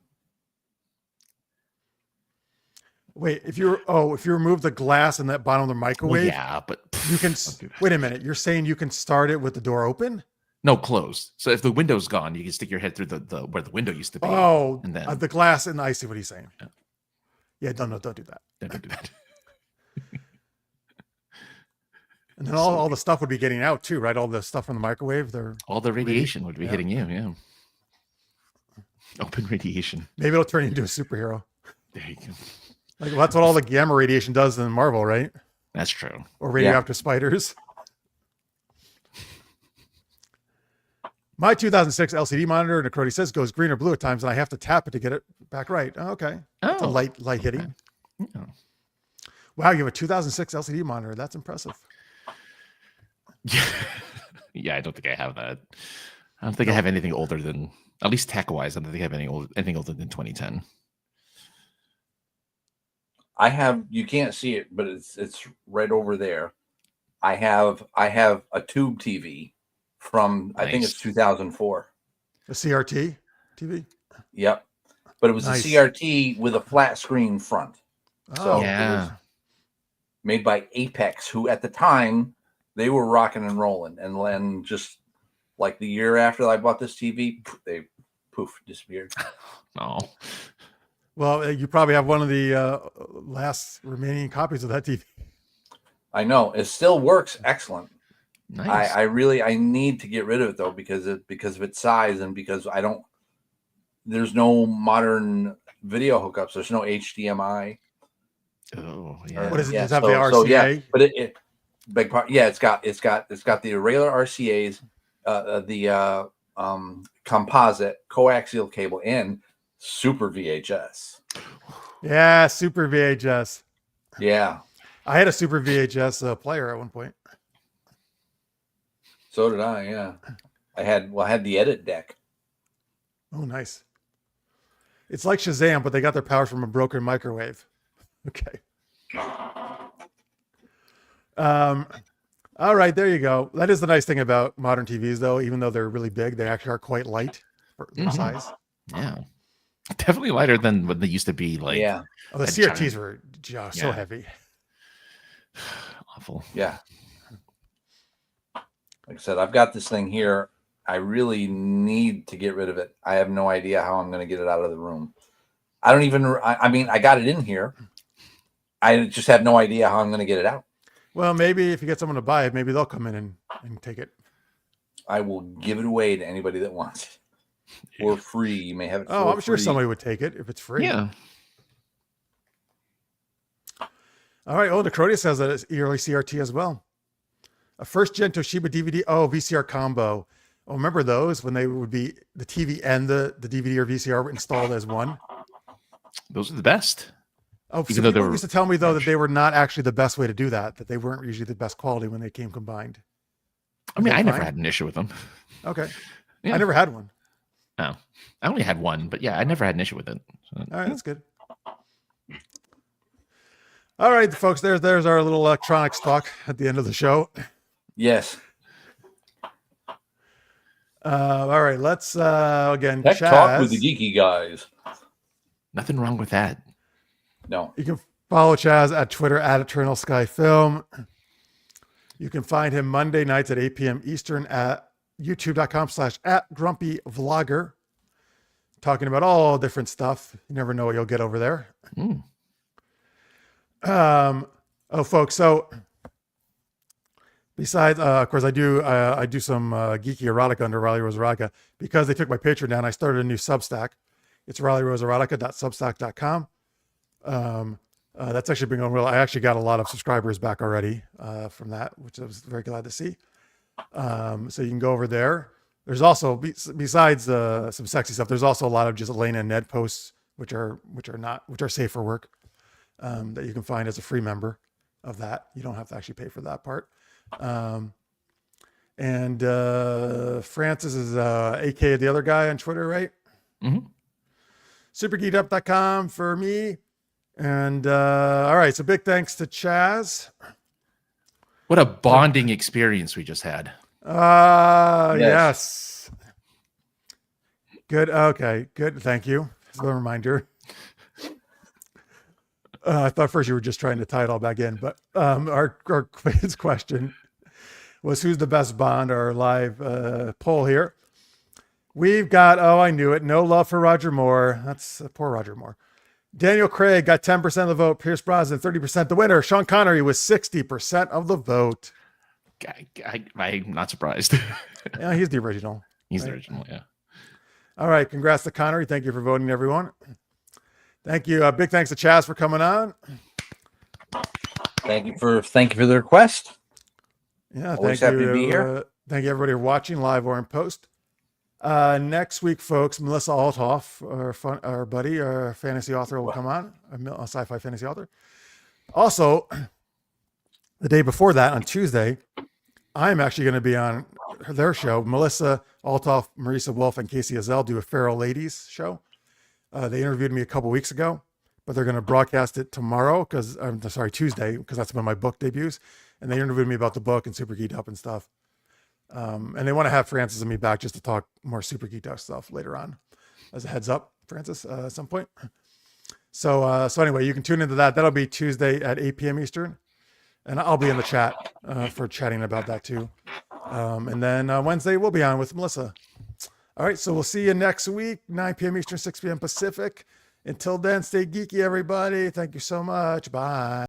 Wait, if you remove the glass in that bottom of the microwave, but you can. Wait a minute, you're saying you can start it with the door open? No, closed. So if the window's gone, you can stick your head through the where the window used to be. Oh, and then the glass, and I see what he's saying. Yeah, don't do that. Don't do that. And then all the stuff would be getting out too, right? All the stuff from the microwave, all the radiation would be hitting you. Yeah. Open radiation. Maybe it'll turn you into a superhero. There you go. Like that's what all the gamma radiation does in Marvel, right? That's true. Or radioactive spiders. My 2006 LCD monitor, Necroti says, goes green or blue at times, and I have to tap it to get it back right. Oh, okay. It's a light hitting. Okay. Yeah. Wow, you have a 2006 LCD monitor. That's impressive. Yeah, I don't think I have that. I don't think I have anything older than, at least tech-wise, I don't think I have anything older than 2010. I have, you can't see it, but it's right over there. I have a tube TV from I think it's 2004. A CRT TV? Yep. But it was a CRT with a flat screen front. So it was made by Apex, who at the time they were rocking and rolling, and then just like the year after I bought this TV, they disappeared. Oh. Well, you probably have one of the last remaining copies of that TV. I know it still works excellent. Nice. I need to get rid of it though because of its size and because there's no modern video hookups. There's no HDMI. Oh yeah. What does it have the RCA? Yeah, but it big part. Yeah, it's got the regular RCAs, the composite coaxial cable, and super VHS. Yeah, super VHS. Yeah, I had a super VHS player at one point. So did I. Yeah, I had the edit deck. Oh, nice. It's like Shazam, but they got their powers from a broken microwave. Okay. All right, there you go. That is the nice thing about modern TVs, though. Even though they're really big, they actually are quite light for their size. Yeah, definitely lighter than what they used to be. Like, yeah, the CRTs were so heavy. Awful. Yeah. Like I said, I've got this thing here. I really need to get rid of it. I have no idea how I'm going to get it out of the room. I don't even. I mean, I got it in here. I just have no idea how I'm going to get it out. Well, maybe if you get someone to buy it, maybe they'll come in and take it. I will give it away to anybody that wants it for free. You may have it. Oh, I'm sure somebody would take it if it's free. Yeah. All right. Oh, Necrotia has that early CRT as well. A first gen Toshiba DVD. Oh, VCR combo. Oh, remember those when they would be the TV and the DVD or VCR installed as one? Those are the best. Oh, so people used to tell me though that they were not actually the best way to do that. That they weren't usually the best quality when they came combined. I mean, I never had an issue with them. Okay. Yeah. I never had one. Oh, I only had one, but yeah, I never had an issue with it. So, all right, that's good. All right, folks, there's our little electronics talk at the end of the show. Yes. All right, let's again Tech Chaz. talk with the geeky guys. Nothing wrong with that. No. You can follow Chaz at Twitter at Eternal Sky Film. You can find him Monday nights at 8 p.m. Eastern at youtube.com/@grumpyvlogger, talking about all different stuff. You never know what you'll get over there. Folks, so besides, of course, I do some geeky erotica under Riley Rose Erotica. Because they took my Patreon down, I started a new Substack. It's rileyroseerotica.substack.com. That's actually been going well. I actually got a lot of subscribers back already from that, which I was very glad to see. So you can go over there. There's also, besides some sexy stuff, there's also a lot of just Elena and Ned posts, which are safe for work, that you can find as a free member of that. You don't have to actually pay for that part. And Francis is AK the other guy on Twitter, right? Mm-hmm. super-geekedup.com for me. And all right, so big thanks to Chaz. What a bonding experience we just had. Yes. Good. Okay, good. Thank you. That's a reminder. I thought first you were just trying to tie it all back in, but our quiz question was who's the best Bond, our live poll here. We've got, I knew it, no love for Roger Moore. That's poor Roger Moore. Daniel Craig got 10% of the vote. Pierce Brosnan, 30%. The winner, Sean Connery, with 60% of the vote. I'm not surprised. Yeah, he's the original. He's the original, yeah. All right, congrats to Connery. Thank you for voting, everyone. Thank you. Big thanks to Chaz for coming on. Thank you for the request. Yeah, Always thank happy you. to be here. Thank you, everybody, for watching live or in post. Next week, folks, Melissa Althoff, our buddy, our fantasy author, will come on, a sci-fi fantasy author. Also, the day before that, on Tuesday, I'm actually going to be on their show. Melissa Althoff, Marisa Wolf, and Casey Azell do a Feral Ladies show. They interviewed me a couple weeks ago, but they're going to broadcast it tomorrow Tuesday, because that's when my book debuts. And they interviewed me about the book and Super Geeked Up and stuff. And they want to have Francis and me back just to talk more Super Geeked Up stuff later on, as a heads up, Francis, at some point. So anyway, you can tune into that. That'll be Tuesday at 8 p.m. Eastern. And I'll be in the chat for chatting about that too. And then Wednesday we'll be on with Melissa. All right, so we'll see you next week, 9 p.m. Eastern, 6 p.m. Pacific. Until then, stay geeky, everybody. Thank you so much. Bye.